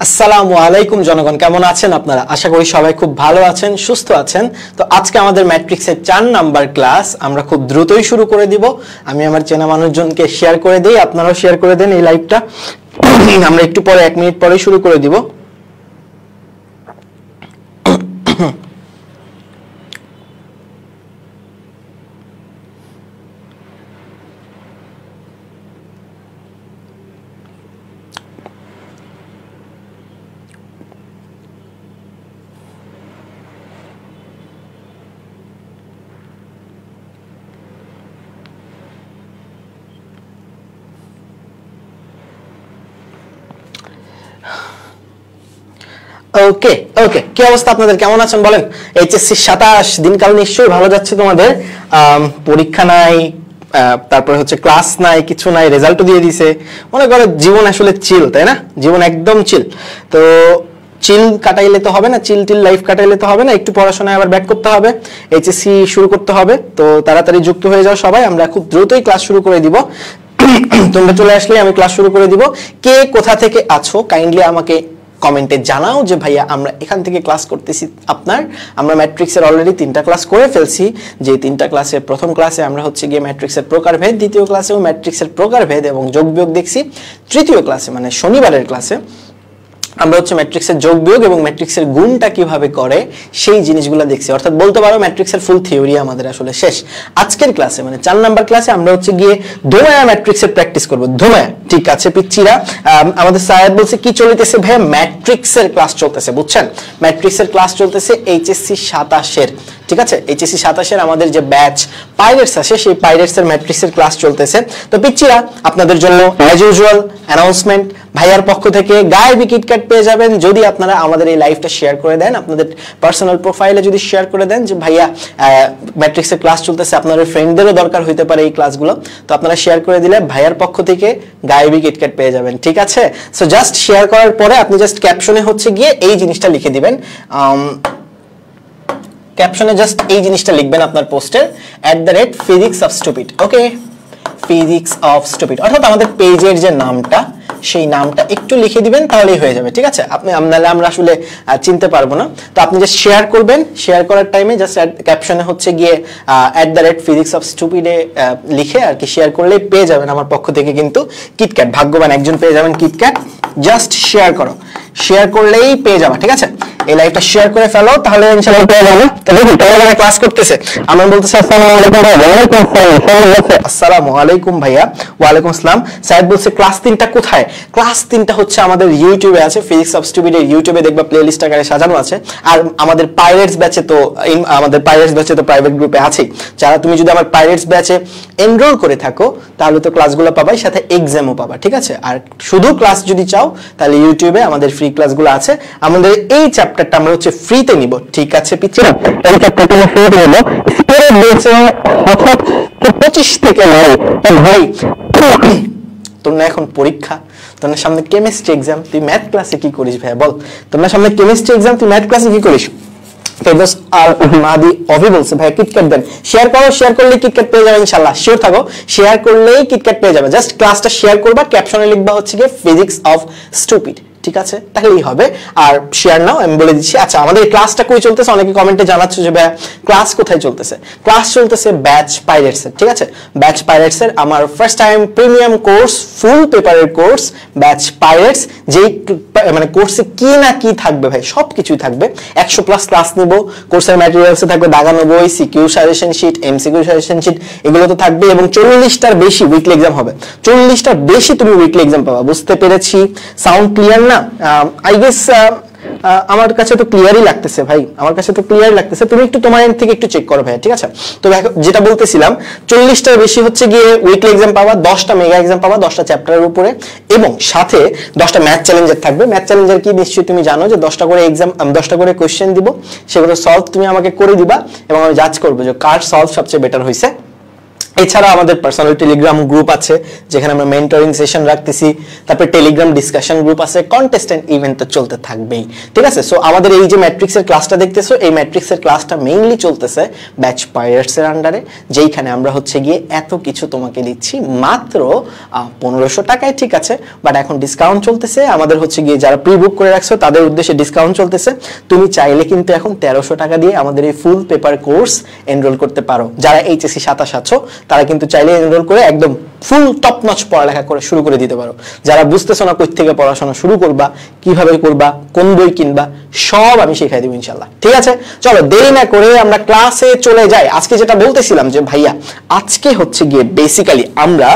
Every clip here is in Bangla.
আসসালামু আলাইকুম জনগণ, কেমন আছেন আপনারা? আশা করি সবাই খুব ভালো আছেন, সুস্থ আছেন। তো আজকে আমাদের ম্যাট্রিক্সের 4 নাম্বার ক্লাস আমরা খুব দ্রুতই শুরু করে দিব। আমি আমার চেনা মানুষজনকে শেয়ার করে দেই, আপনারাও শেয়ার করে দেন এই লাইভটা। আমরা একটু পরে 1 মিনিট পরে শুরু করে দিব। ওকে ওকে, কি অবস্থা আপনাদের? কেমন আছেন বলেন? এইচএসসি 27 দিনকাল নিশ্চয়ই ভালো যাচ্ছে তোমাদের। পরীক্ষা নাই, তারপরে হচ্ছে ক্লাস নাই, কিছু নাই, রেজাল্টও দিয়ে দিছে। মনে করো জীবন আসলে চিল, তাই না? জীবন একদম চিল। তো চিল কাটাইলে তো হবে না, চিল লাইফ কাটাইলে তো হবে না, একটু পড়াশোনায় আবার ব্যাক করতে হবে, এইচএসসি শুরু করতে হবে। তো তাড়াতাড়ি যুক্ত হয়ে যাও সবাই, আমরা খুব দ্রুতই ক্লাস শুরু করে দিব। তোমরা চলে আসলে আমি ক্লাস শুরু করে দিব। কে কোথা থেকে আছো কাইন্ডলি আমাকে কমেন্টে জানাও যে ভাইয়া আমরা এখান থেকে ক্লাস করতেছি। আমরা ম্যাট্রিক্সের অলরেডি 3টা ক্লাস করে ফেলছি। যে 3টা ক্লাসে প্রথম ক্লাসে আমরা হচ্ছে গিয়ে ম্যাট্রিক্সের প্রকারভেদ, দ্বিতীয় ক্লাসেও ম্যাট্রিক্সের প্রকারভেদ এবং যোগ বিয়োগ দেখছি, তৃতীয় ক্লাসে মানে শনিবারের ক্লাসে আমরা হচ্ছে ম্যাট্রিক্সের যোগ বিয়োগ এবং ম্যাট্রিক্সের গুণটা কিভাবে করে সেই জিনিসগুলো দেখছি। অর্থাৎ বলতে পারো ম্যাট্রিক্সের ফুল থিওরি আমাদের আসলে শেষ। আজকের ক্লাসে মানে 4 নাম্বার ক্লাসে আমরা হচ্ছে গিয়ে ধোমায়া ম্যাট্রিক্সের প্র্যাকটিস করব। ধোমায়া, ঠিক আছে পিচ্চিরা? আমাদের সায়েদ বলছে কি চলতেছে ভাই? ম্যাট্রিক্সের ক্লাস চলতেছে, বুঝছেন? ম্যাট্রিক্সের ক্লাস চলতেছে এইচএসসি 27 এর, ঠিক আছে? এইচএসসি 27 এর আমাদের যে ব্যাচ পাইরেটস আছে সেই পাইরেটসের ম্যাট্রিক্সের ক্লাস চলতেছে। তো পিচ্চিরা, আপনাদের জন্য অ্যাজ ইউজুয়াল অ্যানাউন্সমেন্ট, ভাইয়ার পক্ষ থেকে গায়েবী কিটক্যাট পেয়ে যাবেন যদি আপনারা আমাদের এই লাইভটা শেয়ার করে দেন, আপনাদের পার্সোনাল প্রোফাইলে যদি শেয়ার করে দেন যে ভাইয়া ম্যাট্রিক্সের ক্লাস চলতেছে, আপনাদের ফ্রেন্ডদেরও দরকার হইতে পারে এই ক্লাসগুলো, তো আপনারা শেয়ার করে দিলে ভাইয়ার পক্ষ থেকে গায়েবী কিটক্যাট পেয়ে যাবেন, ঠিক আছে? সো জাস্ট শেয়ার করার পরে আপনি জাস্ট ক্যাপশনে হচ্ছে গিয়ে এই জিনিসটা লিখে দিবেন। ক্যাপশনে জাস্ট এই জিনিসটা লিখবেন আপনার পোস্টের @physics of stupid। Okay, physics of stupid, অর্থাৎ আমাদের পেজের যে নামটা সেই নামটা একটু লিখে দিবেন, তাহলেই হয়ে যাবে, ঠিক আছে? আপনি নাহলে আমরা আসলে চিনতে পারবো না। তো আপনি জাস্ট শেয়ার করবেন, শেয়ার করার টাইমে জাস্ট ক্যাপশনে হচ্ছে গিয়ে @physics of stupid এ লিখে আর কি শেয়ার করলেই পেয়ে যাবেন আমার পক্ষ থেকে কিন্তু কিটক্যাট। ভাগ্যবান একজন পেয়ে যাবেন কিটক্যাট। জাস্ট শেয়ার করো, শেয়ার করলেই পেয়ে যাবে, ঠিক আছে? এই লাইভটা শেয়ার করে ফেলো, তাহলে ইনশাআল্লাহ পেয়ে যাবে। তো দেখুন তোমাদের ক্লাস করতেছে, আমরা বলতেছি আসসালামু আলাইকুম ভাই। আসসালামু আলাইকুম ভাইয়া। ওয়ালাইকুম আসসালাম। সাইদ বলছে ক্লাস 3টা কোথায়? ক্লাস 3টা হচ্ছে আমাদের ইউটিউবে আছে, ফিজিক্স অফ স্টুপিড এর ইউটিউবে দেখবা প্লেলিস্ট আকারে সাজানো আছে। আর আমাদের পাইরেটস ব্যাচে তো প্রাইভেট গ্রুপে আছে। যারা তুমি যদি আমার পাইরেটস ব্যাচে এনরোল করে থাকো তাহলে তো ক্লাসগুলো পাবাই, সাথে এক্সামও পাবা, ঠিক আছে? আর শুধু ক্লাস যদি চাও তাহলে ইউটিউবে আমাদের ফ্রি ক্লাসগুলো আছে। আমাদের এই চ্যাপ্টারটা আমরা হচ্ছে ফ্রিতে নিব, ঠিক আছে পিচ্ছিরা? এই চ্যাপ্টারটা আমরা ফ্রিতে নিব। স্পিরিট বেসে অর্থাৎ 25 থেকে 9 ভাই। তোর না এখন পরীক্ষা, তোর না সামনে কেমিস্ট্রি এক্সাম, তুই ম্যাথ ক্লাসে কি করিস ভাই বল? তোর না সামনে কেমিস্ট্রি এক্সাম, তুই ম্যাথ ক্লাসে কি করিস? বলছে ভাই কিটক্যাট দেন, শেয়ার করো, শেয়ার করলেই কিটক্যাট পেয়ে যাবে ইনশাআল্লাহ। শিওর থাকো, শেয়ার করলেই কিটক্যাট পেয়ে যাবে। জাস্ট ক্লাসটা শেয়ার করবা, ক্যাপশনে লিখবা হচ্ছে গিয়ে ফিজিক্স অফ স্টুপিড, ঠিক আছে? তাহলেই হবে। আর শেয়ার নাও, আমি বলে দিচ্ছি। আচ্ছা, আমাদের ক্লাসটা কই চলতেছে? অনেকে কমেন্টে জানাচ্ছ যে ভাই ক্লাস কোথায় চলতেছে। ক্লাস চলতেছে ব্যাচ পাইরেটস এর, ঠিক আছে? ব্যাচ পাইরেটস এর আমার ফার্স্ট টাইম প্রিমিয়াম কোর্স, ফুল পেপারের কোর্স ব্যাচ পাইরেটস। যেই মানে কোর্সে কি না কি থাকবে ভাই, সবকিছুই থাকবে। 100+ ক্লাস নিব, কোর্সের ম্যাটেরিয়ালসে থাকবে দাগানো বই, CQ suggestion sheet, MCQ suggestion sheet, এগুলো তো থাকবে। এবং 40টার বেশি উইকলি এক্সাম হবে, 40টার বেশি তুমি উইকলি এক্সাম পাবা। বুঝতে পেরেছি? সাউন্ড ক্লিয়ার না? আই গেস আমার কাছে তো ক্লিয়ারই লাগতেছে ভাই, আমার কাছে তো ক্লিয়ারই লাগতেছে। তুমি একটু তোমার এন্ড থেকে একটু চেক করো ভাই, ঠিক আছে? তো যেটা বলতেছিলাম, 40টার বেশি হচ্ছে গিয়ে উইকলি এক্সাম পাবা, 10টা মেগা এক্সাম পাবা 10টা চ্যাপ্টারের উপরে, এবং সাথে 10টা ম্যাথ চ্যালেঞ্জার থাকবে। ম্যাথ চ্যালেঞ্জার কি নিশ্চয়ই তুমি জানো যে 10টা করে এক্সাম, 10টা করে কোশ্চেন দিব, সেগুলো সলভ তুমি আমাকে করে দিবা এবং আমি জাজ করবো যে কার সলভ সবচেয়ে বেটার হয়েছে। এছাড়া আমাদের পার্সোনাল টেলিগ্রাম গ্রুপ আছে যেখানে আমরা মেন্টরিং সেশন রাখতেছি, তারপর টেলিগ্রাম ডিসকাশন গ্রুপ আছে, কন্টেস্ট এন্ড ইভেন্ট তো চলতে থাকবেই, ঠিক আছে। সো আমাদের এই যে ম্যাট্রিক্সের ক্লাসটা দেখতেছো, এই ম্যাট্রিক্সের ক্লাসটা মেইনলি চলতেছে ব্যাচ পাইরেটস এর আন্ডারে, যেইখানে আমরা হচ্ছে গিয়ে এত কিছু তোমাকে দিচ্ছি মাত্র 1500 টাকায়, ঠিক আছে। বাট এখন ডিসকাউন্ট চলতেছে আমাদের হচ্ছে গিয়ে যারা প্রি বুক করে রাখছো তাদের উদ্দেশ্যে ডিসকাউন্ট চলতেছে। তুমি চাইলে কিন্তু এখন 1300 টাকা দিয়ে আমাদের এই ফুল পেপার কোর্স এনরোল করতে পারো। যারা এইচএসসি 27 আছো তারা কিন্তু চাইলে এনরোল করে একদম ফুল টপ নচ পড়ালেখা করে শুরু করে দিতে পারো। যারা বুঝতেছো না কই থেকে পড়াশোনা শুরু করবা, কিভাবে করবা, কোন বই কিনবা, সব আমি শেখাই দেব ইনশাআল্লাহ, ঠিক আছে। চলো দেরি না করে আমরা ক্লাসে চলে যাই। আজকে যেটা বলতেছিলাম যে ভাইয়া আজকে হচ্ছে গিয়ে বেসিক্যালি আমরা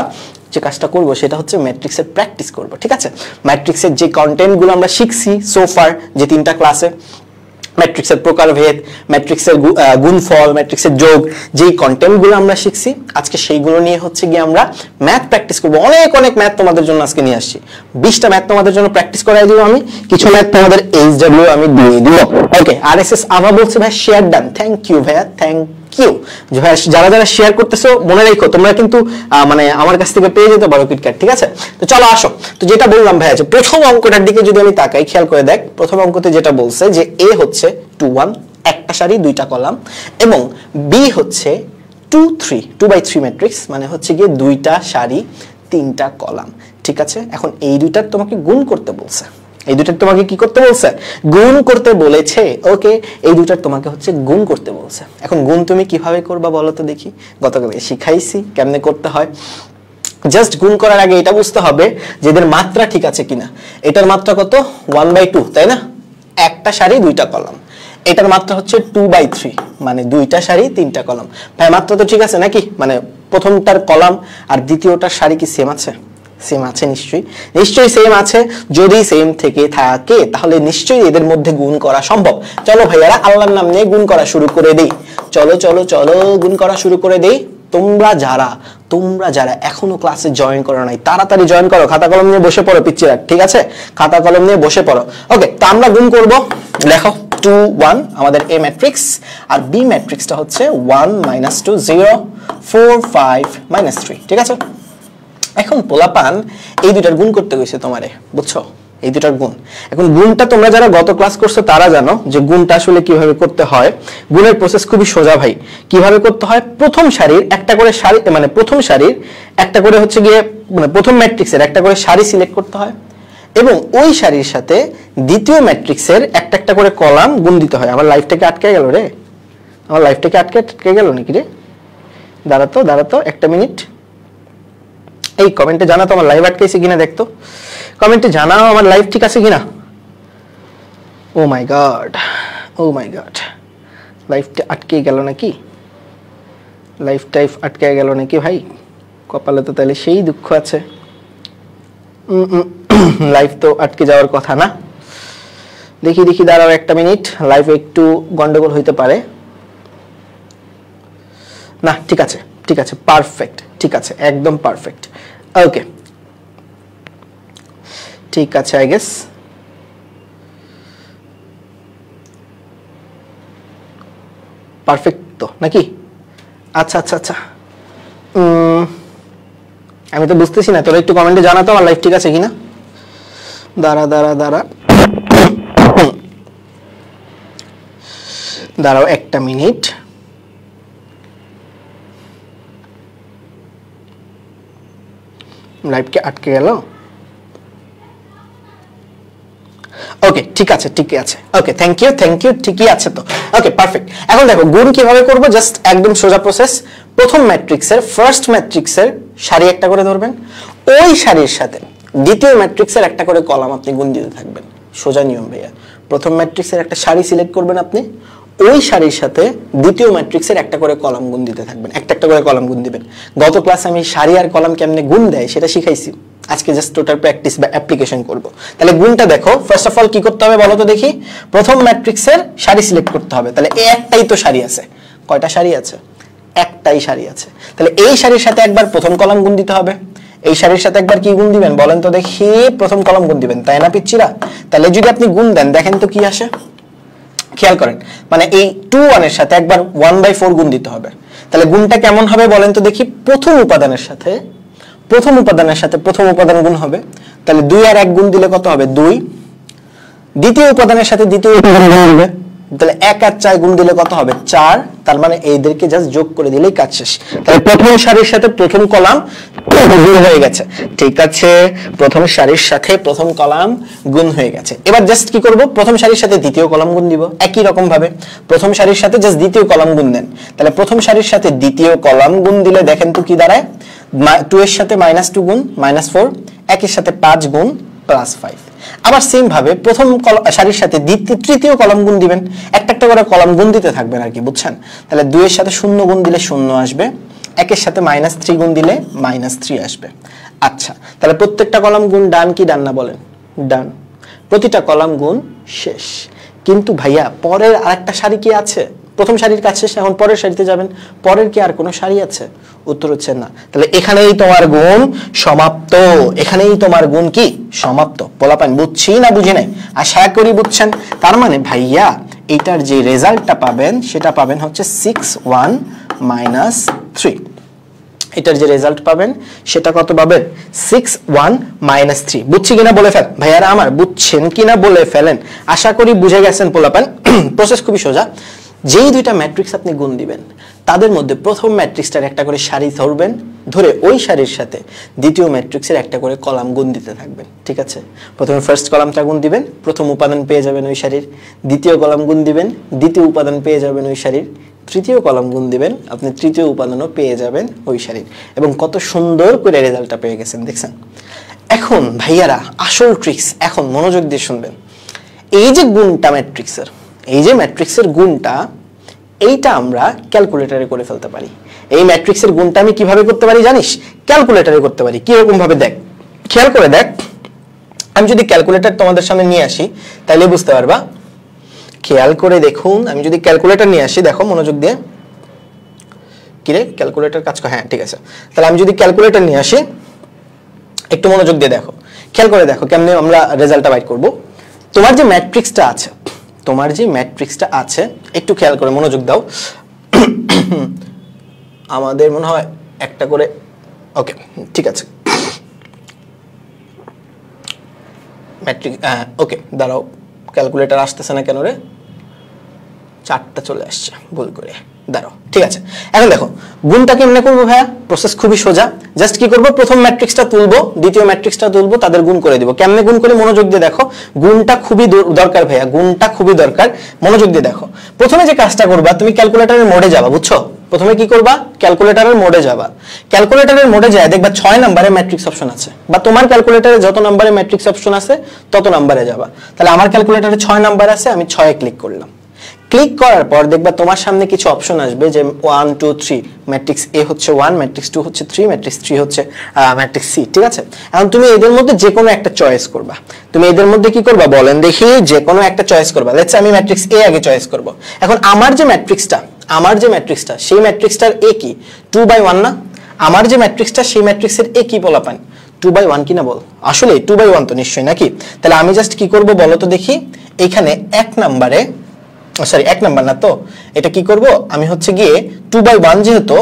যে কাজটা করব সেটা হচ্ছে ম্যাট্রিক্সের প্র্যাকটিস করব, ঠিক আছে। ম্যাট্রিক্সের যে কন্টেন্টগুলো আমরা শিখছি সোফার যে 3টা ক্লাসে, ম্যাট্রিক্সের প্রকারভেদ, ম্যাট্রিক্সের গুণফল, ম্যাট্রিক্সের যোগ, যেই কন্টেন্টগুলো আমরা শিখছি আজকে সেইগুলো নিয়ে হচ্ছে গিয়ে আমরা ম্যাথ প্র্যাকটিস করব। অনেক অনেক ম্যাথ তোমাদের জন্য আজকে নিয়ে আসছি। 20টা ম্যাথ তোমাদের জন্য প্র্যাকটিস করাই দিব আমি, কিছু ম্যাথ তোমাদের এইচডব্লিউ আমি দিয়ে দিব। ওকে, আরএসএস আভা বলছে ভাই শেয়ার ডান, থ্যাংক ইউ ভাইয়া, থ্যাংক ইউ। যারা যারা শেয়ার করতেছো মনে রাখো তোমরা কিন্তু মানে আমার কাছ থেকে পেয়ে যেতে পারো কিট কার্ড, ঠিক আছে। তো চলো আসো, তো যেটা বললাম ভাইয়া যে প্রথম অঙ্কটার দিকে যদি আমি তাকাই, খেয়াল করে দেখ প্রথম অঙ্কতে যেটা বলছে যে এ হচ্ছে 2 1 একটা সারি 2টা কলাম, এবং বি হচ্ছে 2 3 2/3 ম্যাট্রিক্স, মানে হচ্ছে গিয়ে 2টা সারি 3টা কলাম, ঠিক আছে। এখন এই দুইটার তোমাকে গুণ করতে বলছে, এই দুইটার তোমাকে কি করতে বলছে? গুণ করতে বলেছে। ওকে, এই দুইটার তোমাকে হচ্ছে গুণ করতে বলছে। এখন গুণ তুমি কিভাবে করবা বলো তো দেখি? গতকাল শিখাইছি কেমনে করতে হয়। জাস্ট গুণ করার আগে এটা বুঝতে হবে যে এদের মাত্রা ঠিক আছে কিনা। এটার মাত্রা কত? 1/2, তাই না? একটা সারি 2টা কলাম। এটার মাত্রা হচ্ছে 2/3, মানে 2টা সারি 3টা কলাম। ভাই মাত্রা তো ঠিক আছে নাকি? মানে প্রথমটার কলাম আর দ্বিতীয়টার সারি কি সেম আছে? সেম আছে নিশ্চয়ই, নিশ্চয়ই সেম আছে। যদি সেম থেকে থাকে তাহলে নিশ্চয়ই এদের মধ্যে গুণ করা সম্ভব। চলো ভাইয়ারা আল্লাহর নাম নিয়ে গুণ করা শুরু করে দেই। চলো চলো চলো গুণ করা শুরু করে দেই। তোমরা যারা এখনো ক্লাসে জয়েন করো নাই তাড়াতাড়ি জয়েন করো, খাতা কলম নিয়ে বসে পড়ো পিচ্চিরা, ঠিক আছে? খাতা কলম নিয়ে বসে পড়ো। ওকে, তো আমরা গুণ করব। দেখো 2 1 আমাদের এ ম্যাট্রিক্স, আর বি ম্যাট্রিক্সটা হচ্ছে 1 - 2 0 4 5 - 3, ঠিক আছে। এখন পোলাপান এই দুইটার গুণ করতে গেছে তোমারে, বুঝছো? এই দুইটার গুণ। এখন গুণটা তোমরা যারা গত ক্লাস করছো তারা জানো যে গুণটা আসলে কিভাবে করতে হয়। গুণের প্রসেস খুবই সোজা ভাই। কিভাবে করতে হয়? প্রথম সারির একটা করে সারি, মানে প্রথম সারির একটা করে হচ্ছে গিয়ে মানে প্রথম ম্যাট্রিক্সের একটা করে সারি সিলেক্ট করতে হয়, এবং ওই সারির সাথে দ্বিতীয় ম্যাট্রিক্সের একটা একটা করে কলাম গুণ দিতে হয়। আমার লাইফটাকে আটকে গেল রে, আমার লাইফটাকে আটকে গেল নাকি রে? দাঁড়াতো একটা মিনিট। এই কমেন্টে জানাতো আমার লাইভ আটকেছে কিনা, দেখতো কমেন্টে জানাও আমার লাইভ ঠিক আছে কিনা। ও মাই গড, লাইভটা আটকে গেল নাকি? লাইভ আটকে গেল নাকি ভাই? কপালে তো তাহলে সেই দুঃখ আছে। লাইভ তো আটকে যাওয়ার কথা না। দেখি দাঁড়াও একটা মিনিট, লাইভ একটু গন্ডগোল হইতে পারে। না ঠিক আছে পারফেক্ট, ঠিক আছে একদম পারফেক্ট। ওকে ঠিক আছে, আই গেস পারফেক্ট তো নাকি? আচ্ছা আমি তো বুঝতেছি না, তোরা একটু কমেন্টে জানাতো আমার লাইভ ঠিক আছে কিনা। দাঁড়াও একটা মিনিট। লাইভকে আটকে গেল। ওকে ঠিক আছে ওকে থ্যাংক ইউ ঠিকই আছে তো। Okay perfect. এখন দেখো গুণ কিভাবে করব, জাস্ট একদম সোজা প্রসেস। প্রথম ম্যাট্রিক্সের ফার্স্ট ম্যাট্রিক্সের সারি একটা করে ধরবেন, ওই সারির সাথে দ্বিতীয় ম্যাট্রিক্সের একটা করে কলাম আপনি গুণ দিতে থাকবেন। সোজা নিয়ম ভাইয়া। প্রথম ম্যাট্রিক্সের একটা সারি সিলেক্ট করবেন আপনি, ওই সারির সাথে দ্বিতীয় ম্যাট্রিক্সের একটা করে কলাম গুণ দিতে থাকবেন, একটা করে কলাম গুণ দিবেন। গত ক্লাসে আমি সারি আর কলাম কেমনে গুণ দেয় সেটা শিখাইছি, আজকে জাস্ট টোটাল প্র্যাকটিস বা অ্যাপ্লিকেশন করব। তাহলে গুণটা দেখো, ফার্স্ট অফ অল কি করতে হবে বলো তো দেখি? প্রথম ম্যাট্রিক্সের সারি সিলেক্ট করতে হবে। তাহলে একটাই তো সারি আছে, কয়টা সারি আছে? একটাই সারি আছে। তাহলে এই সারির সাথে একবার প্রথম কলাম গুণ দিতে হবে, এই সারির সাথে একবার কি গুণ দিবেন বলেন তো দেখি? প্রথম কলাম গুণ দিবেন, তাই না পিচ্চিরা? তাহলে যদি আপনি গুণ দেন দেখেন তো কি আসে, খেয়াল করেন। মানে এই 2 1 এর সাথে একবার 1/4 গুণ দিতে হবে, তাহলে গুণটা কেমন হবে বলেন তো দেখি? প্রথম উপাদানের সাথে প্রথম উপাদান গুণ হবে, তাহলে 2 আর 1 গুণ দিলে কত হবে? 2। দ্বিতীয় উপাদানের সাথে দ্বিতীয় উপাদান গুণ হবে, তাহলে 1 আর 4 গুণ দিলে কত হবে? 4। তার মানে এইদেরকে জাস্ট যোগ করে দিলেই কাজ শেষ। তাহলে প্রথম সারির সাথে প্রথম কলাম গুণ হয়ে গেছে। ঠিক আছে, প্রথম সারির সাথে প্রথম কলাম গুণ হয়ে গেছে। এবার জাস্ট কি করব? প্রথম সারির সাথে দ্বিতীয় কলাম গুণ দিব একই রকম ভাবে। প্রথম সারির সাথে জাস্ট দ্বিতীয় কলাম গুণ দেন, তাহলে প্রথম সারির সাথে দ্বিতীয় কলাম গুণ দিলে দেখেন তো কি দাঁড়ায়? 2 এর সাথে -2 গুণ -4, 1 এর সাথে 5 গুণ +5। আবার সেম ভাবে প্রথম সারির সাথে তৃতীয় কলাম গুণ দিবেন, একটা একটা করে কলাম গুণ দিতে থাকবেন আর কি, বুঝছেন? তাহলে 2 এর সাথে 0 গুণ দিলে 0 আসবে, 1 এর সাথে -3 গুণ দিলে -3 আসবে। আচ্ছা, তাহলে প্রত্যেকটা কলাম গুণ ডান কি ডান না বলেন? ডান। প্রতিটা কলাম গুণ শেষ। কিন্তু ভাইয়া পরের আরেকটা সারি কি আছে? প্রথম সারির কাজ শেষ, এখন পরের সারিতে যাবেন, পরের কি আর কোনো সারি আছে? উত্তর হচ্ছে না। তাহলে এখানেই তোমার গুণ সমাপ্ত, এখানেই তোমার গুণ কি সমাপ্ত। পোলাপান বুঝছি না বুঝি নাই? আশা করি বুঝছেন। তার মানে ভাইয়া এইটার যে রেজাল্টটা পাবেন সেটা পাবেন হচ্ছে 6(1 - 3। এটার যে রেজাল্ট পাবেন সেটা কত পাবেন? 6(1 - 3। বুঝছি কিনা বলে ফেল ভাইয়ারা আমার, বুঝছেন কিনা বলে ফেলেন। আশা করি বুঝে গেছেন পোলাপান। প্রসেস খুবই সোজা। যেই দুইটা ম্যাট্রিক্স আপনি গুণ দিবেন তাদের মধ্যে প্রথম ম্যাট্রিক্সটার একটা করে সারি ধরবেন, ধরে ওই সারির সাথে দ্বিতীয় ম্যাট্রিক্সের একটা করে কলাম গুণ দিতে থাকবেন। ঠিক আছে, প্রথমে ফার্স্ট কলামটা গুণ দিবেন, প্রথম উপাদান পেয়ে যাবেন ওই সারির। দ্বিতীয় কলাম গুণ দিবেন, দ্বিতীয় উপাদান পেয়ে যাবেন ওই সারির। তৃতীয় কলাম গুণ দিবেন, আপনি তৃতীয় উপাদানও পেয়ে যাবেন ওই সারির। এবং কত সুন্দর করে রেজাল্টটা পেয়ে গেছেন, দেখছেন? এখন ভাইয়ারা আসল ট্রিক্স, এখন মনোযোগ দিয়ে শুনবেন। এই যে গুণটা ম্যাট্রিক্সের, এই যে ম্যাট্রিক্সের গুণটা, এইটা আমরা ক্যালকুলেটরে করে ফেলতে পারি। এই ম্যাট্রিক্সের গুণটা আমি কিভাবে করতে পারি জানিস? ক্যালকুলেটরে করতে পারি। কিরকম ভাবে দেখ, খেয়াল করে দেখ। আমি যদি ক্যালকুলেটর তোমাদের সামনে নিয়ে আসি তাহলে বুঝতে পারবা। খেয়াল করে দেখুন, আমি যদি ক্যালকুলেটর নিয়ে আসি, দেখো মনোযোগ দিয়ে। কি রে, ক্যালকুলেটর কাজ করে? হ্যাঁ ঠিক আছে। তাহলে আমি যদি ক্যালকুলেটর নিয়ে আসি, একটু মনোযোগ দিয়ে দেখো, খেয়াল করে দেখো কেমনে আমরা রেজাল্টটা বাইর করব। তোমার যে ম্যাট্রিক্সটা আছে, তোমার যে ম্যাট্রিক্সটা আছে, একটু খেয়াল করে মনোযোগ দাও। আমাদের মনে হয় একটা করে, ওকে ঠিক আছে, ম্যাট্রিক্স, ওকে দাঁড়াও, ক্যালকুলেটর আসতেছে না কেন রে? 4টা চলে আসছে ভুল করে, দাঁড়াও। ঠিক আছে, এখন দেখো গুণটা কেমনে করবো ভাইয়া? প্রসেস খুবই সোজা। জাস্ট কি করবো? প্রথম ম্যাট্রিক্সটা তুলবো, দ্বিতীয় ম্যাট্রিক্সটা তুলবো, তাদের গুণ করে দিব। কেমনে গুণ করে? মনোযোগ দিয়ে দেখো। গুণটা খুবই দরকার ভাইয়া, গুণটা খুবই দরকার। মনোযোগ দিয়ে দেখো। প্রথমে যে কাজটা করবা, তুমি ক্যালকুলেটরের মোডে যাবা, বুঝছো? প্রথমে কি করবা? ক্যালকুলেটরের মোডে যাবা। ক্যালকুলেটরের মোডে যায় দেখবা 6 নম্বরে ম্যাট্রিক্স অপশন আছে, বা তোমার ক্যালকুলেটরে যত নম্বরে ম্যাট্রিক্স অপশন আছে তত নম্বরে যাবা। তাহলে আমার ক্যালকুলেটরে 6 নাম্বার আছে, আমি 6 এ ক্লিক করলাম। ক্লিক করার পর দেখবা তোমার সামনে কিছু অপশন আসবে, যে 1 2 3, ম্যাট্রিক্স এ হচ্ছে 1, ম্যাট্রিক্স 2 হচ্ছে 3, ম্যাট্রিক্স 3 হচ্ছে ম্যাট্রিক্স সি। ঠিক আছে, এখন তুমি এদের মধ্যে যে কোনো একটা চয়েস করবা। তুমি এদের মধ্যে কি করবা বলেন দেখি? যে কোনো একটা চয়েস করবা। লেটস সে আমি ম্যাট্রিক্স এ আগে চয়েস করব। এখন আমার যে ম্যাট্রিক্সটা সেই ম্যাট্রিক্সটার এ কি? 2/1 না? আমার যে ম্যাট্রিক্সটা সেই ম্যাট্রিক্সের এ কি বলা পান? 2/1 কি না বল? আসলে 2/1 তো নিশ্চয়ই, নাকি? তাহলে আমি জাস্ট কি করব বলো তো দেখি? এখানে 1 নম্বরে, সরি 1 নাম্বার না তো, এটা কি করব আমি হচ্ছে গিয়ে 2/1 যেহেতু,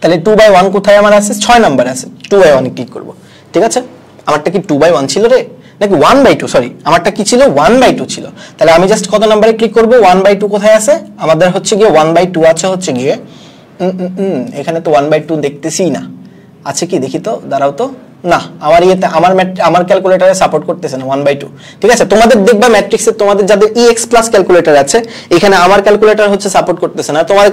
তাহলে 2/1 কোথায় আমার আছে? 6 নাম্বার আছে, 2/1 এ ক্লিক করব। ঠিক আছে, আমারটা কি 2/1 ছিল রে, নাকি 1/2? সরি, আমারটা কি ছিল? 1/2 ছিল। তাহলে আমি জাস্ট কত নাম্বারে ক্লিক করব? 1/2 কোথায় আছে? আমাদের হচ্ছে গিয়ে 1/2 আছে হচ্ছে গিয়ে, এখানে তো 1/2 দেখতেছি না। আছে কি দেখি তো, দাঁড়াও তো। না, আমার ইয়েতে আমার ক্যালকুলেটরে সাপোর্ট করতেছে না 1/2। ঠিক আছে, তোমাদের দেখবা ম্যাট্রিক্সে তোমাদের যাদের EX প্লাস ক্যালকুলেটর আছে, এখানে আমার ক্যালকুলেটর হচ্ছে সাপোর্ট করতেছে না। তোমার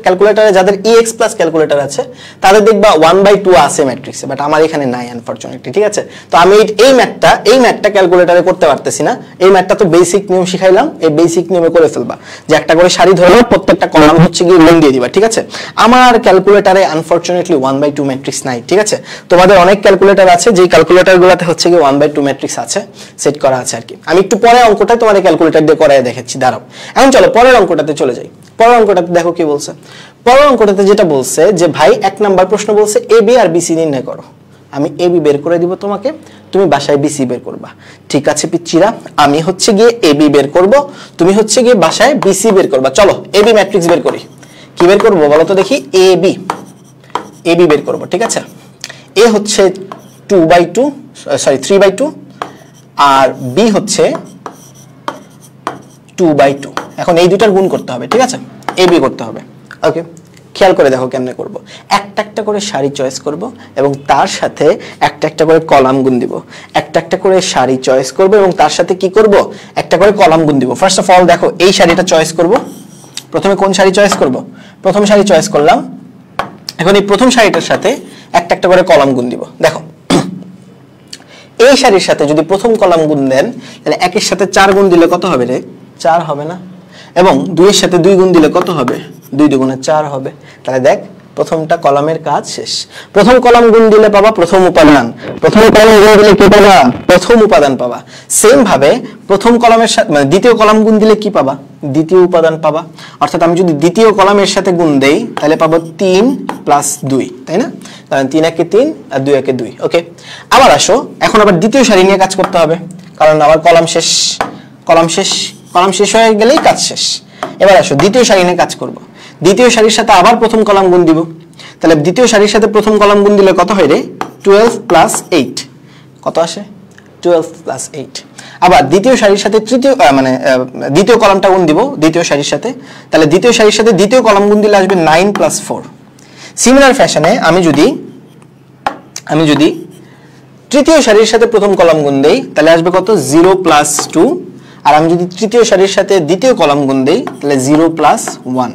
ক্যালকুলেটরে যাদের EX প্লাস ক্যালকুলেটর আছে তাদের দেখবা 1/2 আছে ম্যাট্রিক্সে, বাট আমার এখানে নাই আনফরচুনেটলি। ঠিক আছে, তো আমি এই ম্যাথটা ক্যালকুলেটরে করতে পারতেছি না। এই ম্যাথটা তো বেসিক নিয়ম শিখাইলাম, এই বেসিক নিয়মে করে ফেলবা, যে একটা করে সারি ধরো, প্রত্যেকটা কলাম হচ্ছে গিয়ে গুণ দিয়ে দিবা। ঠিক আছে, আমার ক্যালকুলেটরে আনফরচুনেটলি 1/2 ম্যাট্রিক্স নাই। ঠিক আছে, তোমাদের অনেক ক্যালকুলেটর আছে, যে ক্যালকুলেটরগুলোতে হচ্ছে কি 1/2 ম্যাট্রিক্স আছে, সেট করা আছে আর কি। আমি একটু পরে অঙ্কটা তোমাদের ক্যালকুলেটর দিয়ে করায় দেখাচ্ছি, দাঁড়াও। এখন চলো পরের অঙ্কটাতে চলে যাই। পরের অঙ্কটাতে দেখো কি বলছে। পরের অঙ্কটাতে যেটা বলছে যে ভাই 1 নাম্বার প্রশ্ন বলছে AB আর BC নির্ণয় করো। আমি AB বের করে দিব তোমাকে, তুমি বাসায় BC বের করবা। ঠিক আছে পিচ্চিরা, আমি হচ্ছে গিয়ে AB বের করব, তুমি হচ্ছে গিয়ে বাসায় BC বের করবা। চলো AB ম্যাট্রিক্স বের করি। কি বের করব বলো তো দেখি, এ বি বের করব, ঠিক আছে। এ হচ্ছে 2/2 সরি 3/2 আর বি হচ্ছে 2/2। এখন এই দুটার গুণ করতে হবে, ঠিক আছে, এ বি করতে হবে। ওকে, খেয়াল করে দেখো কেমনে করব। একটা একটা করে সারি চয়েস করব এবং তার সাথে একটা একটা করে কলাম গুণ দিব। একটা একটা করে সারি চয়েস করব এবং তার সাথে কি করব, একটা করে কলাম গুণ দিব। ফার্স্ট অফ অল দেখো এই সারিটা চয়েস করব। প্রথমে কোন সারি চয়েস করব, প্রথম সারি চয়েস করলাম। এখন এই প্রথম সারিটার সাথে একটা একটা করে কলাম গুণ দিব। দেখো এই সারির সাথে যদি প্রথম কলাম গুণ দেন তাহলে একের সাথে 4 গুণ দিলে কত হবে রে, 4 হবে না? এবং 2 এর সাথে 2 গুণ দিলে কত হবে, 2 দুগুণে 4 হবে। তাহলে দেখ প্রথমটা কলামের কাজ শেষ। প্রথম কলাম গুণ দিলে পাবা প্রথম উপাদান, প্রথম কলাম গুণ দিলে কি পাবা, প্রথম উপাদান পাবা। সেম ভাবে প্রথম কলামের সাথে মানে দ্বিতীয় কলাম গুণ দিলে কি পাবা, দ্বিতীয় উপাদান পাবা। অর্থাৎ আমি যদি দ্বিতীয় কলামের সাথে গুণ দেই তাহলে পাবো 3 + 2, তাই না? কারণ 3 একে 3 আর 2 একে 2। ওকে, আবার আসো, এখন আবার দ্বিতীয় সারি নিয়ে কাজ করতে হবে, কারণ আবার কলাম শেষ, কলাম শেষ হয়ে গেলেই কাজ শেষ। এবার আসো দ্বিতীয় সারি নিয়ে কাজ করব। দ্বিতীয় সারির সাথে আবার প্রথম কলাম গুণ দিব। তাহলে দ্বিতীয় সারির সাথে প্রথম কলাম গুণ দিলে কত হয় রে, 12 + 8। কত আসে, 12 + 8। আবার দ্বিতীয় সারির সাথে দ্বিতীয় কলামটা গুণ দিব দ্বিতীয় সারির সাথে। তাহলে দ্বিতীয় সারির সাথে দ্বিতীয় কলাম গুণ দিলে আসবে 9 + 4। সিমিলার ফ্যাশনে আমি যদি তৃতীয় সারির সাথে প্রথম কলাম গুণ দেই তাহলে আসবে কত, 0 + 2। আর আমি যদি তৃতীয় সারির সাথে দ্বিতীয় কলাম গুণ দেই তাহলে 0 + 1।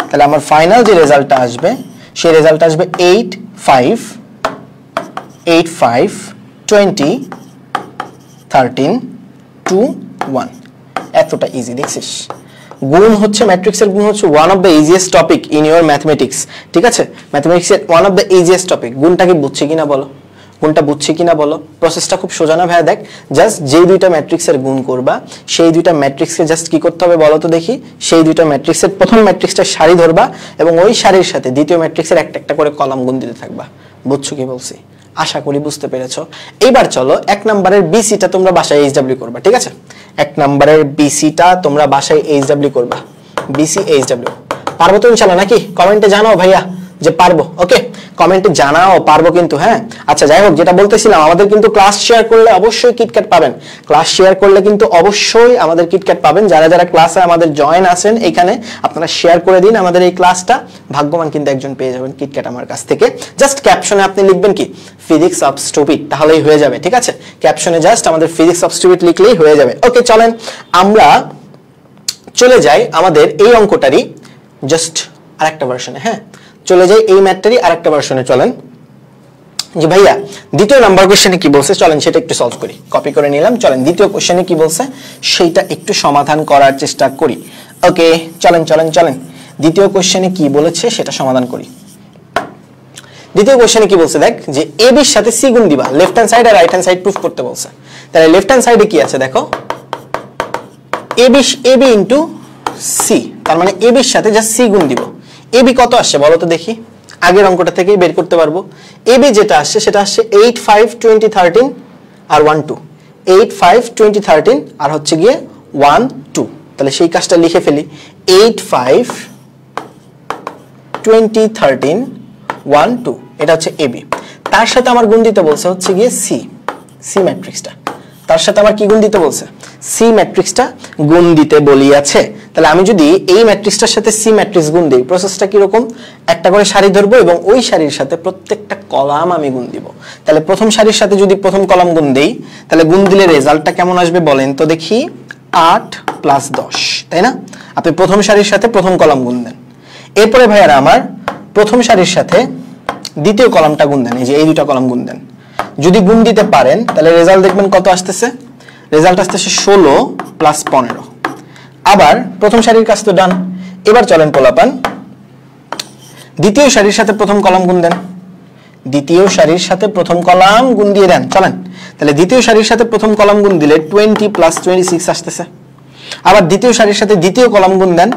তাহলে আমার ফাইনাল যে রেজাল্টটা আসবে সেই রেজাল্টটা আসবে 8 5 20 13 2 1। এতটা ইজি, দেখছিস? গুণ হচ্ছে, ম্যাট্রিক্সের গুণ হচ্ছে one of the easiest topic in your mathematics, ঠিক আছে? ম্যাথমেটিক্সের one of the easiest topic. গুণটা কি বুঝছি কিনা বলো, কোনটা বুঝছি কিনা বলো? প্রসেসটা খুব সোজা না ভাইয়া? দেখ, জাস্ট যেই দুইটা ম্যাট্রিক্সের গুণ করবা সেই দুইটা ম্যাট্রিক্সকে জাস্ট কি করতে হবে বলো তো দেখি, সেই দুইটা ম্যাট্রিক্সের প্রথম ম্যাট্রিক্সটা সারি ধরবা এবং ওই সারির সাথে দ্বিতীয় ম্যাট্রিক্সের একটা একটা করে কলাম গুণ দিতে থাকবা। বুঝছো কি বলছি? আশা করি বুঝতে পেরেছো। এইবার চলো 1 নম্বরের বিসিটা তোমরা বাসায় এইচডব্লিউ করবা, ঠিক আছে? 1 নম্বরের বিসিটা তোমরা বাসায় এইচডব্লিউ করবা। বিসি এইচডব্লিউ পারবো তো ইনশাআল্লাহ নাকি? কমেন্টে জানাও ভাইয়া যে পারবো। ওকে, কমেন্টে জানাও পারবো কিন্তু, হ্যাঁ? আচ্ছা, যাই হোক, যেটা বলতেছিলাম, আমাদের কিন্তু ক্লাস শেয়ার করলে অবশ্যই কিটক্যাট পাবেন। ক্লাস শেয়ার করলে কিন্তু অবশ্যই আমাদের কিটক্যাট পাবেন। যারা যারা ক্লাসে আমাদের জয়েন আছেন এখানে আপনারা শেয়ার করে দিন আমাদের এই ক্লাসটা। ভাগ্যবান কিন্তু একজন পেয়ে যাবেন কিটক্যাট আমার কাছ থেকে। জাস্ট ক্যাপশনে আপনি লিখবেন কি, ফিজিক্স অফ স্টুপিড, তাহলেই হয়ে যাবে, ঠিক আছে? ক্যাপশনে জাস্ট আমাদের ফিজিক্স অফ স্টুপিড লিখলেই হয়ে যাবে। ওকে, চলেন আমরা চলে যাই আমাদের এই অঙ্কটারই জাস্ট আরেকটা ভার্সনে। হ্যাঁ, চলে যাই এই ম্যাথটারই আরেকটা ভার্সনে। চলেন যে ভাইয়া দ্বিতীয় নাম্বার কোশ্চেনে কি বলছে, চলেন সেটা একটু সলভ করি। কপি করে নিলাম, চলেন দ্বিতীয় কোশ্চেনে কি বলছে সেইটা একটু সমাধান করার চেষ্টা করি। ওকে, চলেন দ্বিতীয় কোশ্চেনে কি বলেছে সেটা সমাধান করি। দ্বিতীয় কোশ্চেনে কি বলছে দেখ, যে এ বির সাথে সি গুণ দিবা, লেফট হ্যান্ড সাইড আর রাইট হ্যান্ড সাইড প্রুফ করতে বলছে। তাহলে লেফট হ্যান্ড সাইডে কি আছে দেখো, এ বি ইন্টু সি, তার মানে এ বির সাথে জাস্ট সি গুণ দিব। এ বি কত আসছে বলো তো দেখি, আগের অঙ্কটা থেকেই বের করতে পারবো। এ বি যেটা আসছে সেটা আসছে 8 5 20 13 আর 1 2, 8 5 20 13 আর হচ্ছে গিয়ে 1 2। তাহলে সেই কাজটা লিখে ফেলি, 8 5 20 13 1 2, এটা হচ্ছে এ বি। তার সাথে আমার গুণ দিতে বলছে হচ্ছে গিয়ে সি ম্যাট্রিক্সটা। তার সাথে আমার কি গুণ দিতে বলছে, সি ম্যাট্রিক্সটা গুণ দিতে বলিয়াছে। তাহলে আমি যদি এই ম্যাট্রিক্সটার সাথে সি ম্যাট্রিক্স গুণ দিই, প্রসেসটা কি রকম, একটা করে সারি ধরবো এবং ওই সারির সাথে প্রত্যেকটা কলাম আমি গুণ দিব। তাহলে প্রথম সারির সাথে যদি প্রথম কলাম গুণ দেই তাহলে গুণ দিলে রেজাল্টটা কেমন আসবে বলেন তো দেখি, 8 + 10, তাই না? আপনি প্রথম সারির সাথে প্রথম কলাম গুণ দেন, এরপরে ভাইয়ারা আমার প্রথম সারির সাথে দ্বিতীয় কলামটা গুণ দেন, এই যে এই দুটো কলাম গুণ দেন। যদি গুণ দিতে পারেন তাহলে রেজাল্ট দেখবেন কত আসতেছে, রেজাল্ট আসতেছে 16 + 15। আবার প্রথম সারির কাজ তো ডান। এবার চলেন পোলাপান দ্বিতীয় সারির সাথে প্রথম কলাম গুণ দেন, দ্বিতীয় সারির সাথে প্রথম কলাম গুণ দিয়ে দেন। চলেন, তাহলে দ্বিতীয় সারির সাথে প্রথম কলাম গুণ দিলে 20 + 26 আসতেছে। আবার দ্বিতীয় সারির সাথে দ্বিতীয় কলাম গুণ দেন,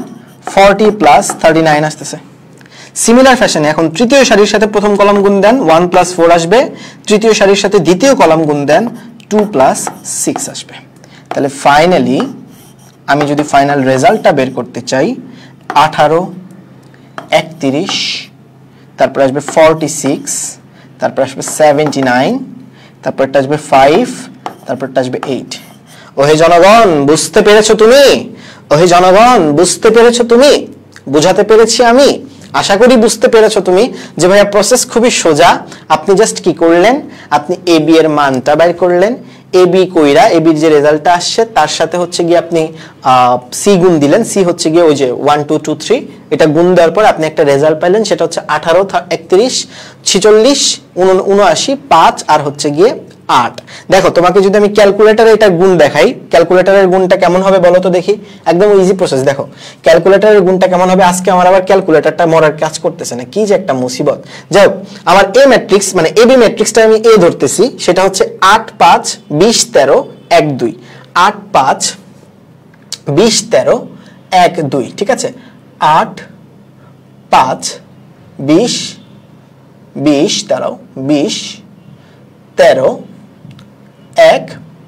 40 + 39 আসতেছে। সিমিলার ফ্যাশনে এখন তৃতীয় সারির সাথে প্রথম কলাম গুণ দেন, 1 + 4 আসবে। তৃতীয় সারির সাথে দ্বিতীয় কলাম গুণ দেন, 2 + 6 আসবে। তাহলে ফাইনালি আমি যদি ফাইনাল রেজাল্টটা বের করতে চাই, 18 31, তারপর আসবে 46, তারপর আসবে 79, তারপরটা আসবে 5, তারপরটা আসবে 8। ওহে জনগণ বুঝতে পেরেছো তুমি? ওহে জনগণ বুঝতে পেরেছো তুমি? বুঝাতে পেরেছি আমি? আশা করি বুঝতে পেরেছো তুমি যে ভাইয়া প্রসেস খুবই সোজা। আপনি জাস্ট কি করলেন, আপনি এ বি এর মানটা বের করলেন, এ বি কইরা এ বির যে রেজাল্টটা আসছে তার সাথে হচ্ছে গিয়ে আপনি সি গুণ দিলেন। সি হচ্ছে গিয়ে ওই যে 1 2 2 3, এটা গুণ দেওয়ার পর আপনি একটা রেজাল্ট পাইলেন, সেটা হচ্ছে 18 31 46 79 5 আর হচ্ছে গিয়ে 8। দেখো তোমাকে যদি আমি ক্যালকুলেটরে এটা গুণ দেখাই, ক্যালকুলেটরের গুণটা কেমন হবে বলো তো দেখি। একদম ইজি প্রসেস। দেখো ক্যালকুলেটরের গুণটা কেমন হবে। আজকে আমার আবার ক্যালকুলেটরটা মরার কাজ করতেছে না, কি যে একটা মুসিবত। যাই হোক, আমার এ ম্যাট্রিক্স মানে এ বি ম্যাট্রিক্সটা আমি এ ধরতেছি, সেটা হচ্ছে 8 5 20 13 1 2। 8 5 20 13 1 2, ঠিক আছে। 8 5 20 20 13 20 13 1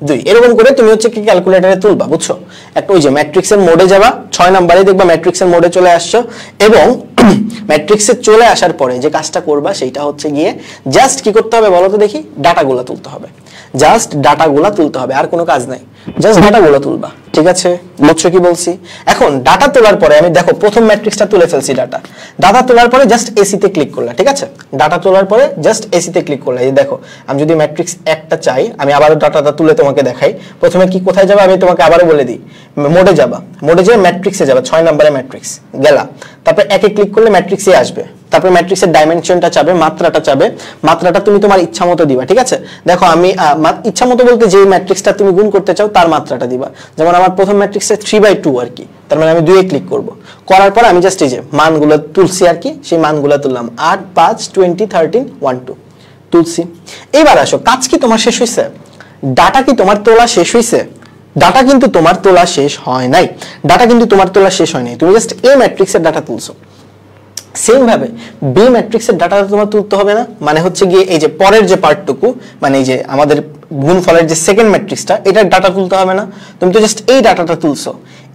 2, এরকম করে তুমি হচ্ছে কি ক্যালকুলেটরে তুলবা, বুঝছো? একটা ওই যে ম্যাট্রিক্সের মোডে যাবা, 6 নম্বরে দেখবা ম্যাট্রিক্সের মোডে চলে আসছো, এবং ম্যাট্রিক্সে চলে আসার পরে যে কাজটা করবা সেইটা হচ্ছে গিয়ে জাস্ট কি করতে হবে বলো তো দেখি, ডাটাগুলো তুলতে হবে। জাস্ট ডাটাগুলো তুলতে হবে, আর কোনো কাজ নাই, জাস্ট ডাটাগুলো তুলবা, ঠিক আছে? বুঝছো কি বলছি? এখন ডাটা তোলার পরে আমি দেখো প্রথম ম্যাট্রিক্সটা তুলে ফেলছি। ডাটা তোলার পরে জাস্ট এসিতে ক্লিক করলা, ঠিক আছে? ডাটা তোলার পরে জাস্ট এসিতে ক্লিক করলা। এই দেখো আমি যদি ম্যাট্রিক্স একটা চাই, আমি আবারও ডাটাটা তুলে তোমাকে দেখাই। প্রথমে কি কোথায় যাবে আমি তোমাকে আবারও বলে দিই, মোডে যাবা, মোডে যেয়ে ম্যাট্রিক্সে যাবা, 6 নম্বরে ম্যাট্রিক্স গেলা, তারপর একে ক্লিক করলে ম্যাট্রিক্সে আসবে, তারপর ম্যাট্রিক্সের ডাইমেনশনটা চাবে, মাত্রাটা চাবে, মাত্রাটা তুমি তোমার ইচ্ছা মতো দিবা, ঠিক আছে? দেখো আমি ইচ্ছা মতো বলতে যে ম্যাট্রিক্সটা তুমি গুণ করতে চাও তার মাত্রাটা দিবা। যেমন আমার প্রথম ম্যাট্রিক্সে 3/2 আর কি, তার মানে আমি 2 এ ক্লিক করব। করার পর আমি জাস্ট এই যে মানগুলো তুলছি আর কি, সেই মানগুলো তুললাম 8 5 20 13 1 2 তুলছি। এবার আসো, কাজ কি তোমার শেষ হইছে? ডাটা কি তোমার তোলা শেষ হইছে? ডাটা কিন্তু তোমার তোলা শেষ হয় নাই। ডাটা কিন্তু তোমার তোলা শেষ হয় নাই, তুমি জাস্ট এ ম্যাট্রিক্সের ডাটা তুলছো। সেম ভাবে বি ম্যাট্রিক্সের ডাটাটা তোমার তুলতে হবে না? মানে হচ্ছে গিয়ে এই যে পরের যে পার্টটুকু, মানে এই যে আমাদের গুণফলের যে সেকেন্ড ম্যাট্রিক্সটা, এটার ডাটা তুলতে হবে না? তুমি তো জাস্ট এই ডাটাটা তুলছো,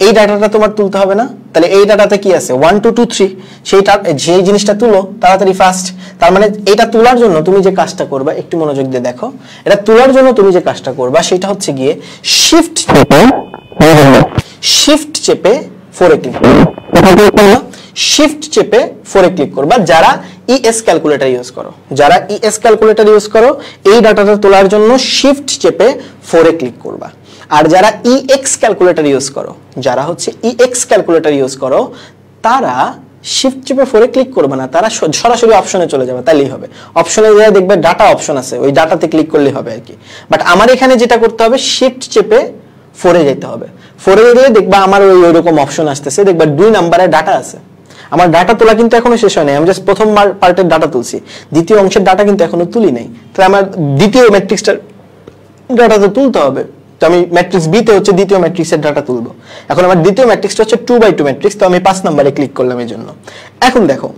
এই ডাটাটা তোমার তুলতে হবে না? তাহলে এই ডাটাতে কি আছে 1 2 2 3, সেইটা যে জিনিসটা তুলো তাড়াতাড়ি ফাস্ট। তার মানে এটা তোলার জন্য তুমি যে কাজটা করবা, একটু মনোযোগ দিয়ে দেখো, এটা তোলার জন্য তুমি যে কাজটা করবা সেটা হচ্ছে গিয়ে শিফট চেপে 4 এ ক্লিক করবা। শিফট চেপে 4 এ ক্লিক করবা যারা ইএস ক্যালকুলেটর ইউজ করো। যারা ইএস ক্যালকুলেটর ইউজ করো, এই ডাটাটা তোলার জন্য শিফট চেপে 4 এ ক্লিক করবা। আর যারা ইএক্স ক্যালকুলেটর ইউজ করো, যারা হচ্ছে ইএক্স ক্যালকুলেটর ইউজ করো, তারা শিফট চেপে 4 এ ক্লিক করবে না, তারা সরাসরি অপশনে চলে যাবে, তাহলেই হবে। অপশনে গিয়ে দেখবে ডাটা অপশন আছে, ওই ডাটাতে ক্লিক করলেই হবে আর কি। বাট আমার এখানে যেটা করতে হবে, শিফট চেপে 4 এ যেতে হবে। 4 এ গেলে দেখবা আমার ওই রকম অপশন আসতেছে, দেখবা 2 নম্বরে ডাটা আছে। আমার ডাটা তোলা কিন্তু এখনো শেষ হয় নাই, আমি জাস্ট প্রথম পার্টের ডাটা তুলছি, দ্বিতীয় অংশের ডাটা কিন্তু এখনো তুলি নাই। তাহলে আমার দ্বিতীয় ম্যাট্রিক্সটার ডাটা তো তুলতে হবে। তো আমি ম্যাট্রিক্স বি তে হচ্ছে দ্বিতীয় ম্যাট্রিক্সের ডাটা তুলবো। এখন আমার দ্বিতীয় ম্যাট্রিক্সটা হচ্ছে 2/2 ম্যাট্রিক্স, তো আমি 5 নম্বরে ক্লিক করলাম এই জন্য। এখন দেখো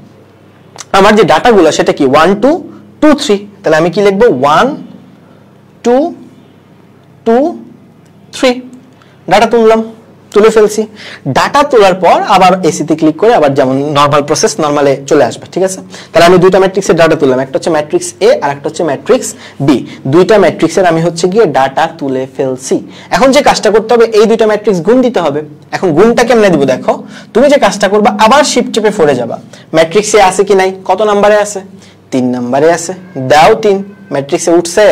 আমার যে ডাটাগুলো সেটা কি 1 2 2 3, তাহলে আমি কি লিখবো 1 2 2 3, ডাটা তুললাম, তুলে ফেলছি। ডাটা তোলার পর আবার এসিতে ক্লিক করে আবার যেমন নরমাল প্রসেস নরমালে চলে আসবে, ঠিক আছে? তাহলে আমি দুইটা ম্যাট্রিক্সের ডাটা তুললাম, একটা হচ্ছে ম্যাট্রিক্স এ আর একটা হচ্ছে ম্যাট্রিক্স বি। দুইটা ম্যাট্রিক্সের আমি হচ্ছে গিয়ে ডাটা তুলে ফেলছি। এখন যে কাজটা করতে হবে, এই দুইটা ম্যাট্রিক্স গুণ দিতে হবে। এখন গুণটা কেমনে দিব দেখো, তুমি যে কাজটা করবা আবার শিফট চেপে 4 এ যাবা। ম্যাট্রিক্সে আছে কি নাই, কত নম্বরে আছে? 3 নম্বরে আছে, দাও 3। ম্যাট্রিক্সে উঠছে?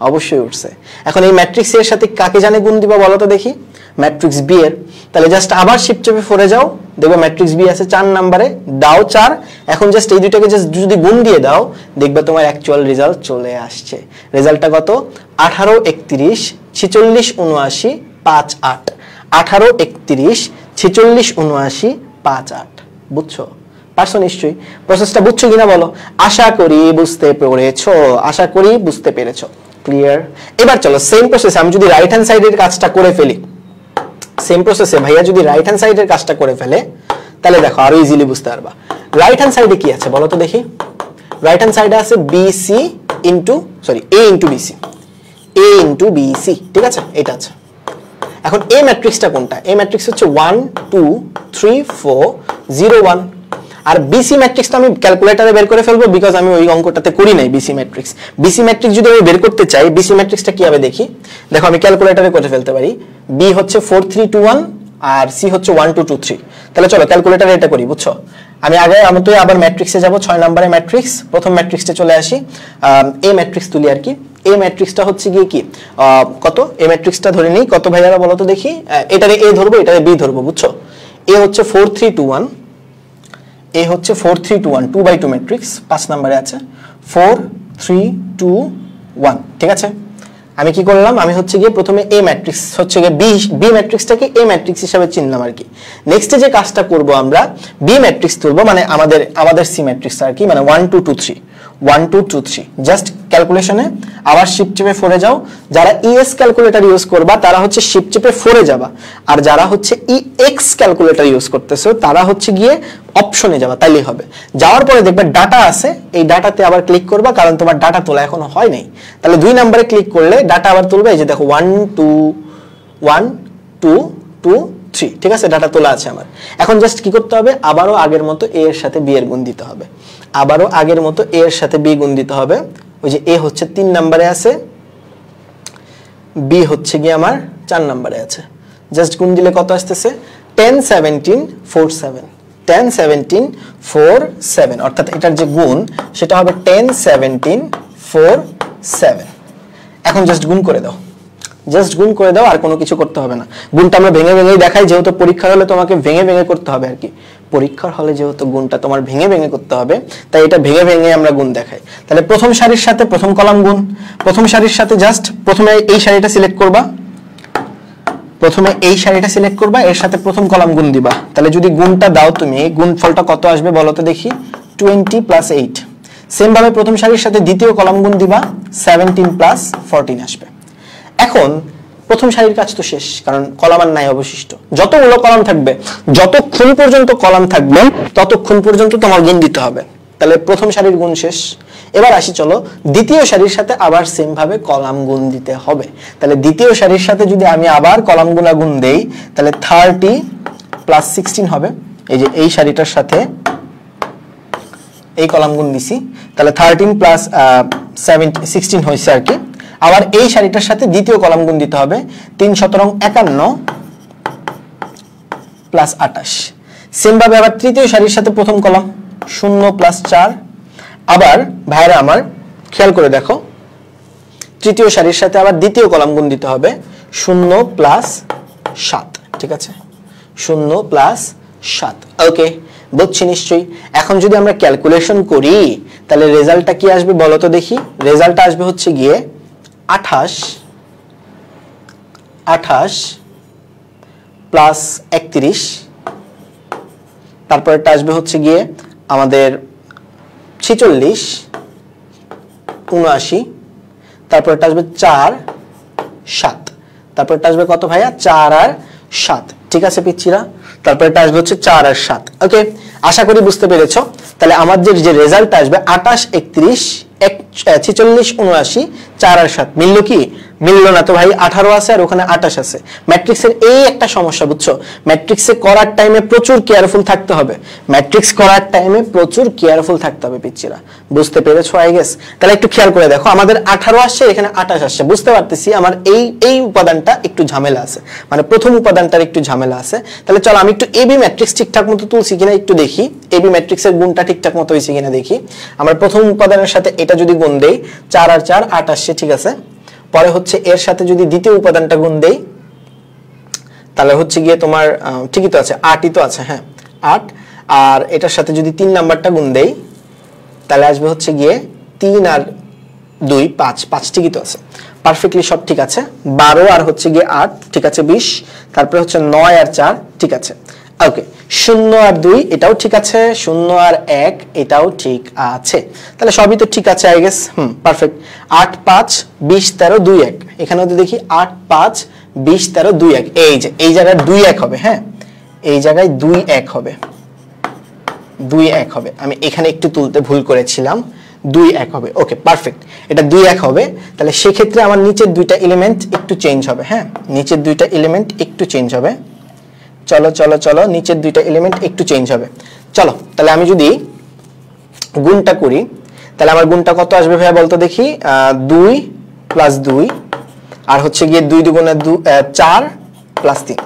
অবশ্যই উঠছে। এখন এই ম্যাট্রিক্স এর সাথে কাকে জানে গুণ দিবা বলো তো দেখি? ম্যাট্রিক্স বি এর। তাহলে জাস্ট আবার শিফট চেপে 4 এ যাও, দেখবে ম্যাট্রিক্স বি আছে 4 নম্বরে, দাও 4। এখন জাস্ট এই দুইটাকে জাস্ট যদি গুণ দিয়ে দাও, দেখবে তোমার অ্যাকচুয়াল রেজাল্ট চলে আসছে। রেজাল্টটা কত? 18 31 46 79 5 8। 18 31 46 79 5 8। বুঝছো? পারছো নিশ্চয়ই। প্রসেসটা বুঝছো কিনা বলো? আশা করি বুঝতে পেরেছো, আশা করি বুঝতে পেরেছো। ক্লিয়ার? এবার চলো সেম প্রসেসে আমি যদি রাইট হ্যান্ড সাইডের কাজটা করে ফেলি, সেম প্রসেসে ভাইয়া যদি রাইট হ্যান্ড সাইডের কাজটা করে ফেলে, তাহলে দেখো আরো ইজিলি বুঝতে পারবা। রাইট হ্যান্ড সাইডে কি আছে বলো তো দেখি? রাইট হ্যান্ড সাইডে আছে BC into a into BC, A into BC, ঠিক আছে? এটা আছে। এখন এ ম্যাট্রিক্সটা কোনটা? এ ম্যাট্রিক্স হচ্ছে 1 2 3 4 0 1। আর বিসি ম্যাট্রিক্সটা আমি ক্যালকুলেটরে বের করে ফেলবো, বিকজ আমি ওই অঙ্কটাতে করি নাই বিসি ম্যাট্রিক্স। বিসি ম্যাট্রিক্স যদি আমি বের করতে চাই, বিসি ম্যাট্রিক্সটা কি হবে দেখি। দেখো আমি ক্যালকুলেটরে করে ফেলতে পারি। বি হচ্ছে 4 3 2 1 আর সি হচ্ছে 1 2 2 3। তাহলে চলো ক্যালকুলেটরে এটা করি, বুঝছো। আমি আবার ম্যাট্রিক্সে যাব, 6 নম্বরে ম্যাট্রিক্স। প্রথম ম্যাট্রিক্সে চলে আসি, এ ম্যাট্রিক্স তুলি আর কি। এ ম্যাট্রিক্সটা হচ্ছে গিয়ে কি কত, এ ম্যাট্রিক্সটা ধরে নিই কত ভাইয়ারা বলো তো দেখি। এটারে এ ধরবো, এটারে বি ধরবো, বুঝছো। এ হচ্ছে 4 3 2 1, এ হচ্ছে 4 3 2 1, 2 by 2 ম্যাট্রিক্স 5 নম্বরে আছে 4 3 2 1, ঠিক আছে। আমি কি করলাম, আমি হচ্ছে গিয়ে প্রথমে এ ম্যাট্রিক্স হচ্ছে গিয়ে বি ম্যাট্রিক্সটাকে এ ম্যাট্রিক্স হিসেবে চিনলাম আর কি। নেক্সটে যে কাজটা করব আমরা, বি ম্যাট্রিক্স তুলবো, মানে আমাদের সি ম্যাট্রিক্স আর কি, মানে 1 2 2 3 1 2 2 3। জাস্ট ক্যালকুলেশনে আবার শিফট চেপে 4 এ যাও। যারা ইএস ক্যালকুলেটর ইউজ করবা তারা হচ্ছে শিফট চেপে 4 এ যাবা, আর যারা হচ্ছে ইএক্স ক্যালকুলেটর ইউজ করতেছো তারা হচ্ছে গিয়ে অপশনে যাবা, তাইলেই হবে। যাওয়ার পরে দেখবে ডাটা আছে, এই ডাটাতে আবার ক্লিক করবা, কারণ তোমার ডাটা তোলা এখনো হয় নাই। তাহলে 2 নম্বরে ক্লিক করলে ডাটা আবার তুলবে, এই যে দেখো 1 2 1 2 2 3, ঠিক আছে, ডাটা তোলা আছে আমার। এখন জাস্ট কি করতে হবে, আবারও আগের মতো এ এর সাথে বি এর গুণ দিতে হবে, আবারও আগের মতো এ এর সাথে বি গুণ দিতে হবে। ওই যে এ হচ্ছে 3 নম্বরে আছে, বি হচ্ছে গিয়ে আমার 4 নম্বরে আছে। জাস্ট গুণ দিলে কত আসতেছে, 10 17 4 7, 10 17 4 7, অর্থাৎ এটার যে গুণ সেটা হবে 10 17 4 7। এখন জাস্ট গুণ করে দাও, জাস্ট গুণ করে দাও, আর কোনো কিছু করতে হবে না। গুণটা আমরা ভেঙে ভেঙেই দেখাই, যেহেতু পরীক্ষার হলে তোমাকে ভেঙে ভেঙে করতে হবে আর কি। পরীক্ষার হলে যেহেতু গুণটা তোমার ভেঙে ভেঙে করতে হবে, তাই এটা ভেঙে ভেঙে আমরা গুণ দেখাই। তাহলে প্রথম সারির সাথে প্রথম কলাম গুণ, প্রথম সারির সাথে জাস্ট প্রথমে এই সারিটা সিলেক্ট করবা, প্রথমে এই সারিটা সিলেক্ট করবা, এর সাথে প্রথম কলাম গুণ দিবা। তাহলে যদি গুণটা দাও তুমি, গুণফলটা কত আসবে বলো তো দেখি, 20 + 8। সেম ভাবে প্রথম সারির সাথে দ্বিতীয় কলাম গুণ দিবা, 17 + 14 আসবে। এখন প্রথম সারির কাজ তো শেষ, কারণ কলাম আর নাই অবশিষ্ট। যতগুলো কলাম থাকবে, যতক্ষণ পর্যন্ত কলাম থাকবে ততক্ষণ পর্যন্ত তোমার গুণ দিতে হবে। তাহলে প্রথম সারির গুণ শেষ। এবার আসি চলো দ্বিতীয় সারির সাথে আবার সেম ভাবে কলাম গুণ দিতে হবে। তাহলে দ্বিতীয় সারির সাথে যদি আমি আবার কলাম গুণ দেই, তাহলে 30 + 16 হবে। এই যে এই সারিটার সাথে এই কলাম গুণ দিছি, তাহলে 13 + 16 হয়েছে আর কি। আবার এই সারিটার সাথে দ্বিতীয় কলাম গুণ দিতে হবে, 3 17 51 + 28। সেম ভাবে আবার তৃতীয় সারির সাথে প্রথম কলাম 0 + 4। আবার ভাইরা আমার খেয়াল করে দেখো, তৃতীয় সারির সাথে আবার দ্বিতীয় কলাম গুণ দিতে হবে, 0 + 7, ঠিক আছে, 0 + 7। ওকে, বুঝছি নিশ্চয়ই। এখন যদি আমরা ক্যালকুলেশন করি, তাহলে রেজাল্টটা কি আসবে বলো তো দেখি। রেজাল্টটা আসবে হচ্ছে গিয়ে 28 + 31, তারপরটা আসবে হচ্ছে গিয়ে আমাদের 46 79, তারপরটা আসবে 4 7, তারপরটা আসবে কত ভাইয়া, 4 আর 7, ঠিক আছে পিচ্ছিরা। তারপরটা আসবে হচ্ছে 4 আর 7। ওকে, আশা করি বুঝতে পেরেছো। তাহলে আমাদের যে রেজাল্ট আসবে 28 31 46 79 4 আর 7, মিললো কি? মিললো না তো ভাই, 18 আছে আর ওখানে 28 আছে। ম্যাট্রিক্সের এই একটা সমস্যা, বুঝছো, ম্যাট্রিক্সে করার টাইমে প্রচুর কেয়ারফুল থাকতে হবে, ম্যাট্রিক্স করার টাইমে প্রচুর কেয়ারফুল থাকতে হবে পিচ্ছিরা, বুঝতে পেরেছো আই গেস। তাহলে একটু খেয়াল করে দেখো, আমাদের 18 আসছে, এখানে 28 আসছে, বুঝতে পারতেছি আমার এই উপাদানটা একটু ঝামেলা আছে, মানে প্রথম উপাদানটার একটু ঝামেলা আছে। তাহলে চলো আমি একটু এবি ম্যাট্রিক্স ঠিকঠাক মতো তুলছি কিনা একটু দেখি, এবি ম্যাট্রিক্সের গুণটা ঠিকঠাক মতো হয়েছে কিনা দেখি। আমরা প্রথম উপাদানের সাথে এটা যদি গুণ দেই, 4 আর 4 8 আসছে, ঠিক আছে। পরে হচ্ছে এর সাথে যদি দ্বিতীয় উপাদানটা গুণ দেই, তাহলে হচ্ছে গিয়ে তোমার ঠিকই তো আছে, 8ই তো আছে, হ্যাঁ 8। আর এটার সাথে যদি 3 নাম্বারটা গুণ দেই, তাহলে আসবে হচ্ছে গিয়ে 3 আর 2 5, 5 ঠিকই তো আছে, পারফেক্টলি সব ঠিক আছে। 12 আর হচ্ছে গিয়ে 8, ঠিক আছে 20। তারপরে হচ্ছে 9 আর 4, ঠিক আছে। ওকে, 0 আর 2 এটাও ঠিক আছে, 0 আর 1 এটাও ঠিক আছে। তাহলে সবই তো ঠিক আছে আই গেস, পারফেক্ট। 8 5 20 13 2 1, এখানেও তো দেখি 8 5 20 13 2 1, এই যে এই জায়গায় 2 1 হবে, হ্যাঁ এই জায়গায় 2 1 হবে, 2 1 হবে। আমি এখানে একটু তুলতে ভুল করেছিলাম, 2 1 হবে। ওকে পারফেক্ট, এটা 2 1 হবে। তাহলে সেক্ষেত্রে আমার নিচের দুইটা এলিমেন্ট একটু চেঞ্জ হবে, হ্যাঁ নিচের দুইটা এলিমেন্ট একটু চেঞ্জ হবে। চলো চলো চলো, নিচের দুইটা এলিমেন্ট একটু চেঞ্জ হবে। চলো তাহলে আমি যদি গুণটা করি তাহলে আমার গুণটা কত আসবে ভাইয়া বলতো দেখি, 2 + 2 আর হচ্ছে গিয়ে 2 দুগুণে 4 + 3।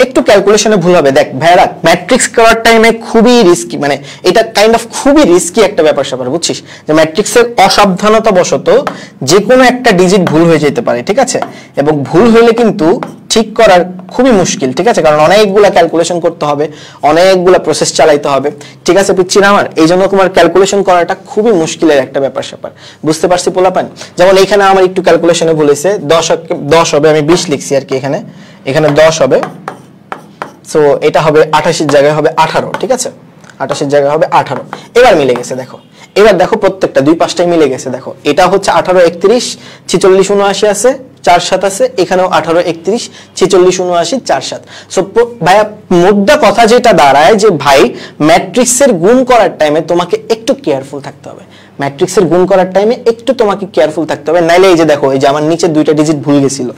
একটু ক্যালকুলেশনে ভুল হবে। দেখ ভাইরা, ম্যাট্রিক্স করার টাইমে খুবই রিস্কি, মানে এটা কাইন্ড অফ খুবই রিস্কি একটা ব্যাপার স্যাপার, বুঝছিস? যে ম্যাট্রিক্সের অসাবধানতা বশত যে কোনো একটা ডিজিট ভুল হয়ে যেতে পারে, ঠিক আছে? এবং ভুল হলে কিন্তু ঠিক করার খুবই মুশকিল, ঠিক আছে? কারণ অনেকগুলা ক্যালকুলেশন করতে হবে, অনেকগুলা প্রসেস চালাইতে হবে, ঠিক আছে পিচ্ছিরা আমার? এই জন্য তোমার ক্যালকুলেশন করাটা খুবই মুশকিলের একটা ব্যাপার স্যাপার, বুঝতে পারছি পোলাপান? যেমন এইখানে আমার একটু ক্যালকুলেশনে ভুল হয়েছে, 10 হবে, আমি 20 লিখছি আর কি, এখানে 10 হবে। সো এটা হবে 28 জায়গায় হবে 18, ঠিক আছে? 28 জায়গায় হবে 18। এবার মিলে গেছে, দেখো এবার দেখো প্রত্যেকটা 2-5টাই মিলে গেছে। দেখো এটা হচ্ছে 18 31 46 79 আছে, 4 7 আছে, এখানেও 18 31 46 79 4 7। সো ভাইয়া মুদ্রা কথা যেটা দাঁড়ায় যে ভাই ম্যাট্রিক্সের গুণ করার টাইমে তোমাকে একটু কেয়ারফুল থাকতে হবে, ম্যাট্রিক্সের গুণ করার টাইমে একটু তোমাকে কেয়ারফুল থাকতে হবে, নাইলে এই যে দেখো এই যে আমার নিচের 2টা ডিজিট ভুল গেছিল,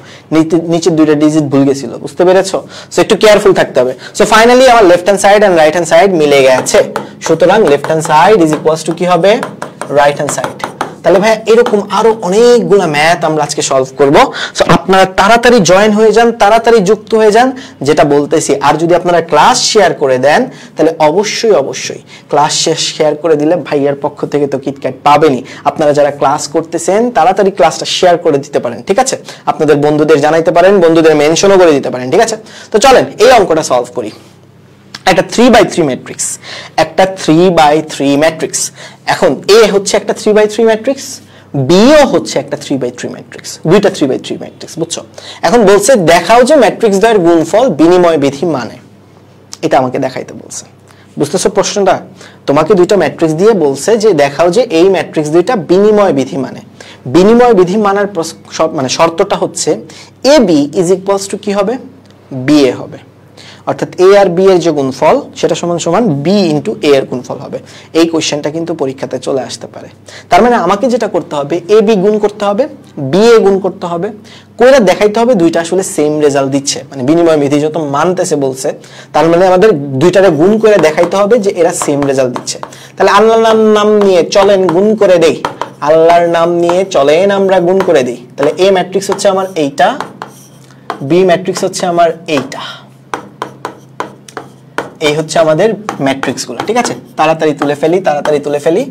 নিচের 2টা ডিজিট ভুল গেছিল, বুঝতে পেরেছো? সো একটু কেয়ারফুল থাকতে হবে। সো ফাইনালি আমার left hand side and right hand side মিলে গেছে, সুতরাং left hand side is equals to কি হবে? Right hand side. তাহলে ভাই এরকম আরো অনেকগুলা ম্যাথ আমরা আজকে সলভ করব। সো আপনারা তাড়াতাড়ি জয়েন হয়ে যান, তাড়াতাড়ি যুক্ত হয়ে যান, যেটা বলতেছি। আর যদি আপনারা ক্লাস শেয়ার করে দেন তাহলে অবশ্যই ক্লাস শেয়ার করে দিলে ভাইয়ার পক্ষ থেকে তো কিটক্যাট পাবেনই। আপনারা যারা ক্লাস করতেছেন তাড়াতাড়ি ক্লাসটা শেয়ার করে দিতে পারেন, ঠিক আছে? আপনাদের বন্ধুদের জানাইতে পারেন, বন্ধুদের মেনশনও করে দিতে পারেন, ঠিক আছে? তো চলেন এই অঙ্কটা সলভ করি। একটা 3/3 ম্যাট্রিক্স, একটা 3/3 ম্যাট্রিক্স। এখন এ হচ্ছে একটা 3/3 ম্যাট্রিক্স, বি ও হচ্ছে একটা 3/3 ম্যাট্রিক্স, দুইটা 3/3 ম্যাট্রিক্স, বুঝছো? এখন বলছে দেখাও যে ম্যাট্রিক্স দ্বয়ের গুণফল বিনিময় বিধি মানে, এটা আমাকে দেখাইতে বলছে। বুঝতেছো প্রশ্নটা? তোমাকে দুইটা ম্যাট্রিক্স দিয়ে বলছে যে দেখাও যে এই ম্যাট্রিক্স দুইটা বিনিময় বিধি মানে। বিনিময় বিধি মানার মানে শর্তটা হচ্ছে এ বি ইজ ইকুয়ালস টু কি হবে? বি এ হবে, অর্থাৎ এ আর বি এর যে গুণফল সেটা সমান সমান বি ইন্টু এ এর গুণফল হবে। এই কোশ্চেনটা কিন্তু পরীক্ষাতে চলে আসতে পারে। তার মানে আমাকে যেটা করতে হবে, এ বি গুণ করতে হবে, বি এ গুণ করতে হবে, কইরা দেখাইতে হবে দুইটা আসলে সেম রেজাল্ট দিচ্ছে, মানে বিনিময় বিধি যত মানতেছে বলছে, তার মানে আমাদের দুইটারে গুণ করে দেখাইতে হবে যে এরা সেম রেজাল্ট দিচ্ছে। তাহলে আল্লাহর নাম নিয়ে চলেন গুণ করে দেই, আল্লাহর নাম নিয়ে চলেন আমরা গুণ করে দিই। তাহলে এ ম্যাট্রিক্স হচ্ছে আমার এইটা, বি ম্যাট্রিক্স হচ্ছে আমার এইটা, এই হচ্ছে আমাদের ম্যাট্রিক্স গুলো, ঠিক আছে? তাড়াতাড়ি তুলে ফেলি।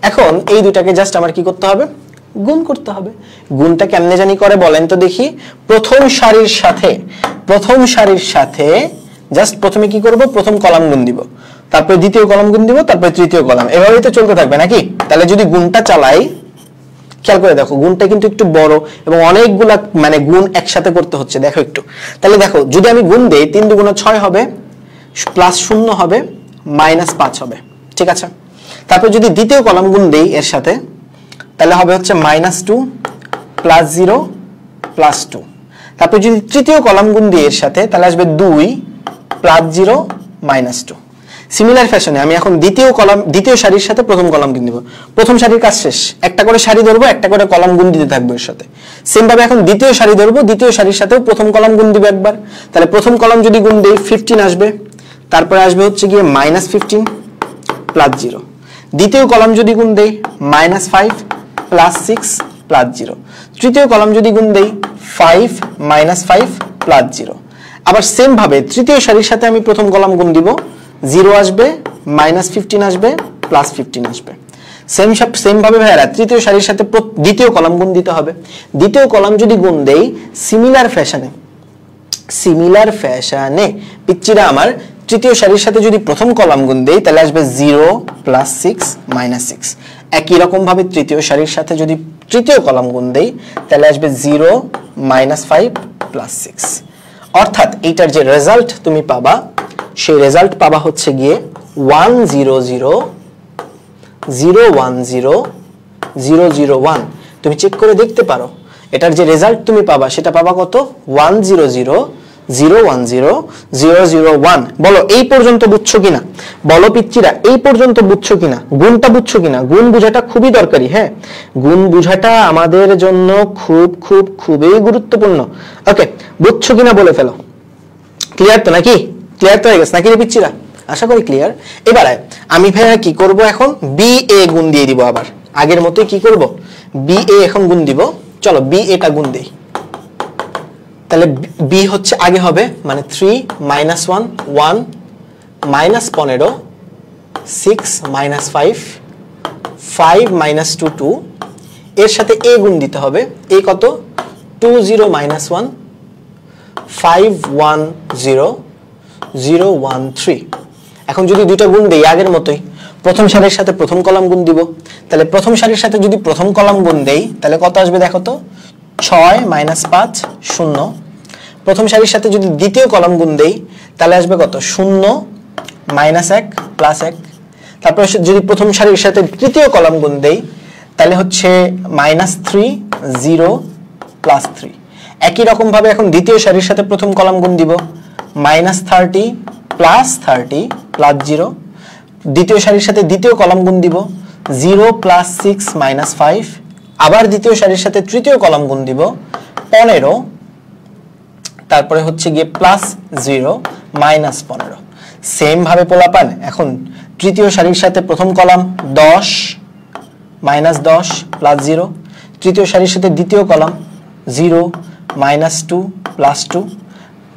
এখন এই দুটাকে জাস্ট আমার কি করতে হবে? গুণ করতে হবে। গুণটা কেমনে জানি করে বলেন তো দেখি। প্রথম সারির সাথে জাস্ট প্রথমে কি করব? প্রথম কলাম গুণ দিব, তারপর দ্বিতীয় কলাম গুণ দিব, তারপর তৃতীয় কলাম, এভাবেই তো চলতে থাকবে নাকি? তাহলে যদি গুণটা চালাই, খেয়াল করে দেখো গুণটা কিন্তু একটু বড় এবং অনেকগুলা মানে গুণ একসাথে করতে হচ্ছে, দেখো একটু। তাহলে দেখো যদি আমি গুণ দেই 3 × 2 = 6 হবে, প্লাস 0 হবে, -5 হবে, ঠিক আছে? তারপর যদি দ্বিতীয় কলাম গুণ দেই এর সাথে, তাহলে হবে হচ্ছে -2 +0 +2। তারপর যদি তৃতীয় কলাম গুণ দিই এর সাথে, তাহলে আসবে 2 +0 -2। সিমিলার ফ্যাশনে আমি এখন দ্বিতীয় সারির সাথে প্রথম কলাম গুণ দিব। প্রথম সারির কাজ শেষ, একটা করে সারি ধরবো, একটা করে কলাম গুণ দিতে থাকবো এর সাথে। সেম ভাবে এখন দ্বিতীয় সারি ধরবো, দ্বিতীয় সারির সাথেও প্রথম কলাম গুণ দিব একবার। তাহলে প্রথম কলাম যদি গুণ দেই 15 আসবে, তারপরে আসবে হচ্ছে গিয়ে -15 +0। দ্বিতীয় কলাম যদি গুণ দেই -5 +6 +0। তৃতীয় কলাম যদি গুণ দেই 5 -5 +0। আবার সেম ভাবে তৃতীয় সারির সাথে আমি প্রথম কলাম গুণ দিব, 0 আসবে, -15 আসবে, +15 আসবে। সেম ভাবে ভাইরা তৃতীয় সারির সাথে দ্বিতীয় কলাম গুণ দিতে হবে। দ্বিতীয় কলাম যদি গুণ দেই সিমিলার ফ্যাশনে পিচ্চিরা আমার তৃতীয় সারির সাথে যদি প্রথম কলাম গুণ দেই, তাহলে আসবে 0 +6 -6। একই রকম ভাবে তৃতীয় সারির সাথে যদি তৃতীয় কলাম গুণ দেই, তাহলে আসবে 0 -5 +6। অর্থাৎ এইটার যে রেজাল্ট তুমি পাবা, সেই রেজাল্ট পাবা হচ্ছে গিয়ে 1 0 0 0 1 0 0 0 1। তুমি চেক করে দেখতে পারো এটার যে রেজাল্ট তুমি পাবা সেটা পাবা কত? 1 0 0 0 1 0 0 0 1। বলো এই পর্যন্ত বুঝছো কিনা? বলো পিচ্চিরা এই পর্যন্ত বুঝছো কিনা? গুণটা বুঝছো কিনা? গুণ বুঝাটা খুবই দরকারি। হ্যাঁ, গুণ বুঝাটা আমাদের জন্য খুবই গুরুত্বপূর্ণ। ওকে, বুঝছো কিনা বলে ফেলো। ক্লিয়ার তো নাকি? ক্লিয়ার তো হয়ে গেছে নাকি রে পিচ্চিরা? আশা করি ক্লিয়ার। এবারে আমি ভাইয়া কি করব এখন, বি এ গুণ দিয়ে দিব, আবার আগের মতোই কি করব, বি এ এখন গুণ দিব। চলো বি এটা গুণ দেই, তাহলে বি হচ্ছে আগে হবে, মানে 3 - 1 1 - 15 6 - 5 5 - 2 2, এর সাথে এ গুণ দিতে হবে, এ কত 2 0 - 1 5 1 0 0 1 3। এখন যদি দুইটা গুণ দেই আগের মতোই, প্রথম সারির সাথে প্রথম কলাম গুণ দিব, তাহলে প্রথম সারির সাথে যদি প্রথম কলাম গুণ দেই তাহলে কত আসবে দেখো তো, 6 - 5 0। প্রথম সারির সাথে যদি দ্বিতীয় কলাম গুণ দেই তাহলে আসবে কত, 0 - 1 + 1। তারপর যদি প্রথম সারির সাথে তৃতীয় কলাম গুণ দেই তাহলে হচ্ছে -3 0 + 3। একই রকম ভাবে এখন দ্বিতীয় সারির সাথে প্রথম কলাম গুণ দিব, -30 + 30 + 0। দ্বিতীয় সারির সাথে দ্বিতীয় কলাম গুণ দিব, 0 + 6 - 5। আবার দ্বিতীয় সারির সাথে তৃতীয় কলাম গুণ দিব, 15। তারপরে হচ্ছে গিয়ে +0 - 15। সেম ভাবে পোলাপান এখন তৃতীয় সারির সাথে প্রথম কলাম 10 -10 + 0। তৃতীয় সারির সাথে দ্বিতীয় কলাম 0 -2 + 2।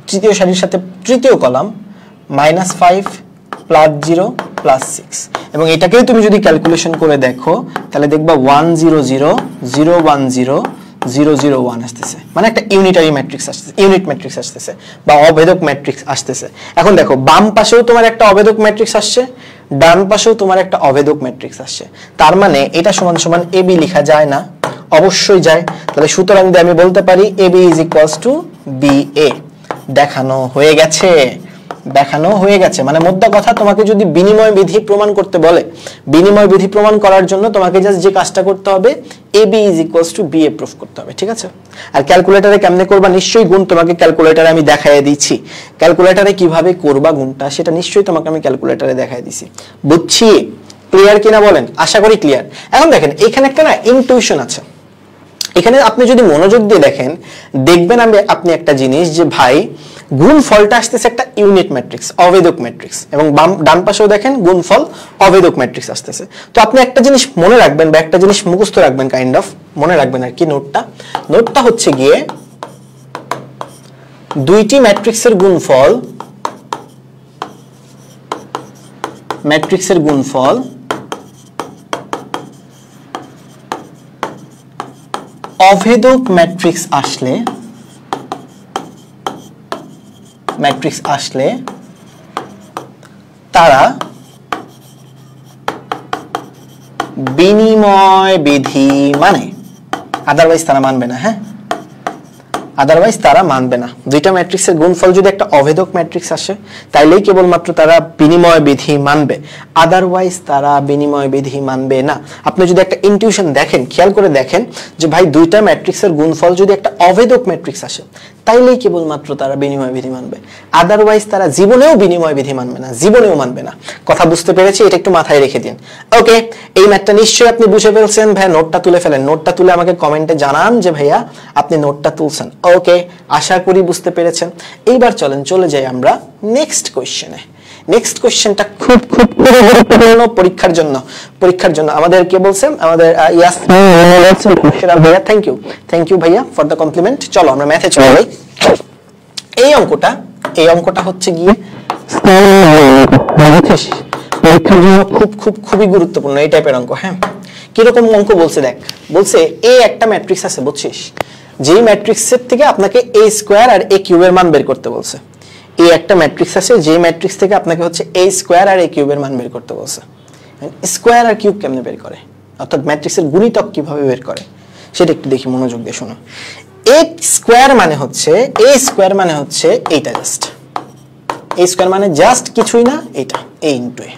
তৃতীয় সারির সাথে তৃতীয় কলাম -5 + 0 + 6। এবং এটাকেও তুমি যদি ক্যালকুলেশন করে দেখো তাহলে দেখবা 1 0 0 0 1 0 0 0 1 আসতেছে, মানে একটা ইউনিটারি ম্যাট্রিক্স আসতেছে, ইউনিট ম্যাট্রিক্স আসতেছে বা অভেদক ম্যাট্রিক্স আসতেছে। এখন দেখো বাম পাশেও তোমার একটা অভেদক ম্যাট্রিক্স আসছে, ডান পাশেও তোমার একটা অভেদক ম্যাট্রিক্স আসছে, তার মানে এটা সমান সমান এ বি লেখা যায় না, অবশ্যই যায়। তাহলে সুতরাং আমি বলতে পারি A B is equals to B A. দেখানো হয়ে গেছে, দেখানো হয়ে গেছে। মানে মোদ্দা কথা, তোমাকে যদি বিনিময় বিধি প্রমাণ করতে বলে, বিনিময় বিধি প্রমাণ করার জন্য তোমাকে জাস্ট যে কাজটা করতে হবে, A B is equals to B A proof করতে হবে, ঠিক আছে? আর ক্যালকুলেটরে কেমনে করবা, নিশ্চয়ই গুণ তোমাকে ক্যালকুলেটরে আমি দেখাইয়ে দিচ্ছি। ক্যালকুলেটরে কিভাবে করবা গুণটা সেটা নিশ্চয়ই তোমাকে আমি ক্যালকুলেটরে দেখাই দিছি। বুঝছি? ক্লিয়ার কিনা বলেন? আশা করি ক্লিয়ার। এখন দেখেন এখানে একটা না ইনটিউশন আছে। এখানে আপনি যদি মনোযোগ দিয়ে দেখেন দেখবেন আপনি একটা জিনিস, যে ভাই গুণফলটা আসতেছে একটা ইউনিট ম্যাট্রিক্স, অভেদক ম্যাট্রিক্স, এবং ডান পাশেও দেখেন গুণফল অভেদক ম্যাট্রিক্স আসতেছে। তো আপনি একটা জিনিস মনে রাখবেন বা একটা জিনিস মুখস্থ রাখবেন, কাইন্ড অফ মনে রাখবেন আর কি। নোটটা হচ্ছে গিয়ে দুইটি ম্যাট্রিক্সের গুণফল অভেদক ম্যাট্রিক্স আসলে তারা বিনিময় বিধি মানে, আদারওয়াইজ তারা মানবে না। হ্যাঁ, আদারওয়াইজ তারা মানবে না। দুইটা ম্যাট্রিক্সের গুণফল যদি একটা অভেদক ম্যাট্রিক্স আসে তাইলেই কেবলমাত্র তারা বিনিময় বিধি মানবে, আদারওয়াইজ তারা বিনিময় বিধি মানবে না। আপনি যদি একটা ইনটিউশন দেখেন, খেয়াল করে দেখেন যে ভাই দুইটা ম্যাট্রিক্সের গুণফল যদি একটা অভেদক ম্যাট্রিক্স আসে তাইলেই কেবলমাত্র তারা বিনিময় বিধি মানবে, আদারওয়াইজ তারা জীবনেও বিনিময় বিধি মানবে না, জীবনেও মানবে না। কথা বুঝতে পেরেছি? এটা একটু মাথায় রেখে দিন। ওকে, এই ম্যাথটা নিশ্চয়ই আপনি বুঝে ফেলছেন। ভাইয়া নোটটা তুলে ফেলেন, নোটটা তুলে আমাকে কমেন্টে জানান যে ভাইয়া আপনি নোটটা তুলছেন। ওকে, আশা করি বুঝতে পেরেছেন। এইবার চলে যাই আমরা নেক্সট কোশ্চেনে। নেক্সট কোশ্চেনটা খুব খুব গুরুত্বপূর্ণ পরীক্ষার জন্য। আমাদের কে বলছেন? আমাদের ভাইয়া, থ্যাংক ইউ ভাইয়া ফর দ্য কমপ্লিমেন্ট। চলো আমরা ম্যাথে চলে যাই। এই অঙ্কটা হচ্ছে গিয়ে পরীক্ষার জন্য খুবই গুরুত্বপূর্ণ এই টাইপের অঙ্ক। হ্যাঁ, কিরকম অঙ্ক বলছে দেখ, বলছে এ একটা ম্যাট্রিক্স আছে, বুঝছিস? যেই ম্যাট্রিক্সের থেকে আপনাকে a স্কয়ার আর a কিউবের মান বের করতে বলছে। এই একটা ম্যাট্রিক্স আছে, যে ম্যাট্রিক্স থেকে আপনাকে হচ্ছে a স্কয়ার আর a কিউবের মান বের করতে বলছে। স্কয়ার আর কিউব কেমনে বের করে, অর্থাৎ ম্যাট্রিক্সের গুণিতক কিভাবে বের করে সেটা একটু দেখি, মনোযোগ দিয়ে শোনো। a স্কয়ার মানে হচ্ছে এইটা, জাস্ট a স্কয়ার মানে জাস্ট কিছুই না, এইটা a ইনটু a।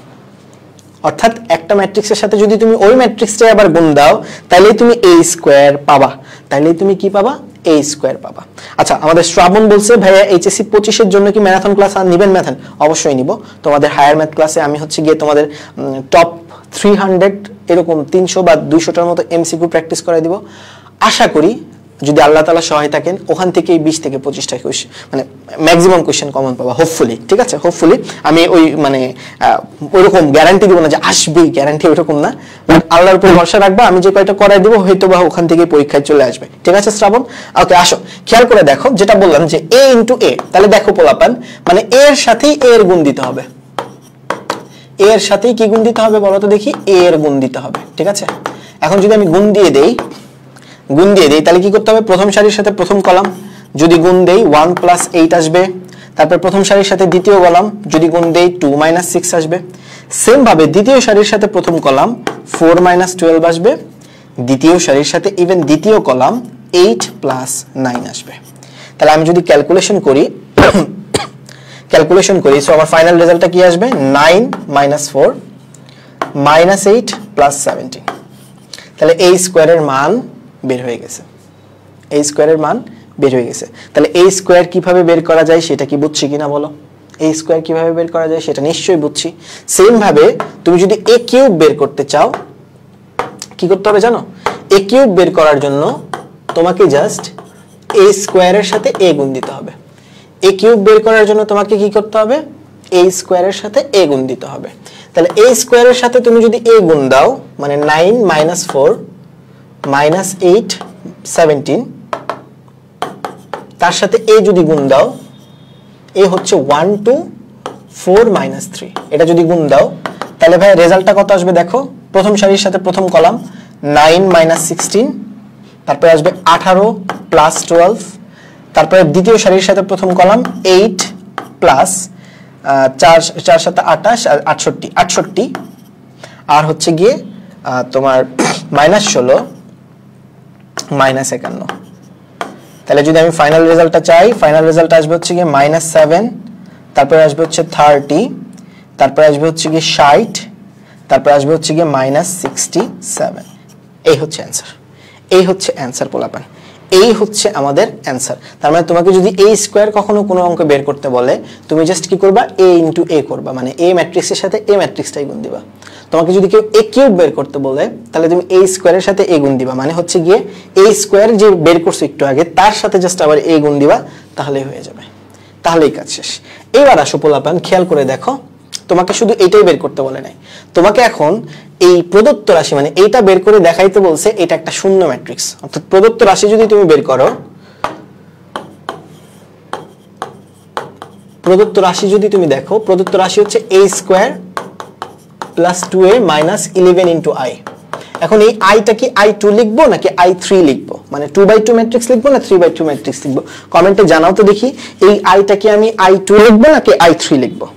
অর্থাৎ একটা ম্যাট্রিক্সের সাথে যদি তুমি ওই ম্যাট্রিক্সটাই আবার গুণ দাও তাহলেই তুমি a স্কয়ার পাবা, তাহলেই তুমি কি পাবা? a স্কয়ার পাবা। আচ্ছা, আমাদের শ্রাবণ বলছে ভাইয়া এইচএসসি 25 এর জন্য কি ম্যারাথন ক্লাস আর নেবেন? ম্যাথন অবশ্যই নিব। তোমাদের হায়ার ম্যাথ ক্লাসে আমি হচ্ছে গিয়ে তোমাদের টপ 300 এরকম 300 বা 200টার মতো এমসিকিউ প্র্যাকটিস করাই দিব। আশা করি যদি আল্লাহ তাআলা সহায় থাকেন ওখান থেকে 20 থেকে 25টা কোশ্চেন মানে ম্যাক্সিমাম কোশ্চেন কমন পাবা হোপফুলি। ঠিক আছে, হোপফুলি। আমি ওই মানে ওইরকম গ্যারান্টি দিব না যে আসবেই, গ্যারান্টি ওইরকম না, বাট আল্লাহর উপর ভরসা রাখবা। আমি যে কয়টা করাই দেবো হয়তো বা ওখান থেকে পরীক্ষায় চলে আসবে। ঠিক আছে শ্রাবণ, ওকে আসো খেয়াল করে দেখো যেটা বললাম যে a ইনটু a, তাহলে দেখো পোলাপান মানে a এর সাথেই a এর গুণ দিতে হবে। a এর সাথেই কি গুণ দিতে হবে বলো তো দেখি, a এর গুণ দিতে হবে। ঠিক আছে, এখন যদি আমি গুণ দিয়ে দেই তাহলে কি করতে হবে, প্রথম সারির সাথে প্রথম কলাম যদি গুণ দেই 1 প্লাস 8 আসবে, তারপর প্রথম সারির সাথে দ্বিতীয় কলাম যদি গুণ দেই 2 মাইনাস 6 আসবে। সেম ভাবে দ্বিতীয় সারির সাথে প্রথম কলাম 4 মাইনাস 12 আসবে, দ্বিতীয় সারির সাথে ইভেন দ্বিতীয় কলাম 8 প্লাস 9 আসবে। তাহলে আমি যদি ক্যালকুলেশন করি সো আমার ফাইনাল রেজাল্টটা কি আসবে, 9 মাইনাস 4 মাইনাস 8 প্লাস 17। তাহলে a স্কয়ারের মান বের হয়ে গেছে, a স্কয়ারের মান বের হয়ে গেছে। তাহলে a স্কয়ার কিভাবে বের করা যায় সেটা কি বুঝছি কিনা বলো, a স্কয়ার কিভাবে বের করা যায় সেটা নিশ্চয়ই বুঝছি। সেম ভাবে তুমি যদি a কিউব বের করতে চাও কি করতে হবে জানো, a কিউব বের করার জন্য তোমাকে জাস্ট a স্কয়ারের সাথে a গুণ দিতে হবে। a কিউব বের করার জন্য তোমাকে কি করতে হবে, a স্কয়ারের সাথে a গুণ দিতে হবে। তাহলে a স্কয়ারের সাথে তুমি যদি a গুণ দাও মানে 9 মাইনাস 4 মাইনাস 8 17, তার সাথে a যদি গুণ দাও a হচ্ছে 1 2 4 মাইনাস 3, এটা যদি গুণ দাও তাহলে ভাই রেজাল্টটা কত আসবে দেখো, প্রথম সারির সাথে প্রথম কলাম 9 মাইনাস 16, তারপরে আসবে 18 প্লাস 12, তারপরে দ্বিতীয় সারির সাথে প্রথম কলাম 8 প্লাস 4 সাথে 28 68 আর হচ্ছে গিয়ে তোমার মাইনাস 16 মাইনাস 51। তাহলে যদি আমি ফাইনাল রেজাল্টটা চাই, ফাইনাল রেজাল্ট আসবে হচ্ছে গিয়ে মাইনাস 7, তারপরে আসবে হচ্ছে 30, তারপরে আসবে হচ্ছে গিয়ে 60, তারপরে আসবে হচ্ছে গিয়ে মাইনাস 67। এই হচ্ছে অ্যান্সার, এই হচ্ছে অ্যান্সার পোলাপান, এই হচ্ছে আমাদের অ্যান্সার। তার মানে তোমাকে যদি a স্কয়ার কখনো কোনো অঙ্ক বের করতে বলে তুমি জাস্ট কি করবা, a ইনটু a করবা, মানে a ম্যাট্রিক্সের সাথে a ম্যাট্রিক্সটাই গুণ দিবা। তোমাকে যদি কেউ a কিউব বের করতে বলে তাহলে তুমি a স্কয়ারের সাথে a গুণ দিবা, মানে হচ্ছে গিয়ে a স্কয়ার যে বের করছো একটু আগে তার সাথে জাস্ট আবার a গুণ দিবা, তাহলেই হয়ে যাবে, তাহলেই কাজ শেষ। এবার আসো পোলাপান খেয়াল করে দেখো, তোমাকে শুধু এটাই বের করতে বলে নাই, তোমাকে এখন এই প্রদত্ত রাশি মানে এইটা বের করে দেখাইতে বলছে এটা একটা শূন্য ম্যাট্রিক্স। অর্থাৎ প্রদত্ত রাশি যদি তুমি বের করো, প্রদত্ত রাশি যদি তুমি দেখো, প্রদত্ত রাশি হচ্ছে a square plus 2a minus 11 into i। এখন এই আইটা কি i2 লিখবো নাকি i3 লিখবো, মানে 2/2 ম্যাট্রিক্স লিখবো না 3/2 ম্যাট্রিক্স লিখবো, কমেন্টে জানাও তো দেখি। এই আইটা কি আমি i2 লিখবো নাকি i3 লিখবো?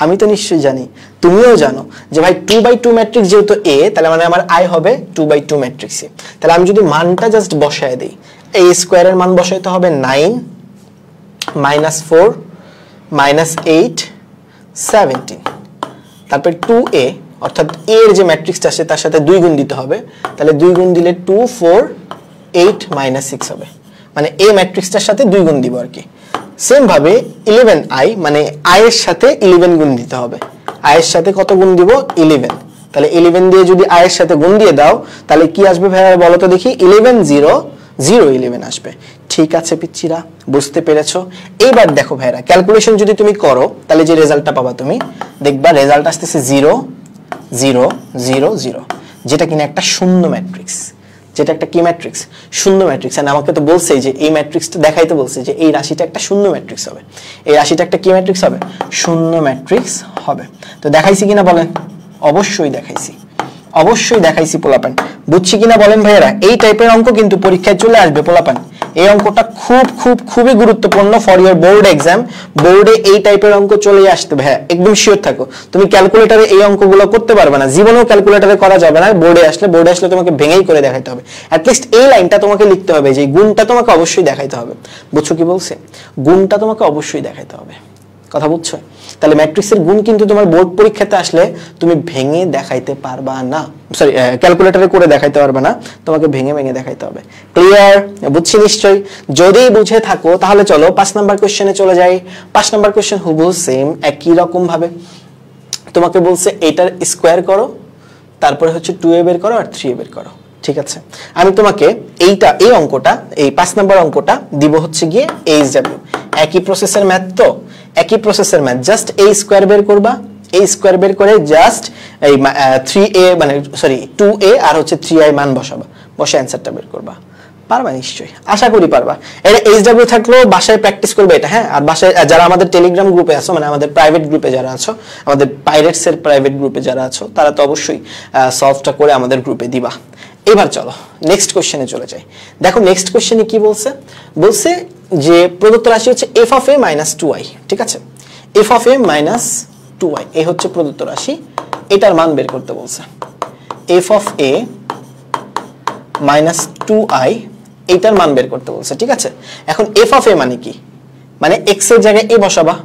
আমি তো নিশ্চয়ই জানি, তুমিও জানো যে ভাই 2/2 ম্যাট্রিক্স যেহেতু a, তাহলে মানে আমার i হবে 2/2 ম্যাট্রিক্সে। তাহলে আমি যদি মানটা জাস্ট বসায় দেই, a স্কয়ারের মান বসাইতে হবে 9 মাইনাস 4 মাইনাস 8 17, তারপর 2a অর্থাৎ a এর যে ম্যাট্রিক্সটা আছে তার সাথে 2 গুণ দিতে হবে, তাহলে 2 গুণ দিলে 2 4 8 মাইনাস 6 হবে, মানে a ম্যাট্রিক্সটার সাথে 2 গুণ দিব আর কি। সেম ভাবে 11i মানে i এর সাথে 11 গুণ দিতে হবে, i এর সাথে কত গুণ দিব 11, তাহলে 11 দিয়ে যদি i এর সাথে গুণ দিয়ে দাও তাহলে কি আসবে ভাইয়া বলো তো দেখি, 11 0 0 11 আসবে। ঠিক আছে পিচ্চিরা, বুঝতে পেরেছো? এইবার দেখো ভাইরা ক্যালকুলেশন যদি তুমি করো তাহলে যে রেজাল্টটা পাবা তুমি দেখবা রেজাল্ট আসতেছে 0 0 0 0, যেটা কিনা একটা শূন্য ম্যাট্রিক্স, যেটা একটা কি ম্যাট্রিক্স, শূন্য ম্যাট্রিক্স। আর আমাকে তো বলছেই যে এই ম্যাট্রিক্সটা দেখাইতে বলছে যে এই রাশিটা একটা শূন্য ম্যাট্রিক্স হবে, এই রাশিটা একটা কি ম্যাট্রিক্স হবে, শূন্য ম্যাট্রিক্স হবে। তো দেখাইছি কিনা বলেন? অবশ্যই দেখাইছি, অবশ্যই দেখাইছি পোলাপান। বুঝছি কিনা বলেন ভাইয়েরা? এই টাইপের অঙ্ক কিন্তু পরীক্ষায় চলে আসবে পোলাপান। এই অঙ্কটা খুবই গুরুত্বপূর্ণ ফর ইওর বোর্ড এক্সাম। বোর্ডে এই টাইপের অঙ্ক চলে আসতে ভাইয়া, একদম শিওর থাকো। তুমি ক্যালকুলেটরে এই অঙ্কগুলো করতে পারবে না, জীবনেও ক্যালকুলেটরে করা যাবে না। বোর্ডে আসলে তোমাকে ভেঙেই করে দেখাইতে হবে। অ্যাটলিস্ট এই লাইনটা তোমাকে লিখতে হবে, যে গুণটা তোমাকে অবশ্যই দেখাইতে হবে। বুঝছো কি বলছে? গুণটা তোমাকে অবশ্যই দেখাইতে হবে, কথা বুঝছো? তাহলে ম্যাট্রিক্সের গুণ কিন্তু তোমার বোর্ড পরীক্ষাতে আসলে তুমি ভেঙে দেখাইতে পারবা না, সরি ক্যালকুলেটরে করে দেখাইতে পারবে না, তোমাকে ভেঙে দেখাইতে হবে। ক্লিয়ার? বুঝছি নিশ্চয়ই? যদি বুঝে থাকো তাহলে চলো 5 নাম্বার কোশ্চেনে চলে যাই। 5 নাম্বার কোশ্চেন হুবহু সেম একই রকম ভাবে তোমাকে বলছে এটার স্কয়ার করো, তারপরে হচ্ছে 2a বের করো আর 3a বের করো। ঠিক আছে, আমি তোমাকে এই অঙ্কটা, এই 5 নম্বর অঙ্কটা দিব হচ্ছে গিয়ে এইচডব্লিউ। একই প্রসেসের ম্যাথ, তো একই প্রসেসের ম্যাথ, জাস্ট এই স্কয়ার বের করবা, এই স্কয়ার বের করে জাস্ট এই 3a মানে সরি 2a আর হচ্ছে 3i মান বসাবা, বসে অ্যানসারটা বের করবা। পারবা নিশ্চয়ই, আশা করি পারবা। এটা এইচডব্লিউ থাকলেও বাসায় প্র্যাকটিস করবে এটা, হ্যাঁ। আর বাসায় যারা আমাদের টেলিগ্রাম গ্রুপে আছো, মানে আমাদের প্রাইভেট গ্রুপে যারা আছো, আমাদের পাইরেটস এর প্রাইভেট গ্রুপে যারা আছো, তারা তো অবশ্যই সলভটা করে আমাদের গ্রুপে দিবা। এবার চলো নেক্সট কোশ্চেনে চলে যাই। দেখো নেক্সট কোশ্চেনে কি বলছে, বলছে যে প্রদত্ত রাশি হচ্ছে f of a minus 2i, ঠিক আছে, f of a minus 2i এই হচ্ছে প্রদত্ত রাশি, এটার মান বের করতে বলছে। f of a minus 2i এইটার মান বের করতে বলছে, ঠিক আছে। এখন f of a মানে কি, মানে x এর জায়গায় a বসাবা,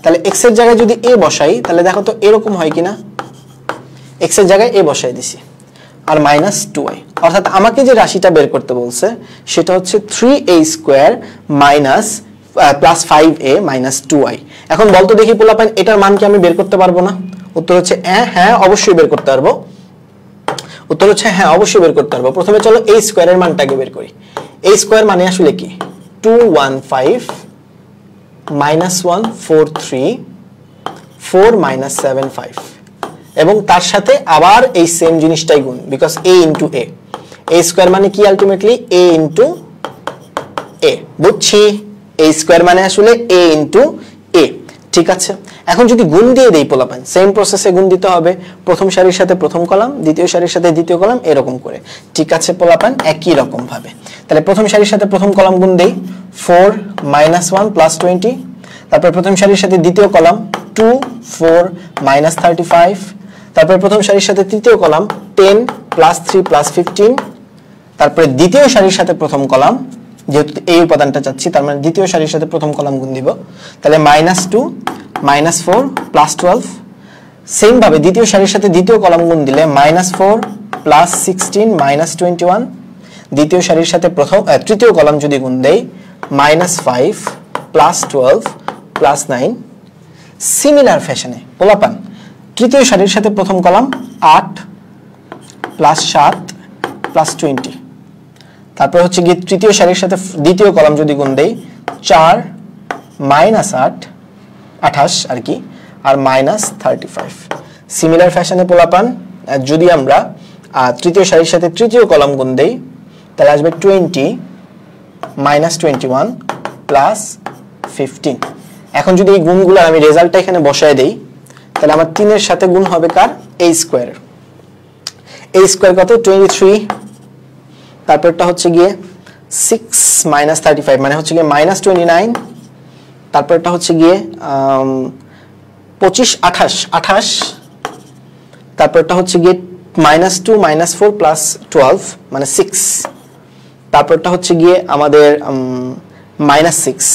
তাহলে x এর জায়গায় যদি a বসাই তাহলে দেখো তো এরকম হয় কিনা, x এর জায়গায় a বসাই দিছি আর মাইনাস 2i, অর্থাৎ আমাকে যে রাশিটা বের করতে বলছে সেটা হচ্ছে 3a square minus plus 5a minus 2i। এখন বলতো দেখি পোলাপান এটার মান কি আমি বের করতে পারবো না? উত্তর হচ্ছে হ্যাঁ অবশ্যই বের করতে পারবো। উত্তর হচ্ছে হ্যাঁ অবশ্যই বের করতে পারবো। প্রথমে চলো a স্কয়ারের মানটাকে বের করি। a স্কয়ার মানে আসলে কি, 215 মাইনাস 143 4 মাইনাস 75, এবং তার সাথে আবার এই সেম জিনিসটাই গুণ, because a into a, a square মানে কি আলটিমেটলি a ইনটু a, বুঝছি? a স্কয়ার মানে আসলে a ইনটু a, ঠিক আছে। এখন যদি গুণ দিয়ে দেই পোলাপান, সেম প্রসেসে গুণ দিতে হবে, প্রথম সারির সাথে প্রথম কলাম, দ্বিতীয় সারির সাথে দ্বিতীয় কলাম, এরকম করে, ঠিক আছে পোলাপান, একই রকম ভাবে। তাহলে প্রথম সারির সাথে প্রথম কলাম গুণ দেই, 4 মাইনাস 1 প্লাস 20, তারপর প্রথম সারির সাথে দ্বিতীয় কলাম 2 4 মাইনাস 35, তারপর প্রথম সারির সাথে তৃতীয় কলাম 10 প্লাস 3 প্লাস 15, তারপরে দ্বিতীয় সারির সাথে প্রথম কলাম, যেহেতু এই উপাদানটা চাচ্ছি তার মানে দ্বিতীয় সারির সাথে প্রথম কলাম গুণ দিব, তাহলে মাইনাস 2 মাইনাস 4 প্লাস 12, সেম ভাবে দ্বিতীয় সারির সাথে দ্বিতীয় কলাম গুণ দিলে মাইনাস 4 প্লাস 16 মাইনাস 21, দ্বিতীয় সারির সাথে তৃতীয় কলাম যদি গুণ দেই মাইনাস 5 প্লাস 12 প্লাস 9। সিমিলার ফ্যাশনে পোলাপান তৃতীয় সারির সাথে প্রথম কলাম 8 প্লাস 7 প্লাস 20, তারপর হচ্ছে গিয়ে তৃতীয় সারির সাথে দ্বিতীয় কলাম যদি গুণ দেই 4 মাইনাস 8 28 আর কি, আর মাইনাস 35। সিমিলার ফ্যাশনে পোলাপান যদি আমরা তৃতীয় সারির সাথে তৃতীয় কলাম গুণ দেই তাহলে আসবে 20 মাইনাস 21 প্লাস 15। এখন যদি এই গুণগুলো আমি রেজাল্টটা এখানে বসায় দেই তাহলে আমার 3 এর সাথে গুণ হবে কার, a স্কয়ার। a স্কয়ার কত, 23, তারপরটা হচ্ছে গিয়ে 6 মাইনাস 35 মানে হচ্ছে গিয়ে মাইনাস 29, তারপরটা হচ্ছে গিয়ে 25 28, তারপরটা হচ্ছে গিয়ে মাইনাস 2 মাইনাস 4 প্লাস 12 মানে 6, তারপরটা হচ্ছে গিয়ে আমাদের মাইনাস 6,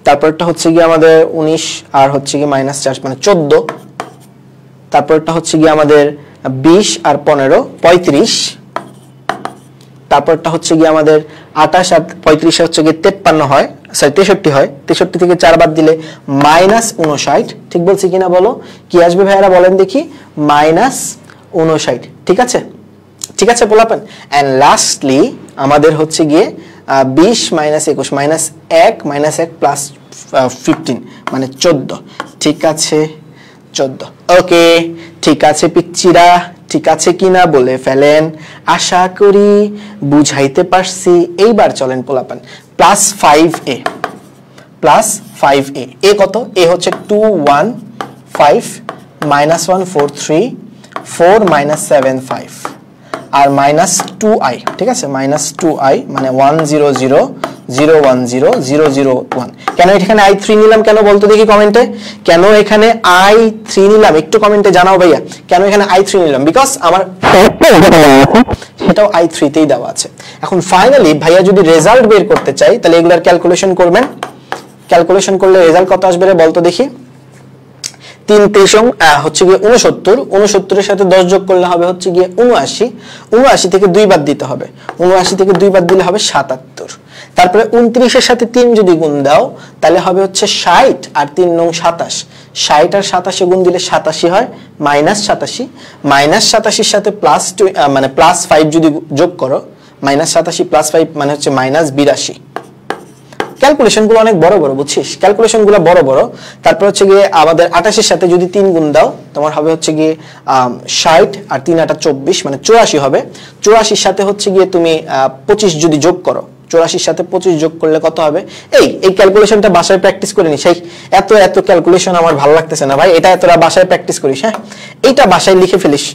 তারপরটা হচ্ছে গিয়ে আমাদের 19 আর হচ্ছে গিয়ে মাইনাস 4 মানে 14, তারপরটা হচ্ছে গিয়ে আমাদের 20 আর 15 35, তারপরটা হচ্ছে গিয়ে আমাদের 28 আর 35 হচ্ছে গিয়ে 53 হয়, সরি 63 হয়, 63 থেকে 4 বাদ দিলে মাইনাস 59, ঠিক বলছি কিনা বলো, কি আসবে ভাইয়ারা বলেন দেখি, মাইনাস 59, ঠিক আছে, ঠিক আছে পোলাপান। এন্ড লাস্টলি আমাদের হচ্ছে গিয়ে 20 মাইনাস 21 মাইনাস 1 মাইনাস 1 প্লাস 15 মানে 14, ঠিক আছে 14। ওকে ঠিক আছে পিচ্চিরা, ঠিক আছে কিনা বলে ফেলেন, আশা করি বুঝাইতে পারছি। এইবার চলেন পোলাপান প্লাস 5a, প্লাস 5a, এ কত, এ হচ্ছে 215 মাইনাস 143 4 মাইনাস 75 আর মাইনাস 2i, ঠিক আছে, মাইনাস 2i মানে 10000100001। কেন এখানে i3 নিলাম, কেন বলতো দেখি কমেন্টে, কেন এখানে i3 নিলাম, একটু কমেন্টে জানাও ভাইয়া কেন এখানে i3 নিলাম, বিকজ আমার সেটাও i3 তেই দেওয়া আছে। এখন ফাইনালি ভাইয়া যদি রেজাল্ট বের করতে চাই তাহলে এগুলার ক্যালকুলেশন করবেন, ক্যালকুলেশন করলে রেজাল্ট কত আসবে রে বলতো দেখি, 3 3 হচ্ছে গিয়ে 69, 69 এর সাথে 10 যোগ করলে হবে হচ্ছে গিয়ে 79, 79 থেকে 2 বাদ দিতে হবে, 79 থেকে 2 বাদ দিলে হবে 77। তারপরে 29 এর সাথে 3 যদি গুণ দাও তাহলে হবে হচ্ছে 60 আর 3 নং 27, 60 আর 27 গুণ দিলে 87 হয়, -87, -87 সাথে মানে +5 যদি যোগ করো, -87 +5 মানে হচ্ছে -82। ক্যালকুলেশন গুলো অনেক বড় বড়, বুঝছিস, ক্যালকুলেশন গুলো বড় বড়। তারপর হচ্ছে গিয়ে আমাদের 28 এর সাথে যদি 3 গুণ দাও তোমার হবে হচ্ছে গিয়ে 60 আর 3 8 24 মানে 84 হবে। 84 সাথে হচ্ছে গিয়ে তুমি 25 যদি যোগ করো, 84 সাথে 25 যোগ করলে কত হবে? এই ক্যালকুলেশনটা বাসায় প্র্যাকটিস করে নিস। এত ক্যালকুলেশন আমার ভালো লাগতেছে না ভাই, এটা এতটা বাসায় প্র্যাকটিস করিস। হ্যাঁ, এইটা বাসায় লিখে ফেলিস,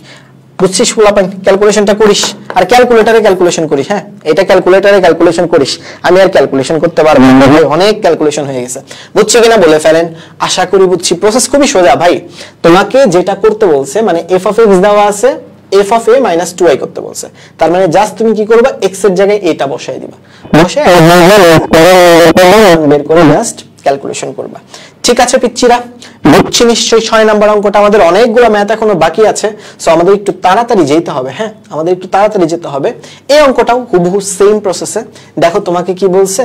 বুঝছিস পোলাপাইন? ক্যালকুলেশনটা করিস আর ক্যালকুলেটরে ক্যালকুলেশন করিস। হ্যাঁ, এটা ক্যালকুলেটরে ক্যালকুলেশন করিস, আমি আর ক্যালকুলেশন করতে পারবো না ভাই, অনেক ক্যালকুলেশন হয়ে গেছে। বুঝছি কিনা বলে ফেলেন, আশা করি বুঝছি। প্রসেস খুবই সোজা ভাই, তোমাকে যেটা করতে বলছে মানে f of x দেওয়া আছে, f of a minus 2i করতে বলছে, তার মানে জাস্ট তুমি কি করবা, x এর জায়গায় এটা বসাই দিবা, বসে বের করে জাস্ট ক্যালকুলেশন করবা। ঠিক আছে পিচ্চিরা, বুঝছি নিশ্চয়ই। 6 নাম্বার অঙ্কটা, আমাদের অনেকগুলো ম্যাথ এখনো বাকি আছে, সো আমাদের একটু তাড়াতাড়ি যেতে হবে। হ্যাঁ, আমাদের একটু তাড়াতাড়ি যেতে হবে। এই অঙ্কটাও হুবহু সেম প্রসেসে। দেখো তোমাকে কি বলছে,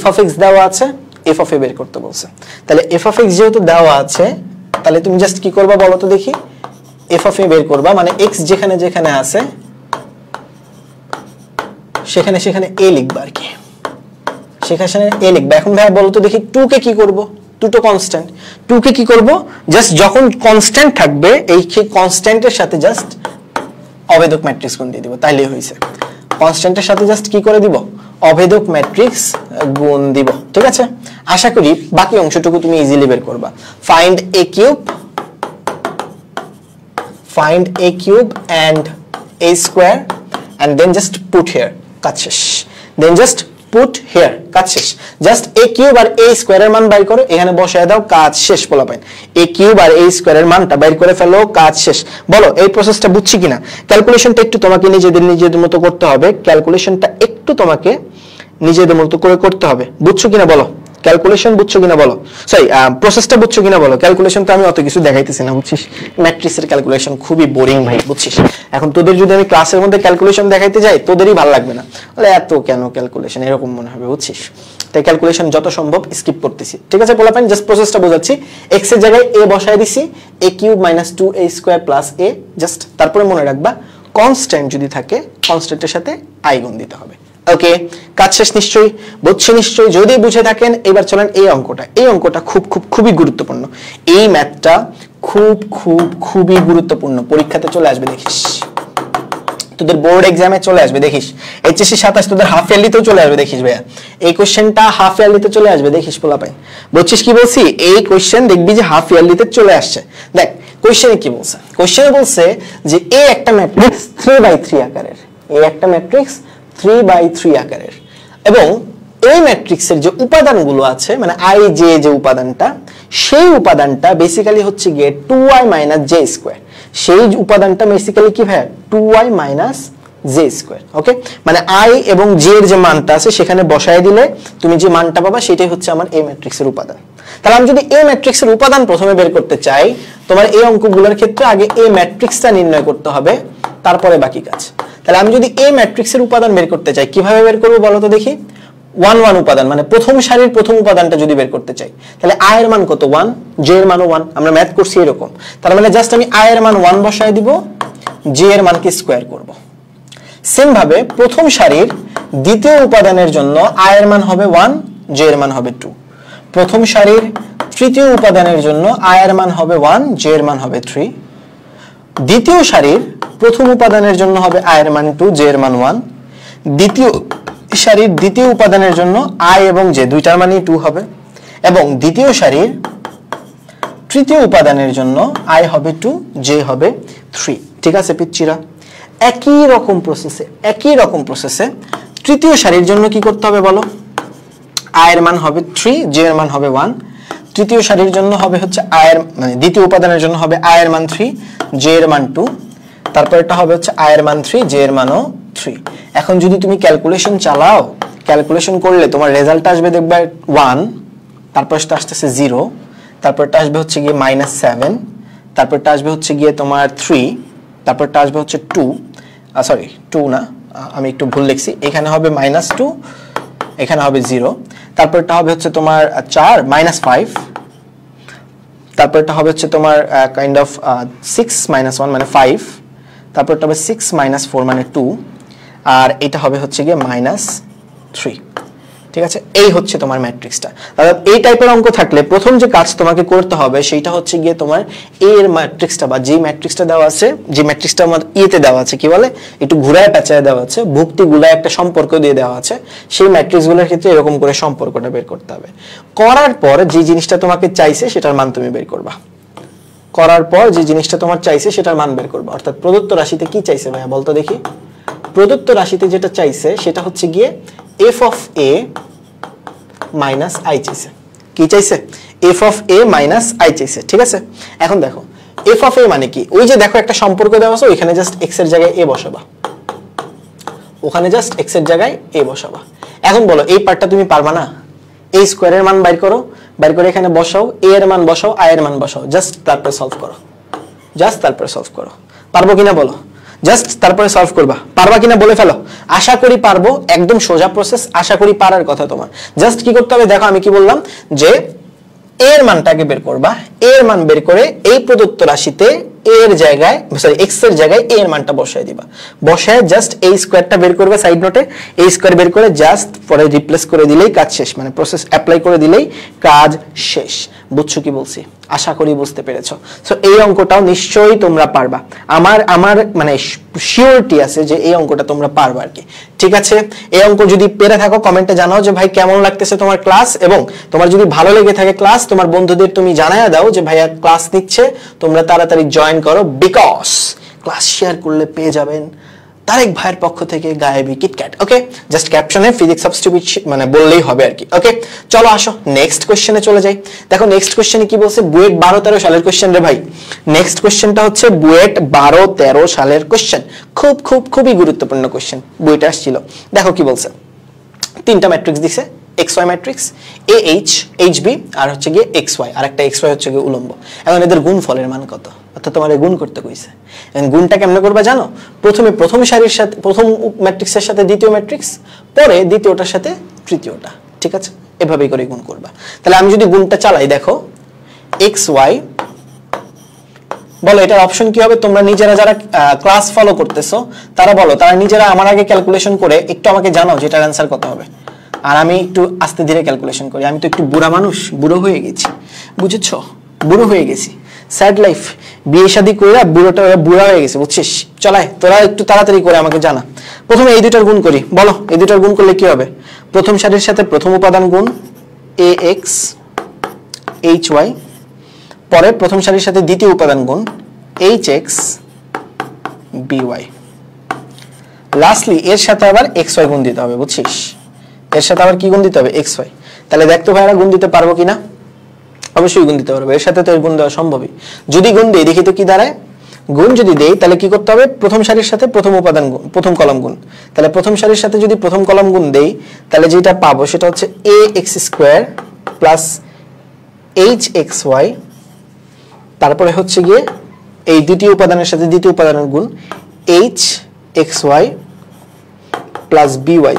f of x দেওয়া আছে, f of a বের করতে বলছে। তাহলে f of x যেহেতু দেওয়া আছে, তাহলে তুমি জাস্ট কি করবা বলো তো দেখি, f of a বের করবা, মানে x যেখানে যেখানে আছে সেখানে সেখানে a লিখবা আর কি, সেখানে a লিখবা। এখন ভাই বলো তো দেখি 2 কে কি করব, 2 তো কনস্ট্যান্ট, 2 কে কি করব, জাস্ট যখন কনস্ট্যান্ট থাকবে এই কনস্ট্যান্টের সাথে জাস্ট অভেদক ম্যাট্রিক্স গুণ দিয়ে দিব, তাইলেই হইছে। কনস্ট্যান্টের সাথে জাস্ট কি করে দিব, অভেদক ম্যাট্রিক্স গুণ দিব। ঠিক আছে, আশা করি বাকি অংশটুকু তুমি ইজিলি বের করবা। Find a cube and a square and then just put here, কাজ শেষ। then just put here, কাজ শেষ। জাস্ট a cube আর a square এর মান বাইর করো, এখানে বসায় দাও, কাজ শেষ পোলাপাইন। a cube আর a square এর মানটা বাইর করে ফেলো, কাজ শেষ। বলো এই প্রসেসটা বুঝছি কিনা? ক্যালকুলেশনটা একটু তোমাকে নিজেদের মতো করতে হবে, ক্যালকুলেশনটা একটু তোমাকে নিজেদের মতো করে করতে হবে। বুঝছো কিনা বলো, ক্যালকুলেশন বুঝছো কিনা বলো, সরি প্রসেসটা বুঝছো কিনা বলো। ক্যালকুলেশন তো আমি অত কিছু দেখাইতেছি না, বুঝছিস, ম্যাট্রিক্সের ক্যালকুলেশন খুবই বোরিং ভাই, বুঝছিস। এখন তোদের যদি আমি ক্লাসের মধ্যে ক্যালকুলেশন দেখাইতে যাই তোদেরই ভালো লাগবে না, বলে এত কেন ক্যালকুলেশন, এরকম মনে হবে, বুঝছিস। তাই ক্যালকুলেশন যত সম্ভব স্কিপ করতেছি। ঠিক আছে পোলাপাইন, জাস্ট প্রসেসটা বোঝাচ্ছি। x এর জায়গায় a বসায় দিছি, a cube minus 2a square plus a, just তারপরে মনে রাখবা কনস্ট্যান্ট যদি থাকে কনস্ট্যান্টের সাথে i গুণ দিতে হবে। ওকে, কাজ শেষ নিশ্চয়ই, বুঝছি নিশ্চয়ই। যদি বুঝে থাকেন এবার চলেন এই অঙ্কটা খুবই গুরুত্বপূর্ণ। এই ম্যাথটা খুবই গুরুত্বপূর্ণ, পরীক্ষাতে চলে আসবে দেখিস, তোদের বোর্ড এক্সামে চলে আসবে দেখিস, এইচএসসি 27 তোদের হাফ ইয়ারলিতেও চলে আসবে দেখিস ভাইয়া। এই কোশ্চেনটা হাফ ইয়ারলিতে চলে আসবে দেখিস পোলাপাইন, বুঝছিস কি বলছি? এই কোশ্চেন দেখবি যে হাফ ইয়ারলিতে চলে আসছে। দেখ কোশ্চেনে কি বলছে, কোশ্চেনে বলছে যে এ একটা ম্যাট্রিক্স 3/3 আকারের, এই একটা ম্যাট্রিক্স 3/3 আকারের, এবং এই ম্যাট্রিক্সের যে উপাদানগুলো আছে মানে i j যে উপাদানটা, সেই উপাদানটা বেসিক্যালি হচ্ছে গিয়ে 2i - j²। সেই উপাদানটা বেসিক্যালি কি ভাই, 2i - j²। ওকে, মানে i এবং j এর যে মানটা আছে সেখানে বসায় দিলে তুমি যে মানটা পাবা সেটাই হচ্ছে আমার এই ম্যাট্রিক্সের উপাদান। তাহলে আমি যদি এই ম্যাট্রিক্সের উপাদান প্রথমে বের করতে চাই, তোমার এই অঙ্কগুলোর ক্ষেত্রে আগে এই ম্যাট্রিক্সটা নির্ণয় করতে হবে, তারপরে বাকি কাজ। তাহলে আমি যদি এই ম্যাট্রিক্সের উপাদান বের করতে চাই, কিভাবে বের করব বলো তো দেখি? 1 1 উপাদান, মানে প্রথম সারির প্রথম উপাদানটা যদি বের করতে চাই, তাহলে i এর মান কত? 1, j এর মানও 1। আমরা ম্যাথ করছি এরকম, তার মানে জাস্ট আমি i এর মান 1 বসায় দিব, j এর মানকে স্কয়ার করব। সেম ভাবে প্রথম সারির দ্বিতীয় উপাদানের জন্য i এর মান হবে 1, j এর মান হবে 2। প্রথম সারির তৃতীয় উপাদানের জন্য i এর মান হবে 1, j এর মান হবে 3। দ্বিতীয় সারির প্রথম উপাদানের জন্য হবে i এর মান 2, j এর মান 1। দ্বিতীয় সারির দ্বিতীয় উপাদানের জন্য i এবং j দুইটার মানই 2 হবে, এবং দ্বিতীয় সারির তৃতীয় উপাদানের জন্য i হবে 2, j হবে 3। ঠিক আছে পিচ্চিরা, একই রকম প্রসেসে তৃতীয় সারির জন্য কি করতে হবে বলো? i এর মান হবে 3, j এর মান হবে 1। তৃতীয় সারির জন্য হবে হচ্ছে i এর মানে দ্বিতীয় উপাদানের জন্য হবে i এর মান 3, j এর মান 2। তারপর এটা হবে হচ্ছে i এর মান 3, j এর মানও 3। এখন যদি তুমি ক্যালকুলেশন চালাও, ক্যালকুলেশন করলে তোমার রেজাল্ট আসবে দেখবে 1, তারপর এটা আসতেছে 0, তারপর এটা আসবে হচ্ছে গিয়ে -7, তারপর এটা আসবে হচ্ছে গিয়ে তোমার 3, তারপর এটা আসবে হচ্ছে 2 না আমি একটু ভুল লিখছি, এখানে হবে -2, এখানে হবে 0, তারপরটা হবে হচ্ছে তোমার 4 -5, তারপরটা হবে হচ্ছে তোমার কাইন্ড অফ 6 - 1 মানে 5, তারপরটা হবে 6 - 4 মানে 2, আর এটা হবে হচ্ছে গিয়ে -3। ঠিক আছে, এই হচ্ছে তোমার ম্যাট্রিক্সটা। তাহলে এই টাইপের অঙ্ক থাকলে প্রথম যে কাজ তোমাকে করতে হবে সেটা হচ্ছে গিয়ে তোমার এ এর ম্যাট্রিক্সটা বা যে ম্যাট্রিক্সটা দেওয়া আছে, যে ম্যাট্রিক্সটা আমার ইতে দেওয়া আছে, কি বলে একটু ঘুরায় পেঁচায় দেওয়া আছে, ভুক্তিগুলা একটা সম্পর্ক দিয়ে দেওয়া আছে, সেই ম্যাট্রিক্সগুলোর ক্ষেত্রে এরকম করে সম্পর্কটা বের করতে হবে। করার পর যে জিনিসটা তোমাকে চাইছে সেটার মান তুমি বের করবা, করার পর যে জিনিসটা তোমার চাইছে সেটার মান বের করবা। অর্থাৎ প্রদত্ত রাশিতে কি চাইছে ভাইয়া বলতো দেখি? প্রদত্ত রাশিতে যেটা চাইছে সেটা হচ্ছে গিয়ে f of a minus i চাইছে। কি চাইছে? f of a minus i চাইছে। ঠিক আছে, এখন দেখো f of a মানে কি, ওই যে দেখো একটা সম্পর্ক দেওয়া আছে, ওইখানে জাস্ট x এর জায়গায় a বসাবা, ওখানে জাস্ট x এর জায়গায় a বসাবা। এখন বলো এই পার্টটা তুমি পারবা না? a স্কয়ারের মান বাইর করো, বাইর করে এখানে বসাও, a এর মান বসাও, i এর মান বসাও, জাস্ট তারপরে সলভ করো, জাস্ট তারপরে সলভ করো। পারবো কিনা বলো? জাস্ট তারপরে সলভ করবা, পারবা কিনা বলে ফেলো। আশা করি পারবো, একদম সোজা প্রসেস, আশা করি পারার কথা তোমার। জাস্ট কি করতে হবে দেখো, আমি কি বললাম যে এর মানটাকে বের করবা, এর মান বের করে এই প্রদত্ত রাশিতে এর জায়গায় সরি x এর জায়গায় a এর মানটা বসায় দিবা, বসায় জাস্ট a স্কয়ারটা বের করবে সাইড নোটে, a স্কয়ার বের করে জাস্ট পরে রিপ্লেস করে দিলেই কাজ শেষ, মানে প্রসেস অ্যাপ্লাই করে দিলেই কাজ শেষ। বুঝছো কি বলছি? আশা করি বুঝতে পেরেছো। সো এই অঙ্কটাও নিশ্চয়ই তোমরা পারবা, আমার মানে শিওরিটি আছে যে এই অঙ্কটা তোমরা পারবা আর কি। ঠিক আছে, এই অঙ্ক যদি পেরে থাকো কমেন্টে জানাও যে ভাই কেমন লাগতেছে তোমার ক্লাস, এবং তোমার যদি ভালো লেগে থাকে ক্লাস, তোমার বন্ধুদের তুমি জানায়া দাও যে ভাইয়া ক্লাস নিচ্ছে, তোমরা তাড়াতাড়ি জয়েন করো, বিকজ ক্লাস শেয়ার করলে পেয়ে যাবেন তারেক ভাইয়ের পক্ষ থেকে গায়েবী কিটক্যাট। ওকে, জাস্ট ক্যাপশনে ফিজিক্স সাবস্টিটিউট মানে বললেই হবে আর কি। ওকে, চলো আসো নেক্সট কোশ্চেনে চলে যাই। দেখো নেক্সট কোশ্চেনে কি বলছে, বুয়েট 12-13 সালের কোশ্চেন রে ভাই। নেক্সট কোশ্চেনটা হচ্ছে বুয়েট 12-13 সালের কোশ্চেন, খুবই গুরুত্বপূর্ণ কোশ্চেন, বুয়েটে আসছিল। দেখো কি বলছে, তিনটা ম্যাট্রিক্স দিছে, XY ম্যাট্রিক্স, AH HB আর হচ্ছে গিয়ে XY, আর একটা XY হচ্ছে গিয়ে উলম্ব। এখন এদের গুণফলের মান কত, অর্থাৎ তোমার গুণ করতে কইছে। এখন গুণটা কেমনে করবা জানো? প্রথমে প্রথম সারির সাথে প্রথম ম্যাট্রিক্সের সাথে দ্বিতীয় ম্যাট্রিক্স, পরে দ্বিতীয়টার সাথে তৃতীয়টা। ঠিক আছে, এভাবেই করে গুণ করবা। তাহলে আমি যদি গুণটা চালাই, দেখো XY, বলো এটার অপশন কি হবে? তোমরা নিজেরা যারা ক্লাস ফলো করতেছো তারা বলো, তারা নিজেরা আমার আগে ক্যালকুলেশন করে একটু আমাকে জানাও যে এটার অ্যান্সার কত হবে। আর আমি একটু আস্তে ধীরে ক্যালকুলেশন করি, আমি তো একটু বুড়া মানুষ, বুড়ো হয়ে গেছি, বুঝেছো? বুড়ো হয়ে গেছি, স্যাড লাইফ, বিয়ে শাদী করে বুড়া হয়ে গেছে, বুঝছিস? চলাই তোরা একটু তাড়াতাড়ি করে আমাকে জানা। প্রথমে এই দুইটার গুণ করি, বলো এই দুইটার গুণ করলে কি হবে? প্রথম সারির সাথে প্রথম উপাদান গুণ AX HY, পরে প্রথম সারির সাথে দ্বিতীয় উপাদান গুণ HX BY, লাস্টলি এর সাথে আবার XY গুণ দিতে হবে, বুঝছিস? এর সাথে আবার কি গুণ দিতে হবে? XY। তাহলে দেখতো ভাইরা গুণ দিতে পারবো কিনা? অবশ্যই গুণ দিতে পারবো, এর সাথে তো এর গুণ দেওয়া সম্ভবই। যদি গুণ দেই দেখি তো কি দাঁড়ায়। গুণ যদি দেই তাহলে কি করতে হবে? প্রথম সারির সাথে প্রথম উপাদান গুণ, প্রথম কলাম গুণ। তাহলে প্রথম সারির সাথে যদি প্রথম কলাম গুণ দেই তাহলে যেটা পাবো সেটা হচ্ছে AX² প্লাস HXY, তারপরে হচ্ছে গিয়ে এই দ্বিতীয় উপাদানের সাথে দ্বিতীয় উপাদানের গুণ HXY plus BY²।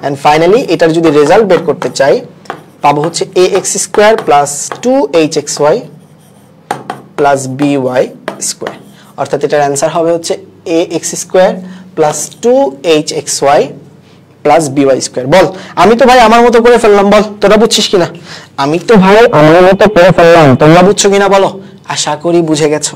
And finally এটার যদি রেজাল্ট বের করতে চাই পাবো হচ্ছে AX² plus 2HXY plus BY²। অর্থাৎ এটার অ্যান্সার হবে হচ্ছে AX² plus 2HXY plus BY²। বল, আমি তো ভাই আমার মতো করে ফেললাম, বল তোরা বুঝছিস কিনা? আমি তো ভাই আমার মতো করে ফেললাম, তোমরা বুঝছো কিনা বলো? আশা করি বুঝে গেছো,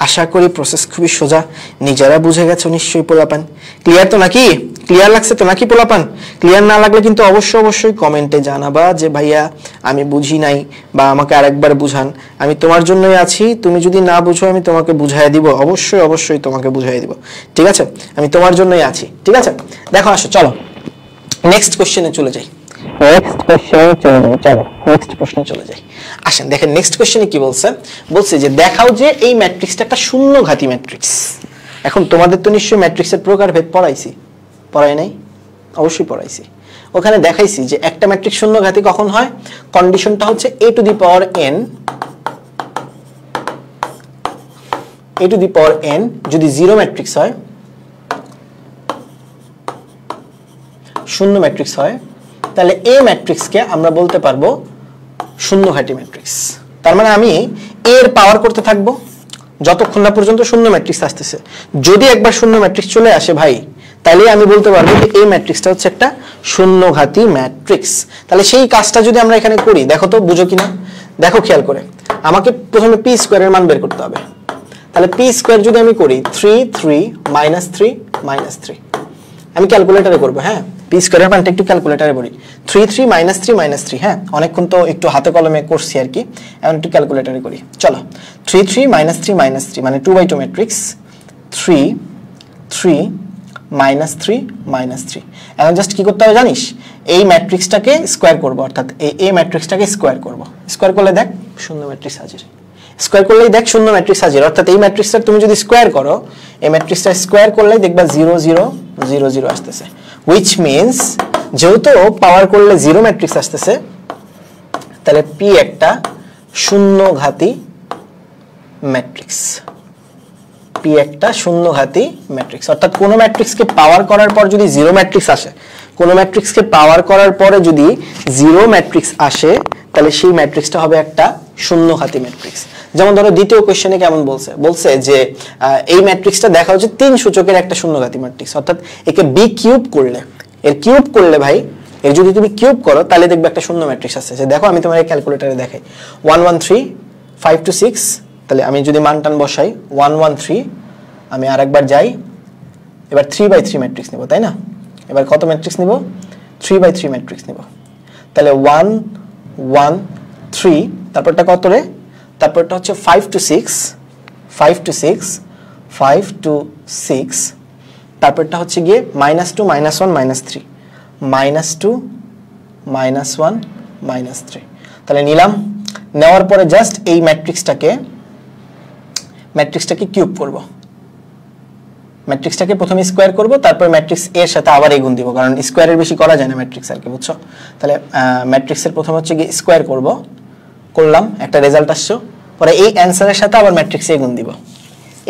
আশা করি প্রসেস খুবই সোজা, নিজেরা বুঝে গেছো নিশ্চয়ই পোলাপান। ক্লিয়ার তো নাকি? ক্লিয়ার লাগছে তো নাকি পোলাপান? ক্লিয়ার না লাগলে কিন্তু অবশ্যই কমেন্টে জানাবা যে ভাইয়া আমি বুঝি নাই বা আমাকে আরেকবার বুঝান। আমি তোমার জন্যই আছি, তুমি যদি না বুঝো আমি তোমাকে বুঝাই দিব, অবশ্যই তোমাকে বুঝাই দিব। ঠিক আছে, আমি তোমার জন্যই আছি। ঠিক আছে, দেখো আসো চলো নেক্সট কোশ্চেনে চলে যাই। নেক্সট প্রশ্নে চলে যাই। আসেন দেখেন নেক্সট কোশ্চেনে কি বলছে। বলছে যে দেখাও যে এই ম্যাট্রিক্সটা একটা শূন্য ঘাতি ম্যাট্রিক্স। এখন তোমাদের তো নিশ্চয়ই ম্যাট্রিক্সের প্রকারভেদ পড়াইছি, পড়াই নাই? অবশ্যই পড়াইছি। ওখানে দেখাইছি যে একটা ম্যাট্রিক্স শূন্য ঘাতি কখন হয়। কন্ডিশনটা হচ্ছে a to the power n যদি জিরো ম্যাট্রিক্স হয়, শূন্য ম্যাট্রিক্স হয় তাহলে এ ম্যাট্রিক্সকে আমরা বলতে পারবো শূন্যঘাতী ম্যাট্রিক্স। তার মানে আমি এর পাওয়ার করতে থাকবো যতক্ষণ না পর্যন্ত শূন্য ম্যাট্রিক্স আসতেছে। যদি একবার শূন্য ম্যাট্রিক্স চলে আসে ভাই, তাহলে আমি বলতে পারবো যে এই ম্যাট্রিক্সটা হচ্ছে একটা শূন্যঘাতী ম্যাট্রিক্স। তাহলে সেই কাজটা যদি আমরা এখানে করি, দেখো তো বুঝো কিনা, দেখো খেয়াল করে। আমাকে প্রথমে পি স্কোয়ারের মান বের করতে হবে। তাহলে পি স্কোয়ার যদি আমি করি 3 3 -3 -3, আমি ক্যালকুলেটরে করবো। হ্যাঁ, পি স্কোয়ারের মানটা একটু ক্যালকুলেটরে বলি। 3 3 -3 -3, হ্যাঁ অনেকক্ষণ তো একটু হাতে কলমে করছি আর কি, এখন একটু ক্যালকুলেটরে করি। চলো 3 3 -3 -3 মানে 2/2 ম্যাট্রিক্স, 3 3 -3 -3। এখন জাস্ট কি করতে হবে জানিস, এই ম্যাট্রিক্সটাকে স্কোয়ার করব, অর্থাৎ এই এ ম্যাট্রিক্সটাকে স্কোয়ার করব। স্কোয়ার করলে দেখ শূন্য ম্যাট্রিক্স হাজির, স্কোয়ার করলেই দেখ শূন্য ম্যাট্রিক্স হাজির। অর্থাৎ এই ম্যাট্রিক্সটা তুমি যদি স্কোয়ার করো, এই ম্যাট্রিক্সটা স্কোয়ার করলেই দেখবা 0 0 0 0 আসতেছে, which means যেহেতু পাওয়ার করলে 0 ম্যাট্রিক্স আসতেছে, তাহলে পি একটা শূন্যঘাতী ম্যাট্রিক্স। পি একটা শূন্যঘাতী ম্যাট্রিক্স, অর্থাৎ কোন ম্যাট্রিক্সকে পাওয়ার করার পর যদি 0 ম্যাট্রিক্স আসে, কোন ম্যাট্রিক্সকে পাওয়ার করার পরে যদি 0 ম্যাট্রিক্স আসে, তাহলে সেই ম্যাট্রিক্সটা হবে একটা শূন্যঘাতী ম্যাট্রিক্স। যেমন ধরো দ্বিতীয় কোশ্চেনে কেমন বলছে যে এই ম্যাট্রিক্সটা দেখা হচ্ছে 3 সূচকের একটা শূন্যঘাতী ম্যাট্রিক্স, অর্থাৎ একে বি কিউব করলে, এর কিউব করলে ভাই, এর যদি তুমি কিউব করো তাহলে দেখবে একটা শূন্য ম্যাট্রিক্স আসছে। দেখো আমি তোমার ক্যালকুলেটরে দেখাই, 1 1 3 5 2 6, তাহলে আমি যদি মান টান বসাই 1 1 3, আমি আরেকবার যাই, এবার 3/3 ম্যাট্রিক্স নেব, তাই না? এবার কত ম্যাট্রিক্স নিব? 3/3 ম্যাট্রিক্স নিব। তাহলে 1 1 3, তারপরটা কত রে? তারপরটা হচ্ছে 5 to 6 5 to 6 5 to 6, তারপরটা হচ্ছে গিয়ে -2 -1 -3 -2 -1 -3। তাহলে নিলাম, নেওয়ার পরে জাস্ট এই ম্যাট্রিক্সটাকে কিউব করব। ম্যাট্রিক্সটাকে প্রথমে স্কোয়ার করব, তারপর ম্যাট্রিক্স এর সাথে আবার এই গুণ দিব, কারণ স্কোয়ারের বেশি করা যায় না ম্যাট্রিক্স আর কি, বুঝছো? তাহলে ম্যাট্রিক্সের প্রথম হচ্ছে গিয়ে স্কোয়ার করলাম, একটা রেজাল্ট আসছে, পরে এই অ্যানসারের সাথে আবার ম্যাট্রিক্স এ গুণ দিব,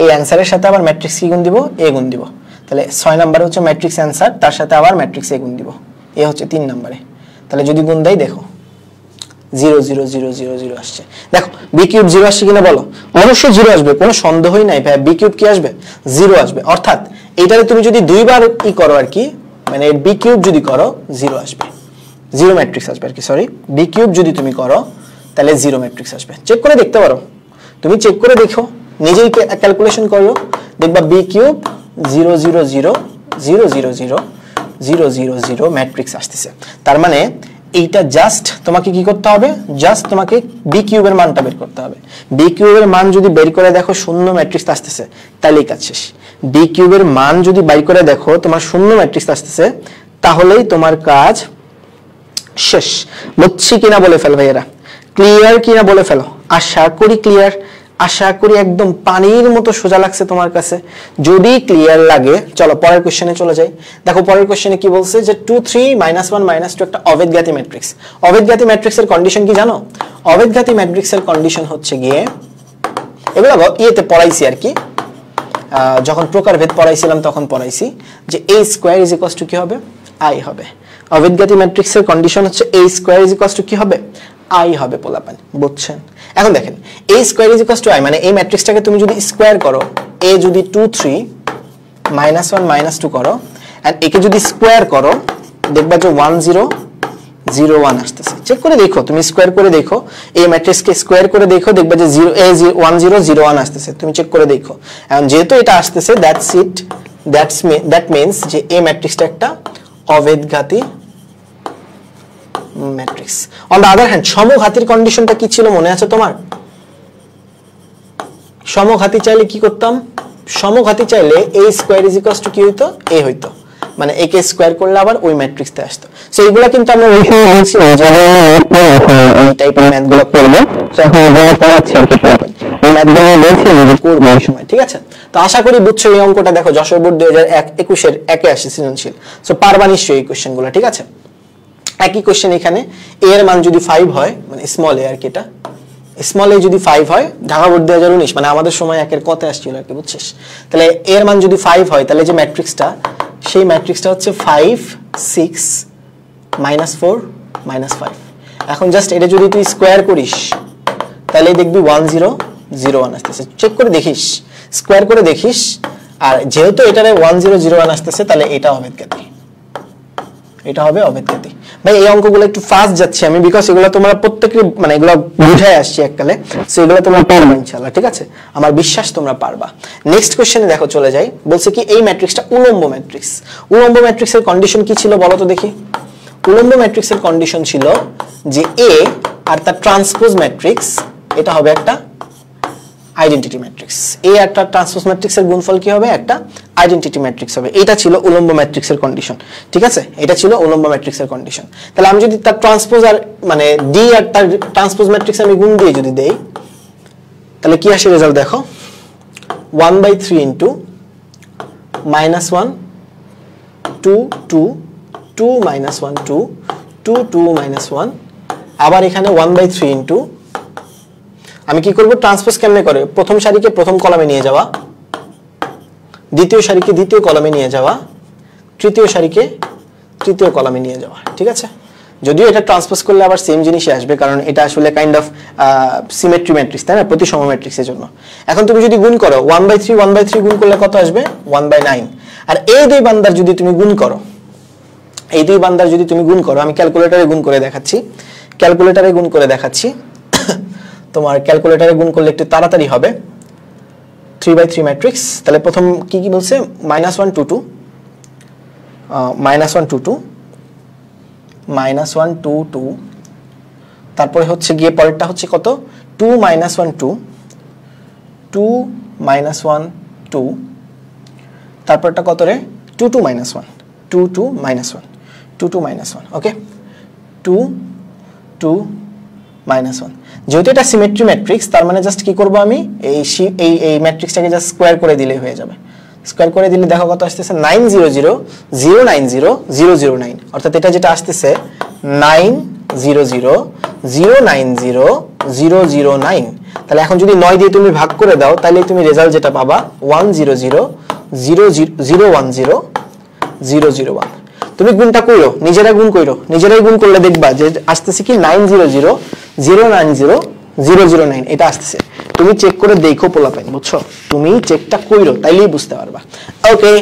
এই অ্যানসারের সাথে আবার ম্যাট্রিক্স কি গুণ দিব? এ গুণ দিব। তাহলে 6 নম্বরে হচ্ছে ম্যাট্রিক্স অ্যানসার, তার সাথে আবার ম্যাট্রিক্স এ গুণ দিব, এ হচ্ছে 3 নম্বরে। তাহলে যদি গুণ দেই দেখো 0 0 0 0 0 আসছে। দেখো বি কিউব 0 আসছে কিনা বলো? অবশ্যই 0 আসবে, কোনো সন্দেহই নাই ভাই, বি কিউব কি আসবে? 0 আসবে। অর্থাৎ এইটারে তুমি যদি দুইবার ই করো আর কি, মানে বি কিউব যদি করো 0 আসবে, 0 ম্যাট্রিক্স আসবে আর কি, সরি, বি কিউব যদি তুমি করো তাহলে 0 ম্যাট্রিক্স আসবে। চেক করে দেখতে পারো, তুমি চেক করে দেখো, নিজেই ক্যালকুলেশন করো, দেখবা বি কিউব 0 0 0 0 0 0 0 0 0 ম্যাট্রিক্স আসতেছে। তার মানে এইটা জাস্ট তোমাকে কি করতে হবে? জাস্ট তোমাকে বি কিউবের মানটা বের করতে হবে। বি কিউবের মান যদি বের করে দেখো শূন্য ম্যাট্রিক্স আসতেছে, তাহলেই কাজ শেষ। বি কিউবের মান যদি বের করে দেখো তোমার শূন্য ম্যাট্রিক্স আসতেছে, তাহলেই তোমার কাজ শেষ। বুঝছি কিনা বলে ফেল ভাইয়েরা, ক্লিয়ার কিনা বলে ফেলো। আশা করি ক্লিয়ার, আশা করি একদম পানির মতো সোজা লাগছে তোমার কাছে। যদি ক্লিয়ার লাগে চলো পরের কোশ্চেনে চলে যাই। দেখো পরের কোশ্চেনে কি বলছে যে 2 3 -1 -2 একটা অভেদঘাতী ম্যাট্রিক্স। অভেদঘাতী ম্যাট্রিক্সের কন্ডিশন কি জানো? অভেদঘাতী ম্যাট্রিক্সের কন্ডিশন হচ্ছে গিয়ে, এগুলো ইয়েতে পড়াইছি আর কি, যখন প্রকারভেদ পড়াইছিলাম তখন পড়াইছি যে a square is equals to কি হবে? i হবে। অভেদঘাতী ম্যাট্রিক্সের কন্ডিশন হচ্ছে a square is equals to কি হবে? i হবে পোলাপান, বুঝছেন? এখন দেখেন a square is equals two i, মানে এই ম্যাট্রিক্সটাকে তুমি যদি স্কয়ার করো, a যদি 2 3 -1 -2 করো, এন্ড একে যদি স্কয়ার করো দেখবা যে 1 0 0 1 আসতেছে। চেক করে দেখো, তুমি স্কয়ার করে দেখো, এই ম্যাট্রিক্সকে স্কয়ার করে দেখো, দেখবা যে 0 a 1 0 0 1 আসতেছে। তুমি চেক করে দেখো, এখন যেহেতু এটা আসতেছে, দ্যাট মিন্স যে এই ম্যাট্রিক্সটা একটা অভেদঘাতী matrix. On the other hand সমঘাতীর কন্ডিশনটা কি ছিল মনে আছে তোমার? সমঘাতী চাইলে কি করতাম? সমঘাতী চাইলে a square is equals to কি হইতো? a হইতো, মানে a কে স্কয়ার করলে আবার ওই ম্যাট্রিক্সতে আসতো। সো এইগুলা কিন্তু আমরা ওই সময় বলছি এই টাইপের ম্যাথগুলো করব। সো এখন এগুলো পড়াচ্ছি আর কি, এই ম্যাথগুলো বলছি যে করব এই সময়, ঠিক আছে? তো আশা করি বুঝছো এই অঙ্কটা। দেখো যশোর বোর্ড 2021 এর একে আসে সৃজনশীল, সো পারবা নিশ্চয়ই এই কোশ্চেনগুলো, ঠিক আছে? একই কোশ্চেন এখানে a এর মান যদি 5 হয়, মানে স্মল a আর কি, এটা স্মল a যদি 5 হয়, ঢাকা বোর্ড 2019 মানে আমাদের সময় একের কতে আসছিল আর কি, বুঝছিস? তাহলে a এর মান যদি 5 হয়, তাহলে যে ম্যাট্রিক্সটা সেই ম্যাট্রিক্সটা হচ্ছে 5 6 -4 -5। এখন জাস্ট এটা যদি তুই স্কোয়ার করিস তাহলে দেখবি 1 0 0 1 আসতেছে। চেক করে দেখিস, স্কোয়ার করে দেখিস। আর যেহেতু এটারে 1 0 0 1 আসতেছে তাহলে এটা অভেদ খ্যাতি, এটা হবে অভেদ খ্যাতি। ভাই এই অঙ্কগুলো একটু ফাস্ট যাচ্ছে আমি, বিকজ এগুলো তোমরা প্রত্যেকটি মানে এগুলো বুঝাই আসছি এককালে, সো এগুলো তোমরা পারবা ইনশাআল্লাহ, ঠিক আছে? আমার বিশ্বাস তোমরা পারবা। নেক্সট কোশ্চেনে দেখো চলে যাই। বলছে কি এই ম্যাট্রিক্সটা উলম্ব ম্যাট্রিক্স। উলম্ব ম্যাট্রিক্সের কন্ডিশন কি ছিল বলো তো দেখি। উলম্ব ম্যাট্রিক্সের কন্ডিশন ছিল যে এ আর তার ট্রান্সপোজ ম্যাট্রিক্স এটা হবে একটা আইডেন্টিটি ম্যাট্রিক্স। এ আর তার ট্রান্সপোজ ম্যাট্রিক্সের গুণফল কি হবে? একটা আইডেন্টিটি ম্যাট্রিক্স হবে। এটা ছিল উলম্ব ম্যাট্রিক্সের কন্ডিশন, ঠিক আছে? এটা ছিল উলম্ব ম্যাট্রিক্সের কন্ডিশন। তাহলে আমি যদি তার ট্রান্সপোজ আর মানে ডি আর তার ট্রান্সপোজ ম্যাট্রিক্স আমি গুণ দিয়ে যদি দেই তাহলে কি আসে রেজাল্ট দেখো। 1/3 ইনটু -1 2 2 2 -1 2 2 2 -1, আবার এখানে 1/3 ইনটু আমি কি করব? ট্রান্সপোজ কেমনে করে? প্রথম সারিকে প্রথম কলামে নিয়ে যাওয়া, দ্বিতীয় সারিকে দ্বিতীয় কলামে নিয়ে যাওয়া, তৃতীয় সারিকে তৃতীয় কলামে নিয়ে যাওয়া, ঠিক আছে? যদিও এটা ট্রান্সপোজ করলে আবার সেম জিনিসই আসবে, কারণ এটা আসলে কাইন্ড অফ সিমেট্রি ম্যাট্রিক্স, তাই না? প্রতিসম ম্যাট্রিক্সের জন্য। এখন তুমি যদি গুণ করো 1/3 গুণ করলে কত আসবে? 1/9। আর এই দুই বান্দার যদি তুমি গুণ করো, এই দুই বান্দার যদি তুমি গুণ করো, আমি ক্যালকুলেটরে গুণ করে দেখাচ্ছি, ক্যালকুলেটরে গুণ করে দেখাচ্ছি। তোমার ক্যালকুলেটরে গুণ করলে একটু তাড়াতাড়ি হবে। 3/3 ম্যাট্রিক্স, তাহলে প্রথম কি কি বলছে? -1 2 2 -1 2 2 -1 2 2, তারপরে হচ্ছে গিয়ে পরেরটা হচ্ছে কত? 2 -1 2 2 -1 2, তারপরটা কত রে? 2 2 -1 2 2 -1 2 2 -1, ওকে? 2 2 -1। যেহেতু এটা সিমেট্রি ম্যাট্রিক্স তার মানে জাস্ট কি করব আমি? এই ম্যাট্রিক্সটাকে জাস্ট স্কোয়ার করে দিলেই হয়ে যাবে। স্কোয়ার করে দিলে দেখো কত আসতেছে? 9 0 0 0 9 0 0 0 9, অর্থাৎ এটা যেটা আসতেছে 9 0 0 0 9 0 0 0 9। তাহলে এখন যদি 9 দিয়ে তুমি ভাগ করে দাও তাহলে তুমি রেজাল্ট যেটা পাবা 1 0 0 0 0 1 0 0 0 1। তুমি গুণটা কইরো, নিজেরাই গুণ কইরো, নিজেরাই গুণ করলে দেখবা যে আসতেছে কি 9 0 0 0 9 0 0 0 9 এটা আসতেছে। তুমি চেক করে দেখো পোলাপাইন, বুঝছো? তুমি চেকটা কইরো, তাইলেই বুঝতে পারবা। ওকে,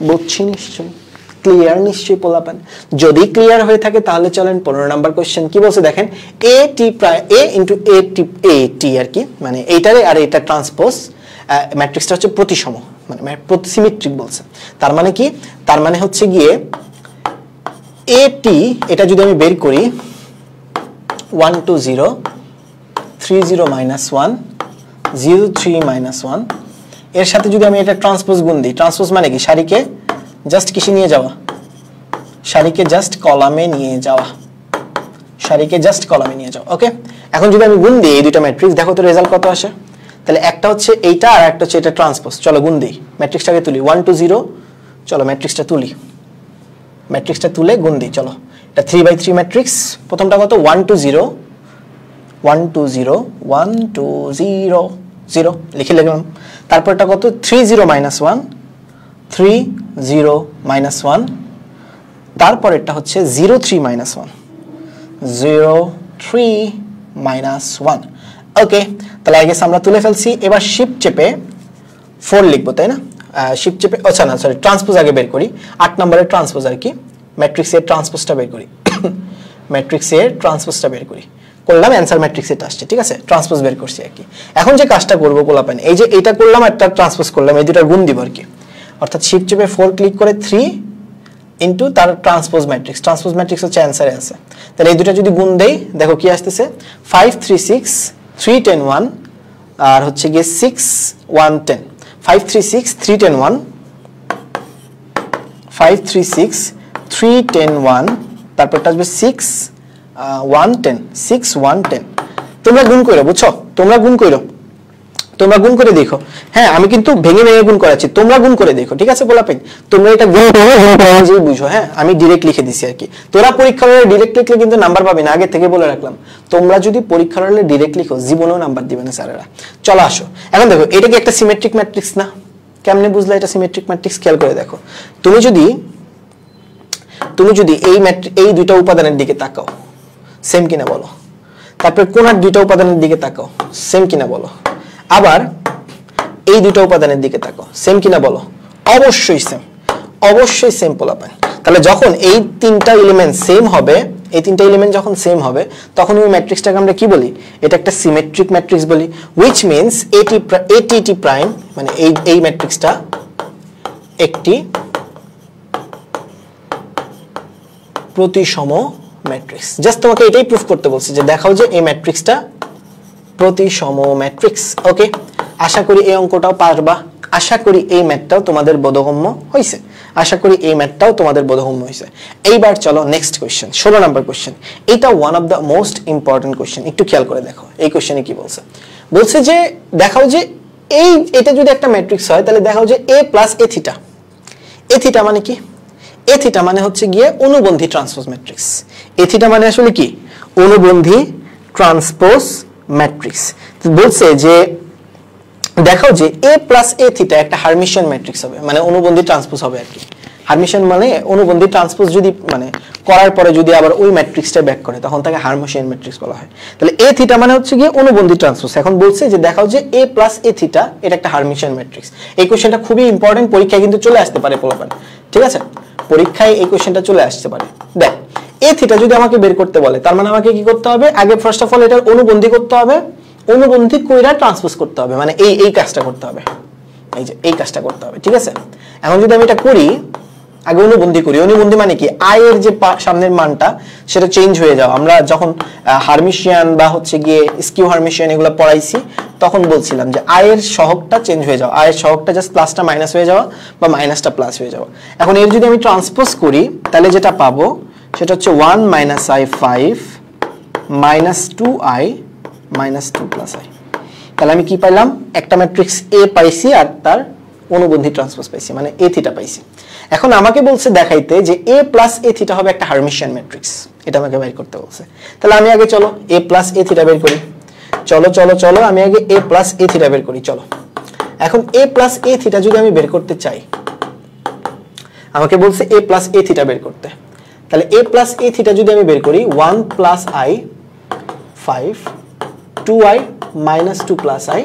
বুঝছি নিশ্চয়ই, ক্লিয়ার নিশ্চয়ই পোলাপাইন? যদি ক্লিয়ার হয়ে থাকে তাহলে চলেন 15 নাম্বার কোশ্চেন। কি বলছে দেখেন, এ টি প্রায় এ ইনটু এ টি আর কি, মানে এইটারে আর এটা ট্রান্সপোজ ম্যাট্রিক্সটা হচ্ছে প্রতিসম, মানে সিমেট্রিক বলছে। তার মানে কি? তার মানে হচ্ছে গিয়ে এটি, এটা যদি আমি বের করি 1 2 0 3 0 -1 0 3 -1, এর সাথে যদি আমি এটা ট্রান্সপোজ গুণ দিই, ট্রান্সপোজ মানে কি? সারিকে জাস্ট কিসে নিয়ে যাওয়া? সারিকে জাস্ট কলামে নিয়ে যাওয়া, সারিকে জাস্ট কলামে নিয়ে যাওয়া, ওকে? এখন যদি আমি গুণ দিই এই দুইটা ম্যাট্রিক্স, দেখো তো রেজাল্ট কত আসে। তাহলে একটা হচ্ছে এইটা আর একটা হচ্ছে এটা ট্রান্সপোজ। চলো গুণ দিই, ম্যাট্রিক্সটাকে তুলি 1 2 0, চলো ম্যাট্রিক্সটা তুলি, ম্যাট্রিক্সটা তুলে গুণ দিই। চলো, এটা 3/3 ম্যাট্রিক্স। প্রথমটা কত? 1 2 0 1 2 0 1 2 0 0 লিখে লিখলাম। তারপরটা কত? 3 0 -1 3 0 -1, তারপরেরটা হচ্ছে 0 3 -1 0 3 -1, ওকে? তাহলে আই গেস আমরা তুলে ফেলছি। এবার শিফট চেপে 4 লিখবো, তাই না? শিফট চেপে, আচ্ছা না সরি, ট্রান্সপোজ আগে বের করি। 8 নম্বরের ট্রান্সপোজ আর কি, ম্যাট্রিক্সের ট্রান্সপোজটা বের করি। ম্যাট্রিক্সের ট্রান্সপোজটা বের করি, করলাম, অ্যান্সার ম্যাট্রিক্স এটা আসছে, ঠিক আছে? ট্রান্সপোজ বের করছি আর কি। এখন যে কাজটা করবো পোলাপাইন, এই যে এটা করলাম একটা ট্রান্সপোজ করলাম, এই দুটার গুণ দিব আর কি। অর্থাৎ শিফট চেপে 4 ক্লিক করে 3 ইনটু তার ট্রান্সপোজ ম্যাট্রিক্স, ট্রান্সপোজ ম্যাট্রিক্স হচ্ছে অ্যান্সারে আছে। তাহলে এই দুটা যদি গুণ দেই দেখো কি আসতেছে 5 3 6 3 10 1, আর হচ্ছে গিয়ে 6 1 10, 5 3 6 3 10 1 5 3 6 3 10 1, তারপরটা আসবে 6 1 10 6 1 10। তোমরা গুণ করো, বুঝছো? তোমরা গুণ করো, তোমরা গুণ করে দেখো। হ্যাঁ, আমি কিন্তু ভেঙে ভেঙে গুণ করাচ্ছি, তোমরা গুণ করে দেখো, ঠিক আছে পোলাপাইন? তোমরা এটা গুণ করে বুঝো। হ্যাঁ, আমি ডিরেক্ট লিখে দিছি আর কি। তোরা পরীক্ষার হলে ডিরেক্ট লিখলে কিন্তু নাম্বার পাবি না, আগে থেকে বলে রাখলাম। তোমরা যদি পরীক্ষার হলে ডিরেক্ট লিখো জীবনেও নাম্বার দিবে না স্যারেরা। চলো আসো, এখন দেখো এটা কি একটা সিমেট্রিক ম্যাট্রিক্স না? কেমনে বুঝলা এটা সিমেট্রিক ম্যাট্রিক্স? খেয়াল করে দেখো। তুমি যদি তুমি যদি এই দুইটা উপাদানের দিকে তাকাও সেম কিনা বলো, তারপরে কোণার দুইটা উপাদানের দিকে তাকাও সেম কিনা বলো, আবার এই দুইটা উপাদানের দিকে তাকাও সেম কিনা বলো, অবশ্যই সেম, অবশ্যই সেম পোলাপান। তাহলে যখন এই তিনটা এলিমেন্ট সেম হবে, এই তিনটা এলিমেন্ট যখন সেম হবে তখন ওই ম্যাট্রিক্সটাকে আমরা কি বলি, এটা একটা সিমেট্রিক ম্যাট্রিক্স বলি, which means ATT প্রাইম মানে এই ম্যাট্রিক্সটা একটি প্রতিসম ম্যাট্রিক্স। জাস্ট তোমাকে এটাই প্রুফ করতে বলছি যে দেখাও যে এই ম্যাট্রিক্সটা প্রতিসম ম্যাট্রিক্স। ওকে, আশা করি এই অঙ্কটাও পারবা, আশা করি এই ম্যাথটাও তোমাদের বোধগম্য হয়েছে, আশা করি এই ম্যাথটাও তোমাদের বোধগম্য হয়েছে। এইবার চলো নেক্সট কোশ্চেন, 16 নম্বর কোশ্চেন। এটা one of the most important question, একটু খেয়াল করে দেখো এই কোশ্চেনে কি বলছে। বলছে যে দেখাও যে এটা যদি একটা ম্যাট্রিক্স হয় তাহলে দেখাও যে a plus a theta. a theta মানে কি? a থিটা মানে হচ্ছে গিয়ে অনুবন্ধী ট্রান্সপোজ ম্যাট্রিক্স। a থিটা মানে আসলে কি? অনুবন্ধী ট্রান্সপোজ ম্যাট্রিক্স। বলছে যে দেখাও যে a প্লাস a থিটা একটা হার্মিশিয়ান ম্যাট্রিক্স হবে, মানে অনুবন্ধী ট্রান্সপোজ হবে আর কি। হার্মিশিয়ান মানে অনুবন্ধী ট্রান্সপোজ যদি মানে করার পরে যদি আবার ওই ম্যাট্রিক্সটা ব্যাক করে তখন তাকে হার্মিশিয়ান ম্যাট্রিক্স বলা হয়। তাহলে a থিটা মানে হচ্ছে গিয়ে অনুবন্ধী ট্রান্সপোজ। এখন বলছে যে দেখাও যে a প্লাস a থিটা এটা একটা হার্মিশিয়ান ম্যাট্রিক্স। এই কোশ্চেনটা খুবই ইম্পর্টেন্ট, পরীক্ষায় কিন্তু চলে আসতে পারে পোলাপান, ঠিক আছে? পরীক্ষায় এই কোশ্চেনটা চলে আসতে পারে। দেখ a থিটা যদি আমাকে বের করতে বলে তার মানে আমাকে কি করতে হবে? আগে ফার্স্ট অফ অল এটার অনুবন্ধী করতে হবে, অনুবন্ধী কইরা ট্রান্সপোজ করতে হবে, মানে এই কাজটা করতে হবে, এই যে এই কাজটা করতে হবে, ঠিক আছে? এখন যদি আমি এটা করি, আগে অনুবন্ধী করি, অনুবন্ধী মানে কি? i এর যে সামনের মানটা সেটা চেঞ্জ হয়ে যাওয়া। আমরা যখন হার্মিশিয়ান বা হচ্ছে গিয়ে স্কিউ হার্মিশিয়ান এগুলো পড়াইছি তখন বলছিলাম যে i এর সহগটা চেঞ্জ হয়ে যাওয়া, i এর সহগটা জাস্ট প্লাসটা মাইনাস হয়ে যাওয়া বা মাইনাসটা প্লাস হয়ে যাওয়া। এখন এর যদি আমি ট্রান্সপোজ করি তাহলে যেটা পাবো সেটা হচ্ছে 1 - i5 - 2i - 2 + i। তাহলে আমি কি পাইলাম? একটা ম্যাট্রিক্স A পাইছি আর তার অনুবন্ধী ট্রান্সপোজ পাইছি, মানে a থিটা পাইছি। এখন আমাকে বলছে দেখাইতে যে a প্লাস a থিটা হবে একটা হার্মিশিয়ান ম্যাট্রিক্স, এটা আমাকে বের করতে বলছে। তাহলে আমি আগে চলো a প্লাস a থিটা বের করি। চলো চলো চলো আমি আগে a প্লাস a থিটা বের করি, চলো। এখন a প্লাস a থিটা যদি আমি বের করতে চাই, আমাকে বলছে a প্লাস a থিটা বের করতে। তাহলে a প্লাস a থিটা যদি আমি বের করি 1 + i5 2i - 2 + i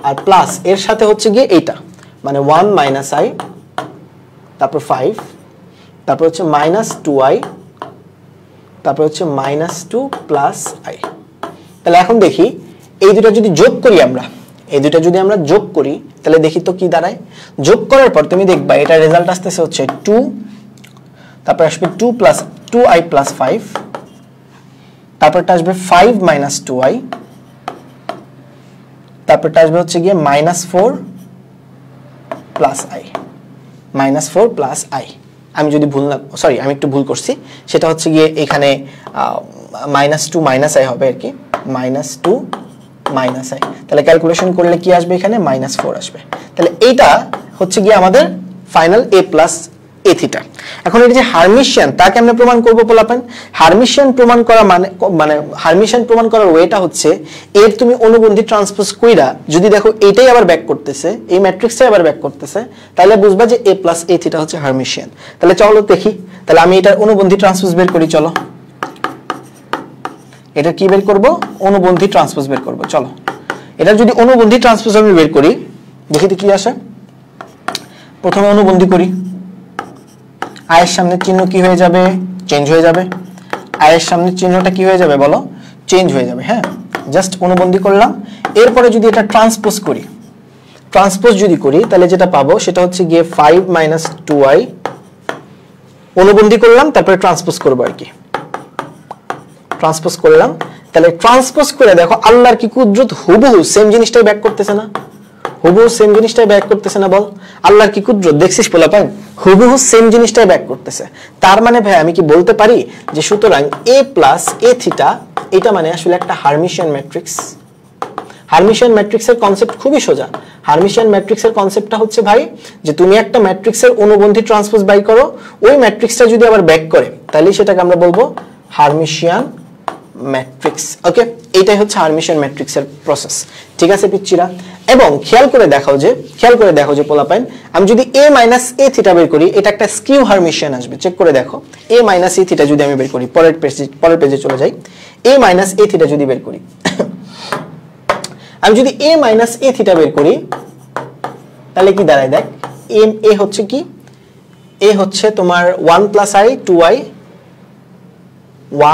R plus এর সাথে হচ্ছে গিয়ে এইটা মানে 1 - i তারপর 5 তারপর হচ্ছে -2i তারপর হচ্ছে -2 + i। তাহলে এখন দেখি এই দুটো যদি যোগ করি আমরা, এই দুটো যদি আমরা যোগ করি তাহলে দেখি তো কি দাঁড়ায়। যোগ করার পর তুমি দেখবা এটা রেজাল্ট আসতেছে হচ্ছে 2, তারপর আসবে 2i + 5, তারপরটা আসবে 5 - 2i, তারপরটা আসবে হচ্ছে গিয়ে -4 + i, -4 + i। আমি যদি ভুল না, সরি আমি একটু ভুল করছি, সেটা হচ্ছে গিয়ে এখানে -2 - i হবে আর কি, -2 - i। তাহলে ক্যালকুলেশন করলে কি আসবে? এখানে -4 আসবে। তাহলে এইটা হচ্ছে গিয়ে আমাদের final a plus a theta. এখন এটা যে হার্মিশিয়ান তা কেমনে প্রমাণ করব পোলাপান? হার্মিশিয়ান প্রমাণ করা মানে হার্মিশিয়ান প্রমাণ করার ওয়েটা হচ্ছে এর তুমি অনুবন্ধী ট্রান্সপোজ কইরা যদি দেখো এটাই আবার ব্যাক করতেছে, এই ম্যাট্রিক্সটাই আবার ব্যাক করতেছে, তাহলে বুঝবা যে a প্লাস a থিটা হচ্ছে হার্মিশিয়ান। তাহলে চলো দেখি, তাহলে আমি এটার অনুবন্ধী ট্রান্সপোজ বের করি, চলো। এটা কি বের করব? অনুবন্ধী ট্রান্সপোজ বের করব, চলো। এটা যদি অনুবন্ধী ট্রান্সপোজ আমি বের করি দেখি তো কি আসে। প্রথমে অনুবন্ধী করি, i এর সামনের চিহ্ন কি হয়ে যাবে? চেঞ্জ হয়ে যাবে। i এর সামনের চিহ্নটা কি হয়ে যাবে বলো? চেঞ্জ হয়ে যাবে। হ্যাঁ, জাস্ট অনুবন্ধী করলাম। এরপরে যদি এটা ট্রান্সপোজ করি, ট্রান্সপোজ যদি করি তাহলে যেটা পাবো সেটা হচ্ছে গিয়ে 5 - 2i, অনুবন্ধী করলাম তারপরে ট্রান্সপোজ করব আর কি, ট্রান্সপোজ করলাম। তাহলে ট্রান্সপোজ করে দেখো আল্লাহর কি কুদরত, হুবহু সেম জিনিসটাই ব্যাক করতেছে না? হুবহু সেম জিনিসটাই ব্যাক করতেছে না? বল আল্লাহর কি কুদরত, দেখছিস পোলাপান? হুবহু সেম জিনিসটাই ব্যাক করতেছে। তার মানে ভাই আমি কি বলতে পারি যে সুতরাং a প্লাস a থিটা এটা মানে আসলে একটা হার্মিশিয়ান ম্যাট্রিক্স। হার্মিশিয়ান ম্যাট্রিক্সের কনসেপ্ট খুবই সোজা। হার্মিশিয়ান ম্যাট্রিক্সের কনসেপ্টটা হচ্ছে ভাই যে তুমি একটা ম্যাট্রিক্সের অনুবন্ধী ট্রান্সপোজ বাই করো, ওই ম্যাট্রিক্সটা যদি আবার ব্যাক করে তাহলে সেটাকে আমরা বলবো হার্মিশিয়ান ম্যাট্রিক্স। ওকে, এইটাই হচ্ছে হারমিশিয়ান ম্যাট্রিক্সের প্রসেস। ঠিক আছে পিচ্চিরা? এবং খেয়াল করে দেখো যে পোলাপাইন, আমি যদি a মাইনাস a থিটা বের করি, এটা একটা স্কিউ হারমিশিয়ান আসবে। চেক করে দেখো, a মাইনাস a থিটা যদি আমি বের করি, পরের পেজে চলে যাই, a মাইনাস a থিটা যদি বের করি, আমি যদি a মাইনাস a থিটা বের করি, তাহলে কি দাঁড়ায় দেখ, a হচ্ছে কি, a হচ্ছে তোমার 1 plus i 2i,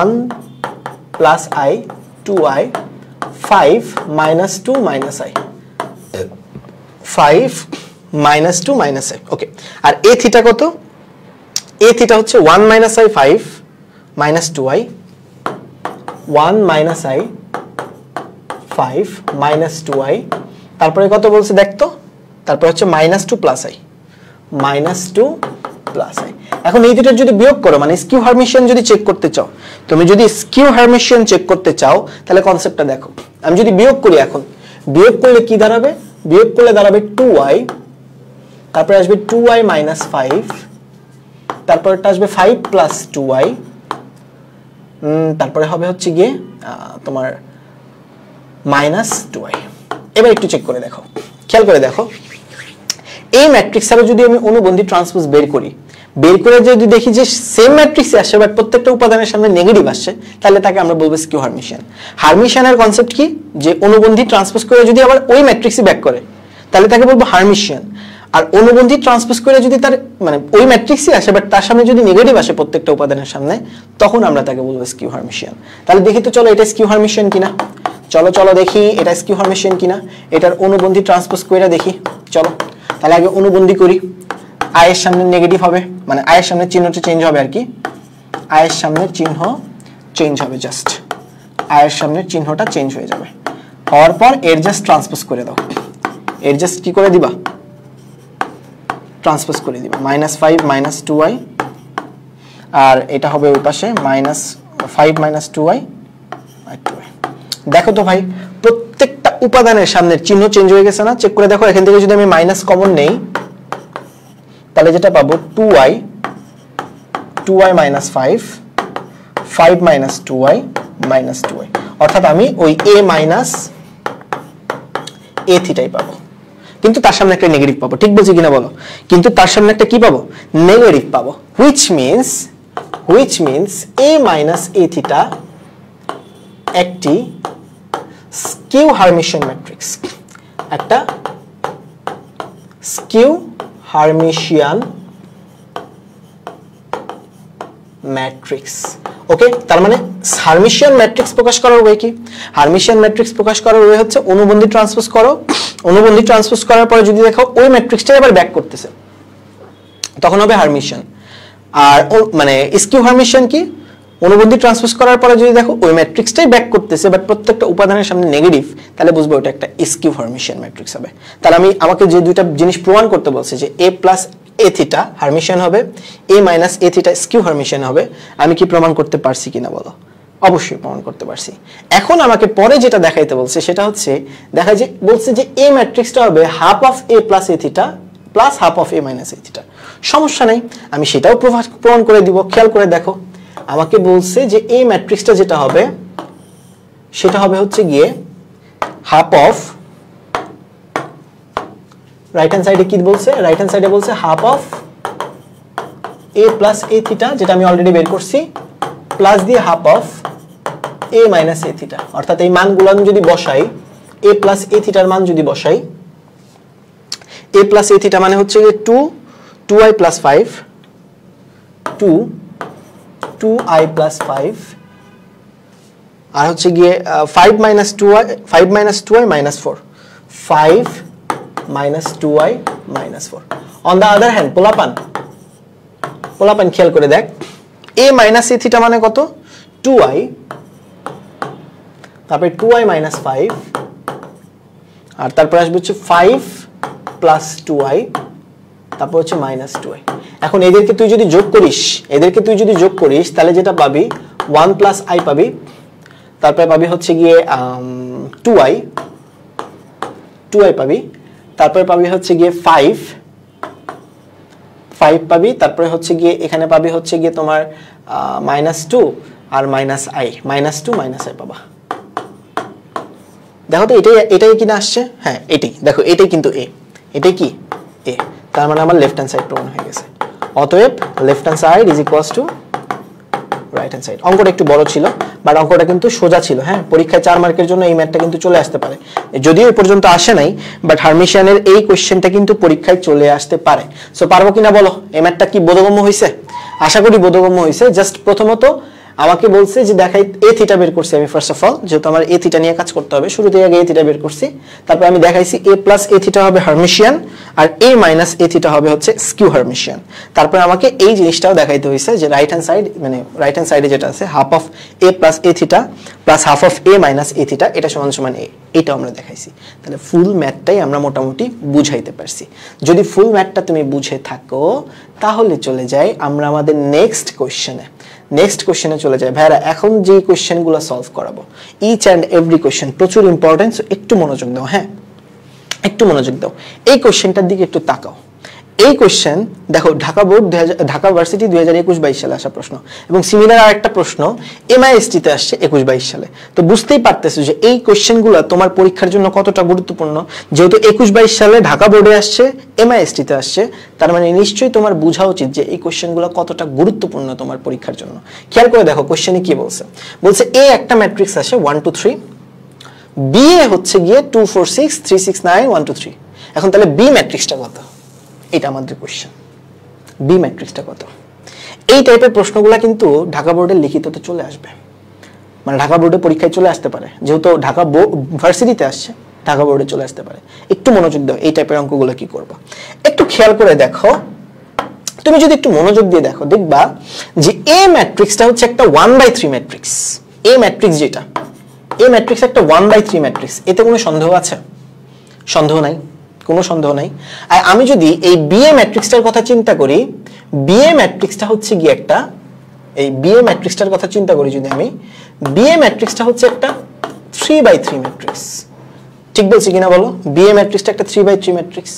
1 plus i 2i, 5 minus 2 minus i, 5 minus 2 minus i। Okay, আর a থিটা কত? a থিটা হচ্ছে 1 minus i 5 minus 2i, 1 minus i 5 minus 2i, তারপরে কত বলছে দেখতো, তারপর হচ্ছে minus 2 plus i, minus 2 plus i। এখন এই দুটো যদি বিয়োগ করো, মানে স্কিউ হারমিশিয়ান যদি চেক করতে চাও, তুমি যদি স্কিউ হারমিশিয়ান চেক করতে চাও, তাহলে কনসেপ্টটা দেখো। আমি যদি বিয়োগ করি, এখন বিয়োগ করলে কি দাঁড়াবে? বিয়োগ করলে দাঁড়াবে 2i, তারপরে আসবে 2i মাইনাস 5, তারপরটা আসবে 5 প্লাস 2i, তারপরে হবে হচ্ছে গিয়ে তোমার মাইনাস 2i। এবার একটু চেক করে দেখো, খেয়াল করে দেখো, এই ম্যাট্রিক্সেরও যদি আমি অনুবন্ধী ট্রান্সপোজ বের করে যদি দেখি যে সেম ম্যাট্রিক্সে আসে বাট প্রত্যেকটা উপাদানের সামনে নেগেটিভ আসছে, তাহলে তাকে আমরা বলবো স্কিউ হারমিশিয়ান। হারমিশিয়ানের কনসেপ্ট কি, যে অনুবন্ধী ট্রান্সপোজ করে যদি আবার ওই ম্যাট্রিক্সই ব্যাক করে, তাহলে তাকে বলবো হারমিশিয়ান। আর অনুবন্ধী ট্রান্সপোজ করে যদি তার মানে ওই ম্যাট্রিক্সই আসে বাট তার সামনে যদি নেগেটিভ আসে প্রত্যেকটা উপাদানের সামনে, তখন আমরা তাকে বলবো স্কিউ হারমিশিয়ান। তাহলে দেখি তো, চলো এটা স্কিউ হারমিশিয়ান কিনা, চলো দেখি এটা স্কিউ হারমিশিয়ান কিনা, এটার অনুবন্ধী ট্রান্সপোজ করে দেখি। চলো তাহলে আগে অনুবন্ধী করি। i এর সামনে নেগেটিভ হবে, মানে i এর সামনে চিহ্নটা চেঞ্জ হবে আর কি, i এর সামনের চিহ্ন চেঞ্জ হবে, জাস্ট i এর সামনের চিহ্নটা চেঞ্জ হয়ে যাবে। হওয়ার পর এর জাস্ট ট্রান্সপোজ করে দাও, এর জাস্ট কি করে দিবা, ট্রান্সপোজ করে দিবা, মাইনাস 5 মাইনাস 2i, আর এটা হবে ওই পাশে মাইনাস 5 মাইনাস 2i আর 2i। দেখো তো ভাই, প্রত্যেকটা উপাদানের সামনের চিহ্ন চেঞ্জ হয়ে গেছে না? চেক করে দেখো, এখান থেকে যদি আমি মাইনাস কমন নেই, তাহলে যেটা পাবো 2i minus 5 minus 2i minus 2i, অর্থাৎ আমি ওই a মাইনাস a থিটাই পাবো, কিন্তু তার সামনে একটা নেগেটিভ পাবো। ঠিক বলছি কিনা বলো? কিন্তু তার সামনে একটা কি পাবো, নেগেটিভ পাবো, which means a minus a theta একটি স্কিউ হারমিশিয়ান ম্যাট্রিক্স, একটা স্কিউ হারমিশিয়ান ম্যাট্রিক্স। ওকে, তার মানে হারমিশিয়ান ম্যাট্রিক্স প্রকাশ করার ওয়ে কি? হারমিশিয়ান ম্যাট্রিক্স প্রকাশ করার ওয়ে হচ্ছে অনুবন্ধী ট্রান্সপোজ করো, অনুবন্ধী ট্রান্সপোজ করার পরে যদি দেখো ওই ম্যাট্রিক্সটাই আবার ব্যাক করতেছে, তখন হবে হারমিশিয়ান। আর মানে স্কিউ হারমিশিয়ান কি, অনুবন্ধী ট্রান্সপোজ করার পরে যদি দেখো ওই ম্যাট্রিক্সটাই ব্যাক করতেছে বাট প্রত্যেকটা উপাদানের সামনে নেগেটিভ, তাহলে বুঝবো ওটা একটা স্কিউ হারমিশিয়ান ম্যাট্রিক্স হবে। তাহলে আমাকে যে দুইটা জিনিস প্রমাণ করতে বলছে যে a plus a theta Hermitian হবে, a minus a theta skew Hermitian হবে, আমি কি প্রমাণ করতে পারছি কিনা বলো? অবশ্যই প্রমাণ করতে পারছি। এখন আমাকে পরে যেটা দেখাইতে বলছে সেটা হচ্ছে, বলছে যে a ম্যাট্রিক্সটা হবে half of a plus a theta plus half of a minus a theta. সমস্যা নাই, আমি সেটাও প্রমাণ করে দিব। খেয়াল করে দেখো, আমাকে বলছে যে এই ম্যাট্রিক্সটা যেটা হবে সেটা হবে হচ্ছে গিয়ে হাফ অফ, রাইট হ্যান্ড সাইডে কি বলছে, রাইট হ্যান্ড সাইডে বলছে half of a plus a theta, যেটা আমি অলরেডি বের করছি, প্লাস দিয়ে half of a minus a theta. অর্থাৎ এই মানগুলো আমি যদি বসাই, a প্লাস a থিটার মান যদি বসাই, a প্লাস a থিটা মানে হচ্ছে গিয়ে 2i প্লাস 5, 2i প্লাস 5, আর হচ্ছে গিয়ে 5 minus 2i minus 4, 5 minus 2i minus 4। On the other hand পোলাপান খেয়াল করে দেখ, a মাইনাস a থিটা মানে কত, 2i, তারপরে 2i মাইনাস 5, আর তারপর আসবে হচ্ছে 5 প্লাস 2i, তারপর হচ্ছে মাইনাস 2i। এখন এদেরকে তুই যদি যোগ করিস, তাহলে যেটা পাবি 1 প্লাস i পাবি, তারপরে পাবি হচ্ছে গিয়ে 2i পাবি, তারপরে পাবি হচ্ছে গিয়ে 5 পাবি, তারপরে হচ্ছে গিয়ে এখানে পাবি হচ্ছে গিয়ে তোমার -2, আর মাইনাস আই, -2 -i পাবা। দেখো তো এটাই কিনা আসছে, হ্যাঁ এটাই, দেখো এটাই কিন্তু এ, এটাই কি এ, তার মানে আমার লেফট হ্যান্ড সাইড প্রমাণ হয়ে গেছে। অতএব left hand side is equals two right hand side. অঙ্কটা একটু বড় ছিল বাট অঙ্কটা কিন্তু সোজা ছিল। হ্যাঁ, পরীক্ষায় 4 মার্কের জন্য এই ম্যাথটা কিন্তু চলে আসতে পারে, যদিও এই পর্যন্ত আসে নাই, বাট হার্মিশিয়ানের এই কোশ্চেনটা কিন্তু পরীক্ষায় চলে আসতে পারে। সো পারবো কিনা বলো, এই ম্যাথটা কি বোধগম্য হয়েছে? আশা করি বোধগম্য হয়েছে। জাস্ট প্রথমত আমাকে বলছে যে দেখাই এ থিটা বের করছি আমি, ফার্স্ট অফ অল যেহেতু আমার এ থিটা নিয়ে কাজ করতে হবে, শুরুতে আগে এ থিটা বের করছি, তারপর আমি দেখাইছি এ প্লাস এ থিটা হবে হার্মিশিয়ান আর এ মাইনাস এ থিটা হবে হচ্ছে স্কিউ হার্মিশিয়ান। তারপর আমাকে এই জিনিসটাও দেখাইতে হয়েছে যে রাইট হ্যান্ড সাইড, মানে রাইট হ্যান্ড সাইডে যেটা আছে half of A plus A theta plus half of A minus A theta, এটা সমান সমান এ, এটাও আমরা দেখাইছি। তাহলে ফুল ম্যাথটাই আমরা মোটামুটি বুঝাইতে পারছি। যদি ফুল ম্যাথটা তুমি বুঝে থাকো তাহলে চলে যাই আমরা আমাদের নেক্সট কোশ্চেনে। নেক্সট কোশ্চেনে চলে যায় ভাইরা। এখন যে কোশ্চেনগুলো সলভ করাবো, ইচ অ্যান্ড এভরি কোশ্চেন প্রচুর ইম্পর্টেন্ট, একটু মনোযোগ দাও। হ্যাঁ, একটু মনোযোগ দাও, এই কোশ্চেনটার দিকে একটু তাকাও। এই কোশ্চেন দেখো ঢাকা বোর্ড ঢাকা ভার্সিটি 2021-22 সালে আসা প্রশ্ন, এবং সিমিলার আরেকটা প্রশ্ন MIST তে আসছে 21-22 সালে। তো বুঝতেই পারতেছো যে এই কোশ্চেনগুলো তোমার পরীক্ষার জন্য কতটা গুরুত্বপূর্ণ। যেহেতু 21-22 সালে ঢাকা বোর্ডে আসছে, MIST তে আসছে, তার মানে নিশ্চয়ই তোমার বোঝা উচিত যে এই কোশ্চেনগুলো কতটা গুরুত্বপূর্ণ তোমার পরীক্ষার জন্য। খেয়াল করে দেখো কোশ্চেনে কি বলছে। বলছে এ একটা ম্যাট্রিক্স আসে 1 2 3, বি এ হচ্ছে গিয়ে 2 4 6 3 6 9 1 2 3। এখন তাহলে বি ম্যাট্রিক্সটা কত, এটা আমাদের কোশ্চেন। বি ম্যাট্রিক্সটা কত? এই টাইপের প্রশ্নগুলো কিন্তু ঢাকা বোর্ডের লিখিততে চলে আসবে, মানে ঢাকা বোর্ডে পরীক্ষায় চলে আসতে পারে। যেহেতু ঢাকা ভার্সিটিতে আসছে, ঢাকা বোর্ডে চলে আসতে পারে। একটু মনোযোগ দাও, এই টাইপের অঙ্কগুলো কি করবা একটু খেয়াল করে দেখো। তুমি যদি একটু মনোযোগ দিয়ে দেখো দেখবা যে এ ম্যাট্রিক্সটা হচ্ছে একটা 1/3 ম্যাট্রিক্স। এ ম্যাট্রিক্স যেটা, এ ম্যাট্রিক্স একটা 1/3 ম্যাট্রিক্স। এতে কোনো সন্দেহ আছে? সন্দেহ নাই, কোনো সন্দেহ নাই। আর আমি যদি এই বিএ ম্যাট্রিক্সটার কথা চিন্তা করি, বিএ ম্যাট্রিক্সটা হচ্ছে কি একটা, এই বিএ ম্যাট্রিক্সটার কথা চিন্তা করি যদি আমি, বিএ ম্যাট্রিক্সটা হচ্ছে একটা 3/3 ম্যাট্রিক্স। ঠিক বলছি কিনা বলো? বিএ ম্যাট্রিক্সটা একটা 3/3 ম্যাট্রিক্স।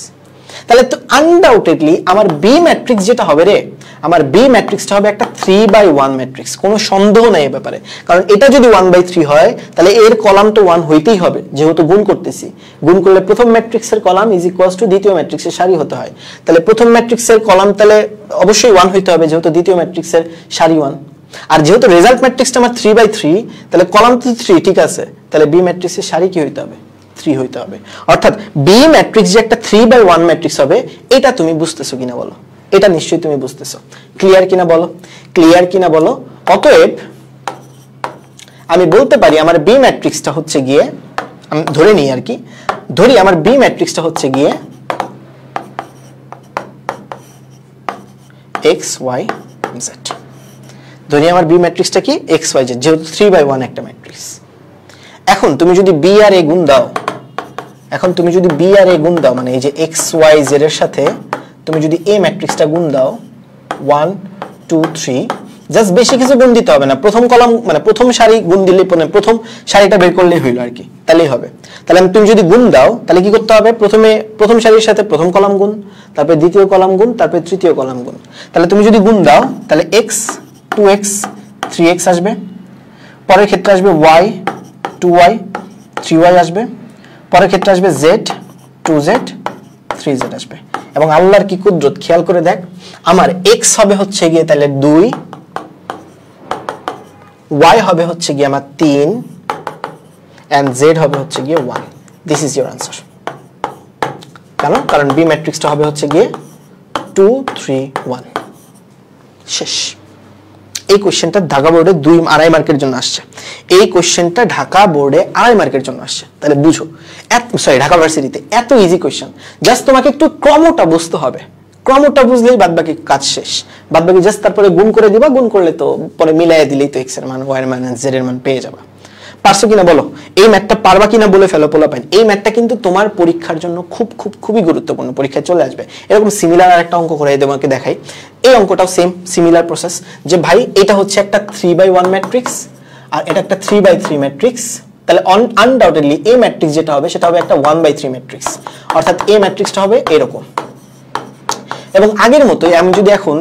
তাহলে তো আনডাউটেডলি আমার বি ম্যাট্রিক্স যেটা হবে রে, আমার বি ম্যাট্রিক্সটা হবে একটা 3/1 ম্যাট্রিক্স। কোনো সন্দেহ নাই এ ব্যাপারে, কারণ এটা যদি 1/3 হয় তাহলে এর কলাম তো 1 হইতেই হবে, যেহেতু গুণ করতেছি। গুণ করলে প্রথম ম্যাট্রিক্সের কলাম ইজ ইকুয়ালস টু দ্বিতীয় ম্যাট্রিক্সের সারি হতে হয়। তাহলে প্রথম ম্যাট্রিক্সের কলাম তাহলে অবশ্যই 1 হইতে হবে, যেহেতু দ্বিতীয় ম্যাট্রিক্সের সারি 1। আর যেহেতু রেজাল্ট ম্যাট্রিক্সটা আমার 3/3, তাহলে কলাম তো 3, ঠিক আছে, তাহলে বি ম্যাট্রিক্সের সারি কি হইতে হবে? 3 হইতে হবে। অর্থাৎ বি ম্যাট্রিক্স যে একটা 3/1 ম্যাট্রিক্স হবে, এটা তুমি বুঝতেছো কিনা বলো? এটা নিশ্চয়ই তুমি বুঝতেছো। ক্লিয়ার কিনা বলো? ক্লিয়ার কিনা বলো? অতএব আমি বলতে পারি আমার বি ম্যাট্রিক্সটা হচ্ছে গিয়ে, আমি ধরে নিই আর কি, ধরি আমার বি ম্যাট্রিক্সটা হচ্ছে গিয়ে x y z। ধরি আমার বি ম্যাট্রিক্সটা কি x y z, যেহেতু 3/1 একটা ম্যাট্রিক্স। এখন তুমি যদি বি আর এ গুণ দাও, এখন তুমি যদি বি আর এ গুণ দাও, মানে এই যে x y z এর সাথে তুমি যদি এ ম্যাট্রিক্সটা গুণ দাও 1 2 3, জাস্ট বেশি কিছু গুণ দিতে হবে না, প্রথম কলাম মানে প্রথম সারি গুণ দিলে, মানে প্রথম সারিটা বের করলেই হইল আর কি, তাহলেই হবে। তাহলে তুমি যদি গুণ দাও তাহলে কি করতে হবে? প্রথমে প্রথম সারির সাথে প্রথম কলাম গুণ, তারপরে দ্বিতীয় কলাম গুণ, তারপরে তৃতীয় কলাম গুণ। তাহলে তুমি যদি গুণ দাও তাহলে x 2x 3x আসবে, পরের ক্ষেত্রে আসবে y 2y 3y আসবে, পরের ক্ষেত্রে আসবে z 2z 3z আসবে। এবং আল্লাহর কি কুদরত, খেয়াল করে দেখ, আমার x হবে হচ্ছে গিয়ে তাহলে 2, y হবে হচ্ছে গিয়ে আমার 3, and z হবে হচ্ছে গিয়ে 1। This is your answer. কেন? কারণ বি ম্যাট্রিক্সটা হবে হচ্ছে গিয়ে 2 3 1। শেষ। এই কোশ্চেনটা ঢাকা বোর্ডে 2.5 মার্কের জন্য আসছে। এই কোশ্চেনটা ঢাকা বোর্ডে 2.5 মার্কের জন্য আসছে। তাহলে বুঝো, ঢাকা ভার্সিটিতে এত ইজি কোশ্চেন, জাস্ট তোমাকে একটু ক্রমটা বুঝতে হবে। ক্রমটা বুঝলেই বাদবাকি কাজ শেষ। বাদবাকি জাস্ট তারপরে গুণ করে দিবা, গুণ করলে তো পরে মিলাইয়া দিলেই তো x এর মান, y এর মান, z এর মান পেয়ে যাবা। পারছো কিনা বলো? এই ম্যাথটা পারবা কিনা বলে ফেলো পোলাপাইন। এই ম্যাথটা কিন্তু তোমার পরীক্ষার জন্য খুবই গুরুত্বপূর্ণ, পরীক্ষায় চলে আসবে। এরকম সিমিলার আরেকটা অঙ্ক করে তোমাকে দেখাই। এই অঙ্কটাও সেম সিমিলার প্রসেস, যে ভাই এটা হচ্ছে একটা 3/1 ম্যাট্রিক্স আর এটা একটা 3/3 ম্যাট্রিক্স। তাহলে আনডাউটেডলি এই ম্যাট্রিক্স যেটা হবে সেটা হবে একটা 1/3 ম্যাট্রিক্স। অর্থাৎ এই ম্যাট্রিক্সটা হবে এরকম। এবং আগের মতোই আমি যদি এখন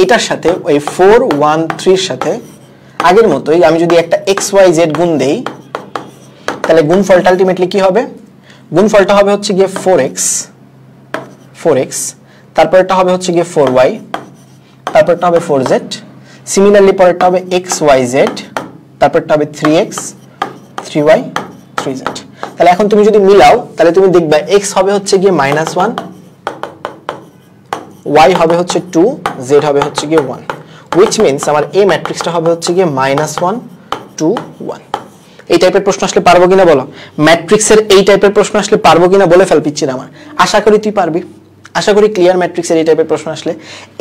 এটার সাথে ওই 4 1 3 এর সাথে আগের মতোই আমি যদি একটা xyz গুণ দেই তাহলে গুণফলটা আলটিমেটলি কি হবে? গুণফলটা হবে হচ্ছে গিয়ে 4x, তারপরটা হবে হচ্ছে গিয়ে 4y, তারপরটা হবে 4z, সিমিলারলি পরেরটা হবে xyz, তারপরটা হবে 3x, 3y, 3z। তাহলে এখন তুমি যদি মিলাও তাহলে তুমি দেখবে x হবে হচ্ছে গিয়ে -1, y হবে হচ্ছে 2, z হবে হচ্ছে গিয়ে 1, which means আমার a ম্যাট্রিক্সটা হবে হচ্ছে গিয়ে -1 2 1। এই টাইপের প্রশ্ন আসলে পারবো কিনা বলো? ম্যাট্রিক্সের এই টাইপের প্রশ্ন আসলে পারবো কিনা বলে ফেল পিচ্ছি আমার। আশা করি তুই পারবি, আশা করি ক্লিয়ার। ম্যাট্রিক্সের এই টাইপের প্রশ্ন আসলে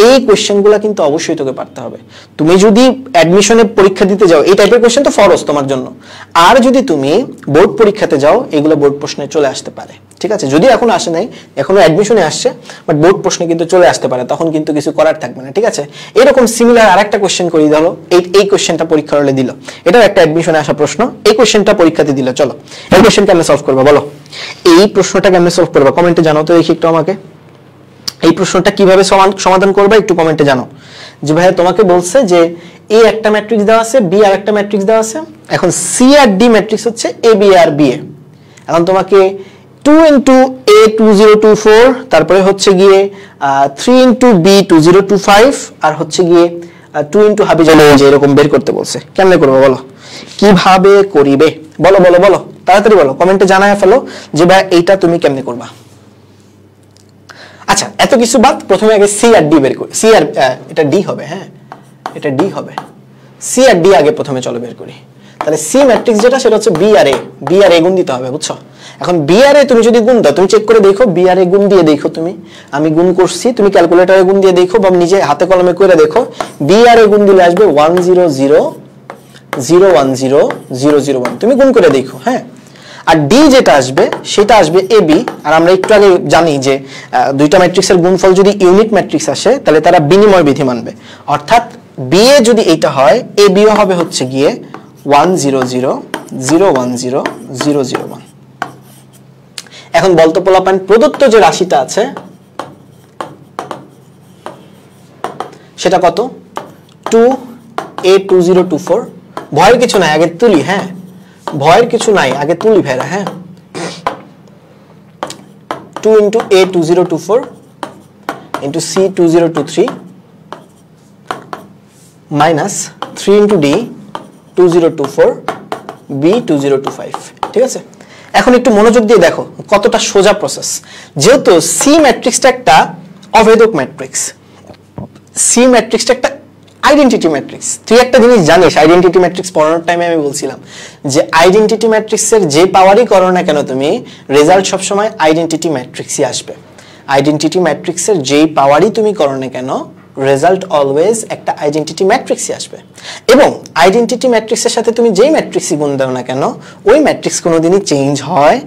এই কোশ্চেনগুলো কিন্তু অবশ্যই তোকে পারতে হবে। তুমি যদি অ্যাডমিশনে পরীক্ষা দিতে যাও এই টাইপের কোশ্চেন তো ফরজ তোমার জন্য, আর যদি তুমি বোর্ড পরীক্ষাতে যাও এগুলো বোর্ড প্রশ্নে চলে আসতে পারে, ঠিক আছে? যদি এখনো আসে নাই, এখনো অ্যাডমিশনে আসছে, বাট বোর্ড প্রশ্নে কিন্তু চলে আসতে পারে, তখন কিন্তু কিছু করার থাকবে না, ঠিক আছে? এরকম সিমিলার আরেকটা কোশ্চেন করি ধরো এই কোশ্চেনটা পরীক্ষা হলে দিল, এটাও একটা অ্যাডমিশনে আসা প্রশ্ন, এই কোশ্চেনটা পরীক্ষাতে দিল। চলো এই কোশ্চেন কেমনে সলভ করবা বলো? এই প্রশ্নটা কেমনে সলভ করবা কমেন্টে জানাও তো দেখি একটু আমাকে। এই প্রশ্নটা কিভাবে সমাধান করবে একটু কমেন্টে জানাও। যে ভাইয়া তোমাকে বলছে যে এ একটা ম্যাট্রিক্স দেওয়া আছে, বি আর একটা ম্যাট্রিক্স দেওয়া আছে, এখন সি আর ডি ম্যাট্রিক্স হচ্ছে A B R B A. এখন তোমাকে 2 ইনটু এ 2024, তারপরে হচ্ছে গিয়ে 3 ইনটু বি 2025, আর হচ্ছে গিয়ে 2 ইনটু হাবি জানো যে এরকম বের করতে বলছে। কেমনে করবে বলো? কিভাবে করিবে বলো বলো বলো, তাড়াতাড়ি বলো, কমেন্টে জানায় ফেলো যে ভাই এইটা তুমি কেমনে করবা। আচ্ছা এত কিছু বাদ, প্রথমে আগে সি আর ডি বের করি। সি আর এটা ডি হবে, হ্যাঁ এটা ডি হবে। সি আর ডি আগে প্রথমে চলো বের করি। তাহলে সি ম্যাট্রিক্স যেটা সেটা হচ্ছে বি আর এ গুণ দিতে হবে, বুঝছো? এখন বি আর এ তুমি যদি গুণ দাও, তুমি চেক করে দেখো বি আর এ গুণ দিয়ে দেখো, তুমি আমি গুণ করছি, তুমি ক্যালকুলেটরে গুণ দিয়ে দেখো বা নিজে হাতে কলমে করে দেখো। বি আর এ গুণ দিলে আসবে 100010001, তুমি গুণ করে দেখো, হ্যাঁ। আর ডি যেটা আসবে সেটা আসবে এ বি। আর আমরা একটু আগে জানি যে দুইটা ম্যাট্রিক্সের গুণফল যদি ইউনিট ম্যাট্রিক্স আসে তাহলে তারা বিনিময় বিধি মানবে, অর্থাৎ বি এ যদি এইটা হয় এ বিও হবে হচ্ছে গিয়ে 100010001। এখন বলতো পোলাপান প্রদত্ত যে রাশিটা আছে সেটা কত? 2a2024। ভয়ের কিছু নাই, আগে তুলি, হ্যাঁ ভয়ের কিছু নাই, আগে তুলি ভাইরা, হ্যাঁ। 2 into a2024 into c2023 minus 3 into d 2024 b2025, ঠিক আছে? এখন একটু মনোযোগ দিয়ে দেখো কতটা সোজা প্রসেস। যেহেতু সি ম্যাট্রিক্সটা একটা অভেদক ম্যাট্রিক্স, সি ম্যাট্রিক্সটা একটা আইডেন্টিটি ম্যাট্রিক্স। তুই একটা জিনিস জানিস, আইডেন্টিটি ম্যাট্রিক্স পড়ানোর টাইমে আমি বলছিলাম যে আইডেন্টিটি ম্যাট্রিক্সের যে পাওয়ারই করো না কেন তুমি, রেজাল্ট সবসময় আইডেন্টিটি ম্যাট্রিক্সই আসবে। আইডেন্টিটি ম্যাট্রিক্সের যেই পাওয়ারই তুমি করো না কেন, রেজাল্ট অলওয়েজ একটা আইডেন্টিটি ম্যাট্রিক্সই আসবে। এবং আইডেন্টিটি ম্যাট্রিক্সের সাথে তুমি যেই ম্যাট্রিক্সই গুণ দাও না কেন, ওই ম্যাট্রিক্স কোনোদিনই চেঞ্জ হয়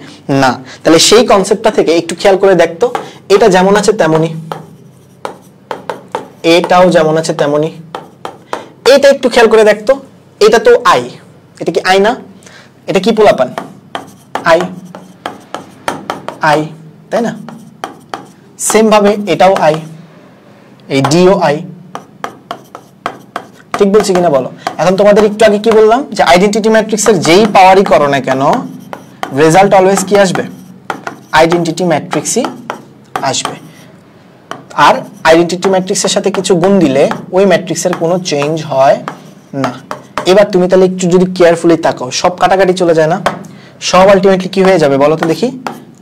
না। তাহলে সেই কনসেপ্টটা থেকে একটু খেয়াল করে দেখতো, এটা যেমন আছে তেমনই, এটাও যেমন আছে তেমনই, এটা একটু খেয়াল করে দেখতো, এটা তো আই, এটা কি আই না? এটা কি পোলাপান? আই আই, তাই না? সেম ভাবে এটাও আই, এই ডিও আই, ঠিক বলছি কিনা বলো? এখন তোমাদের একটু আগে কি বললাম যে আইডেন্টিটি ম্যাট্রিক্সের যেই পাওয়ারই করো না কেন, রেজাল্ট অলওয়েজ কি আসবে? আইডেন্টিটি ম্যাট্রিক্সই আসবে। আর আইডেন্টিটি ম্যাট্রিক্সের সাথে কিছু গুণ দিলে ওই ম্যাট্রিক্সের কোনো চেঞ্জ হয় না। এবার তুমি তাহলে একটু যদি কেয়ারফুলি তাকাও, সব কাটাকাটি চলে যায় না? সব আলটিমেটলি কি হয়ে যাবে বলো তো দেখি?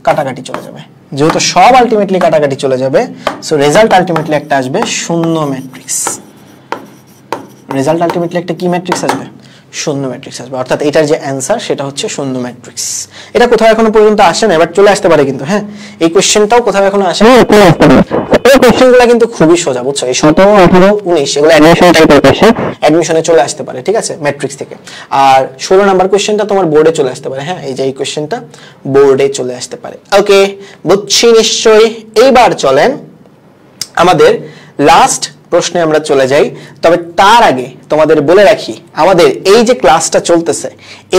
কাটাকাটি চলে যাবে। যেহেতু সব আলটিমেটলি কাটাকাটি চলে যাবে, সো রেজাল্ট আলটিমেটলি একটা আসবে শূন্য ম্যাট্রিক্স। রেজাল্ট আলটিমেটলি একটা কি ম্যাট্রিক্স আসবে? শূন্য ম্যাট্রিক্স আসবে। অর্থাৎ এটার যে অ্যান্সার সেটা হচ্ছে শূন্য ম্যাট্রিক্স। এটা কোথাও এখনো পর্যন্ত আসে না, এবার চলে আসতে পারে কিন্তু, হ্যাঁ। এই কোশ্চেনটাও কোথাও এখনো আসে না। এই কোশ্চেনগুলো কিন্তু খুবই সোজা, বুঝছো? এই 17, 18, 19 এগুলো অ্যাডমিশন টাইপের কোশ্চেন, অ্যাডমিশনে চলে আসতে পারে, ঠিক আছে, ম্যাট্রিক্স থেকে। আর 16 নাম্বার কোশ্চেনটা তোমার বোর্ডে চলে আসতে পারে, হ্যাঁ, এই যে এই কোশ্চেনটা বোর্ডে চলে আসতে পারে। ওকে, বুঝছি নিশ্চয়ই। এইবার চলেন আমাদের লাস্ট প্রশ্নে আমরা চলে যাই। তবে তার আগে তোমাদের বলে রাখি, আমাদের এই যে ক্লাসটা চলতেছে,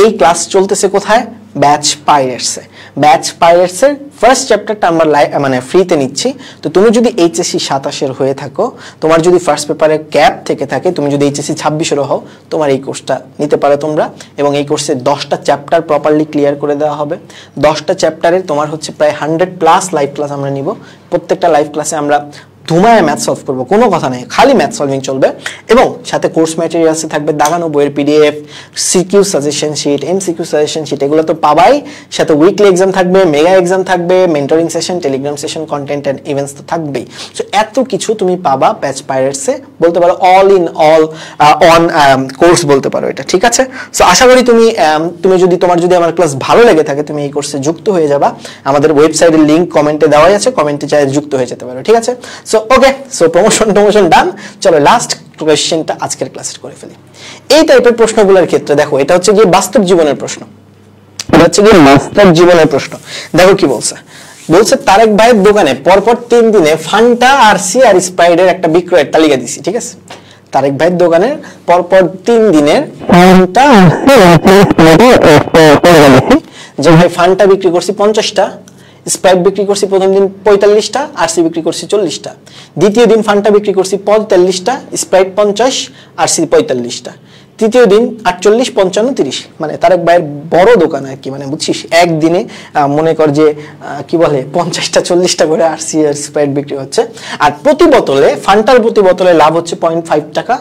এই ক্লাস চলতেছে কোথায়? ব্যাচ পাইরেটসে। ব্যাচ পাইরেটসের ফার্স্ট চ্যাপ্টারটা আমরা মানে ফ্রিতে নিচ্ছি। তো তুমি যদি এইচএসসি 27-এর হয়ে থাকো, তোমার যদি ফার্স্ট পেপারে ক্যাপ থেকে থাকে, তুমি যদি এইচএসসি 26-এরও হও, তোমার এই কোর্সটা নিতে পারো তোমরা। এবং এই কোর্সে 10টা চ্যাপ্টার প্রপারলি ক্লিয়ার করে দেওয়া হবে। 10টা চ্যাপ্টারে তোমার হচ্ছে প্রায় 100+ লাইভ ক্লাস আমরা নিব। প্রত্যেকটা লাইভ ক্লাসে আমরা ধুমায় ম্যাথ সলভ করবো, কোনো কথা নেই, খালি ম্যাথ সলভিং চলবে। এবং সাথে কোর্স ম্যাটেরিয়ালসে থাকবে দাগানো বইয়ের PDF, CQ suggestion sheet, MCQ suggestion sheet, এগুলো তো পাবাই। সাথে উইকলি এক্সাম থাকবে, মেগা এক্সাম থাকবে, mentoring session, Telegram session, content and events তো থাকবেই। সো এত কিছু তুমি পাবা ব্যাচ পাইরেটসে, বলতে পারো all in all on course বলতে পারো এটা, ঠিক আছে? সো আশা করি তুমি যদি তোমার যদি আমার ক্লাস ভালো লেগে থাকে, তুমি এই কোর্সে যুক্ত হয়ে যাবা। আমাদের ওয়েবসাইটের লিংক কমেন্টে দেওয়াই আছে, কমেন্টে চাইলে যুক্ত হয়ে যেতে পারো, ঠিক আছে? সো ওকে, সো প্রমোশন ডান। চলো লাস্ট কোয়েশ্চেনটা আজকের ক্লাসে করে ফেলি। এই টাইপের প্রশ্নগুলোর ক্ষেত্রে দেখো, এটা হচ্ছে গিয়ে বাস্তব জীবনের প্রশ্ন, এটা হচ্ছে গিয়ে বাস্তব জীবনের প্রশ্ন। দেখো কি বলছে, তারেক ভাইয়ের দোকানে পরপর 3 দিনে ফান্টা আর সিআর স্প্রাইটের একটা বিক্রয়ের তালিকা দিছি, ঠিক আছে? তারেক ভাইয়ের দোকানের পরপর 3 দিনের ফান্টা যে ভাই ফান্টা বিক্রি করছি 50টা, স্প্রাইট বিক্রি করছি প্রথম দিন 45টা, আরসি বিক্রি করছি 40টা। দ্বিতীয় দিন ফান্টা বিক্রি করছি 45টা, স্প্রাইট 50, আরসি 45টা। তৃতীয় দিন 48, 55, 30। মানে তারেক ভাইয়ের বড় দোকান আর কি, মানে বুঝছিস, একদিনে মনে কর যে কি বলে 50টা 40টা করে আরসি আর স্প্রাইট বিক্রি হচ্ছে। আর প্রতি বোতলে ফান্টার প্রতি বোতলে লাভ হচ্ছে 0.5 টাকা,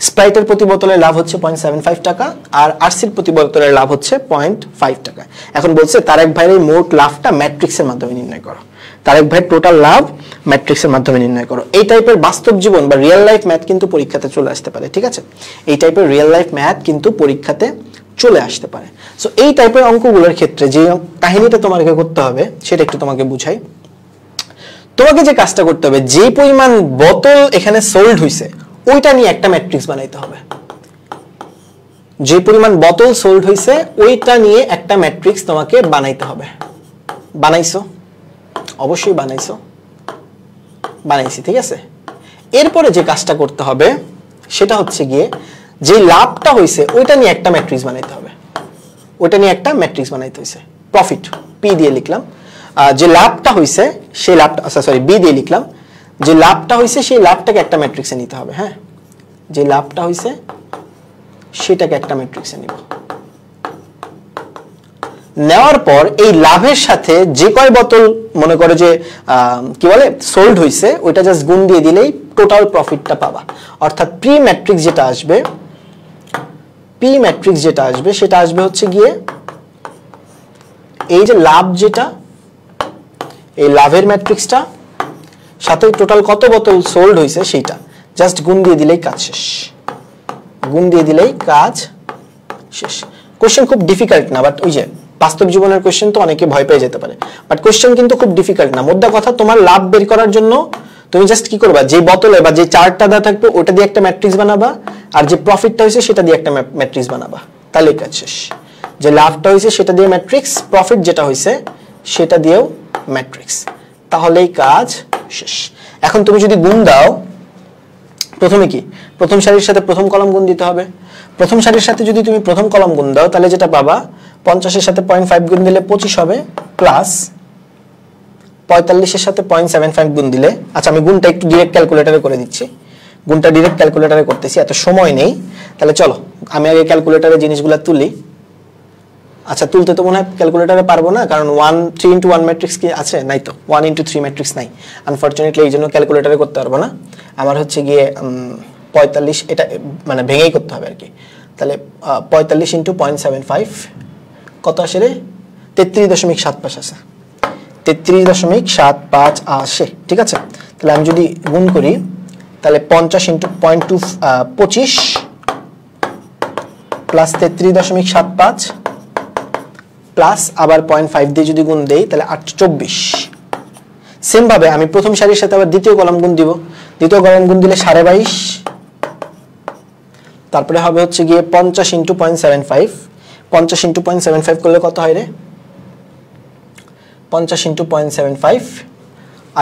স্প্রাইটের প্রতি বোতলের লাভ হচ্ছে 0.75 টাকা, আর আরসির প্রতি বোতলের লাভ হচ্ছে 0.5 টাকা। এখন বলছে তারেক ভাইয়ের এই মোট লাভটা ম্যাট্রিক্সের মাধ্যমে নির্ণয় করো। তারেক ভাইয়ের টোটাল লাভ ম্যাট্রিক্সের মাধ্যমে নির্ণয় করো। এই টাইপের বাস্তব জীবন বা রিয়েল লাইফ ম্যাথ কিন্তু পরীক্ষাতে চলে আসতে পারে, ঠিক আছে? এই টাইপের রিয়েল লাইফ ম্যাথ কিন্তু পরীক্ষাতে চলে আসতে পারে। সো এই টাইপের অঙ্কগুলোর ক্ষেত্রে যে কাহিনীটা তোমাকে করতে হবে সেটা একটু তোমাকে বুঝাই। তোমাকে যে কাজটা করতে হবে, যে পরিমাণ বোতল এখানে সোল্ড হইছে ওইটা নিয়ে একটা ম্যাট্রিক্স বানাইতে হবে। যে পরিমাণ বোতল সোল্ড হইছে ওইটা নিয়ে একটা ম্যাট্রিক্স তোমাকে বানাইতে হবে। বানাইছো? অবশ্যই বানাইছি, ঠিক আছে? এরপরে যে কাজটা করতে হবে সেটা হচ্ছে গিয়ে যে লাভটা হইছে ওইটা নিয়ে একটা ম্যাট্রিক্স বানাইতে হবে। ওইটা নিয়ে একটা ম্যাট্রিক্স বানাইতে হইছে, প্রফিট পি দিয়ে লিখলাম। যে লাভটা হইছে সেই লাভটা, সরি বি দিয়ে লিখলাম। যে লাভটা হইছে সেই লাভটাকে একটা ম্যাট্রিক্সে নিতে হবে। হ্যাঁ, যে লাভটা হইছে সেটাকে একটা ম্যাট্রিক্সে নিব। নেওয়ার পর এই লাভের সাথে যে কয় বোতল মনে করে যে কি বলে সোল্ড হইছে ওইটা জাস্ট গুণ দিয়ে দিলেই টোটাল প্রফিটটা পাবা। অর্থাৎ পি ম্যাট্রিক্স যেটা আসবে সেটা আসবে হচ্ছে গিয়ে এই যে লাভ, যেটা এই লাভের ম্যাট্রিক্সটা সাথে টোটাল কত বোতল সোল্ড হইছে সেইটা জাস্ট গুণ দিয়ে দিলেই কাজ শেষ। কোশ্চেন খুব ডিফিকাল্ট না, বাট ওই যে বাস্তব জীবনের কোশ্চেন তো অনেকে ভয় পেয়ে যেতে পারে, বাট কোশ্চেন কিন্তু খুব ডিফিকাল্ট না। মোদ্দা কথা, তোমার লাভ বের করার জন্য তুমি জাস্ট কি করবা, যে বোতলে বা যে চার্টটা দেওয়া থাকবে ওটা দিয়ে একটা ম্যাট্রিক্স বানাবা, আর যে প্রফিটটা হইছে সেটা দিয়ে একটা ম্যাট্রিক্স বানাবা, তাহলে কাজ শেষ। যে লাভটা হইছে সেটা দিয়ে ম্যাট্রিক্স, প্রফিট যেটা হইছে সেটা দিয়েও ম্যাট্রিক্স, তাহলেই কাজ শেষ। এখন তুমি যদি গুণ দাও, প্রথমে কি প্রথম সারির সাথে প্রথম কলাম গুণ দিতে হবে। প্রথম সারির সাথে যদি তুমি প্রথম কলাম গুণ দাও তাহলে যেটা পাবা 50 এর সাথে 0.5 গুণ দিলে 25 হবে, প্লাস 45 এর সাথে 0.75 গুণ দিলে, আচ্ছা আমি গুণটা একটু ডিরেক্ট ক্যালকুলেটরে করে দিচ্ছি, গুণটা ডিরেক্ট ক্যালকুলেটরে করতেছি, এত সময় নেই। তাহলে চলো আমি আগে ক্যালকুলেটরে জিনিসগুলো তুলি। আচ্ছা তুলতে তো মনে হয় ক্যালকুলেটরে পারবো না, কারণ 3 into 1 ম্যাট্রিক্স কি আছে? নাই তো, 1 into 3 ম্যাট্রিক্স নাই আনফরচুনেটলি, এই জন্য ক্যালকুলেটরে করতে পারবো না। আমার হচ্ছে গিয়ে 45, এটা মানে ভেঙেই করতে হবে আর কি। তাহলে 45 into 0.75 কত আসে রে? 33.75 আসে, 33.75 আসে, ঠিক আছে? তাহলে আমি যদি গুণ করি তাহলে 50 into 0.2 25 প্লাস 33.75 প্লাস আবার 0.5 দিয়ে যদি গুণ দেই তাহলে 824। সেম ভাবে আমি প্রথম সারির সাথে আবার দ্বিতীয় কলাম গুণ দিব, দ্বিতীয় কলাম গুণ দিলে 22.5, তারপরে হবে হচ্ছে গিয়ে 50 into 0.75, 50 into 0.75 করলে কত হয় রে? 50 into 0.75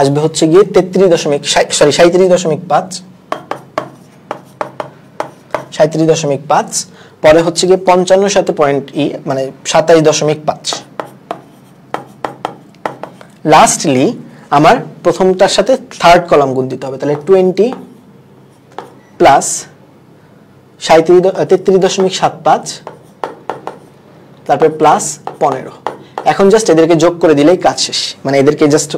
আসবে হচ্ছে গিয়ে 37.5, 37.5, পরে হচ্ছে গিয়ে 55 সাথে পয়েন্ট মানে 27.5। লাস্টলি আমার প্রথমটার সাথে থার্ড কলাম গুণ দিতে হবে, তাহলে 20 প্লাস 33.75, তারপর প্লাস 15। এখন জাস্ট এদেরকে যোগ করে দিলেই কাজ শেষ, মানে এদেরকে জাস্ট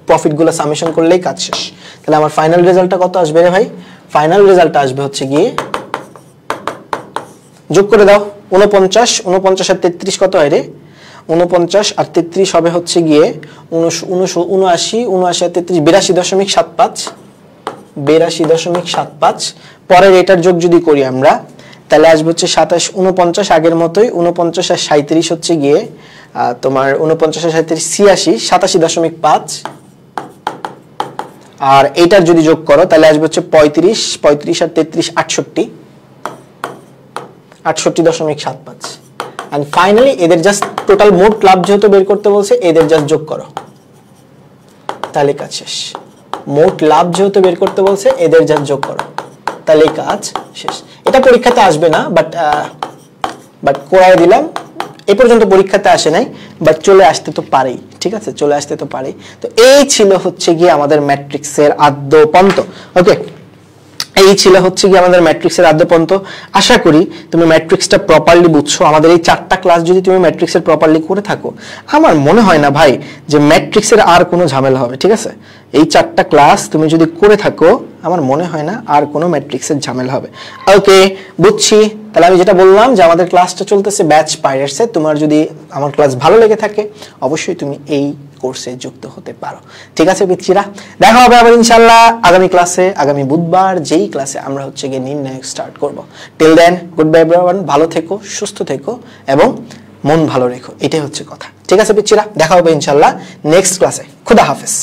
প্রফিটগুলো সামেশন করলেই কাজ শেষ। তাহলে আমার ফাইনাল রেজাল্টটা কত আসবে রে ভাই? ফাইনাল রেজাল্টটা আসবে হচ্ছে গিয়ে, যোগ করে দাও, 49 আর 33 কত হয় রে? 49 আর 33 হবে হচ্ছে গিয়ে 79 আর 33 82.75। পরের এটার যোগ যদি করি আমরা, তাহলে আসবে হচ্ছে 27 49 আগের মতোই, 49 আর 37 হচ্ছে গিয়ে তোমার 49 আর 37 86.5। আর এইটার যদি যোগ করো তাহলে আসবে হচ্ছে 35 আর 33 68.75। এন্ড ফাইনালি এদের জাস্ট টোটাল মোট লাভ যেহেতু বের করতে বলছে, এদের জাস্ট যোগ করো, তাহলে কাজ শেষ। মোট লাভ যেহেতু বের করতে বলছে, এদের জাস্ট যোগ করো, তাহলে কাজ শেষ। এটা পরীক্ষাতে আসবে না, বাট করাই দিলাম। এই পর্যন্ত পরীক্ষাতে আসে নাই, বাট চলে আসতে তো পারেই, ঠিক আছে, চলে আসতে তো পারেই। তো এই ছিল হচ্ছে গিয়ে আমাদের ম্যাট্রিক্সের আদ্যপন্ত। ওকে, এই ছিল হচ্ছে গিয়ে আমাদের ম্যাট্রিক্সের আদ্যপন্ত। আশা করি তুমি ম্যাট্রিক্সটা প্রপারলি বুঝছো। আমাদের এই 4টা ক্লাস যদি তুমি ম্যাট্রিক্সের প্রপারলি করে থাকো, আমার মনে হয় না ভাই যে ম্যাট্রিক্সের আর কোনো ঝামেলা হবে, ঠিক আছে। এই 4টা ক্লাস তুমি যদি করে থাকো, আমার মনে হয় না আর কোনো ম্যাট্রিক্সের ঝামেলা হবে। ওকে, বুঝছি। তাহলে আমি যেটা বললাম যে আমাদের ক্লাসটা চলতেছে ব্যাচ পাইরেটসে। তোমার যদি আমার ক্লাস ভালো লেগে থাকে, অবশ্যই তুমি এই কোর্সে যুক্ত হতে পারো। ঠিক আছে পিচ্চিরা, দেখা হবে আবার ইনশাআল্লাহ আগামী ক্লাসে, আগামী বুধবার, যেই ক্লাসে আমরা হচ্ছে গিয়ে নির্ণায়ক স্টার্ট করব। Till then, good bye everyone, ভালো থেকো, সুস্থ থেকো এবং মন ভালো রেখো, এটাই হচ্ছে কথা। ঠিক আছে পিচ্চিরা, দেখা হবে ইনশাআল্লাহ নেক্সট ক্লাসে। খুদা হাফেজ।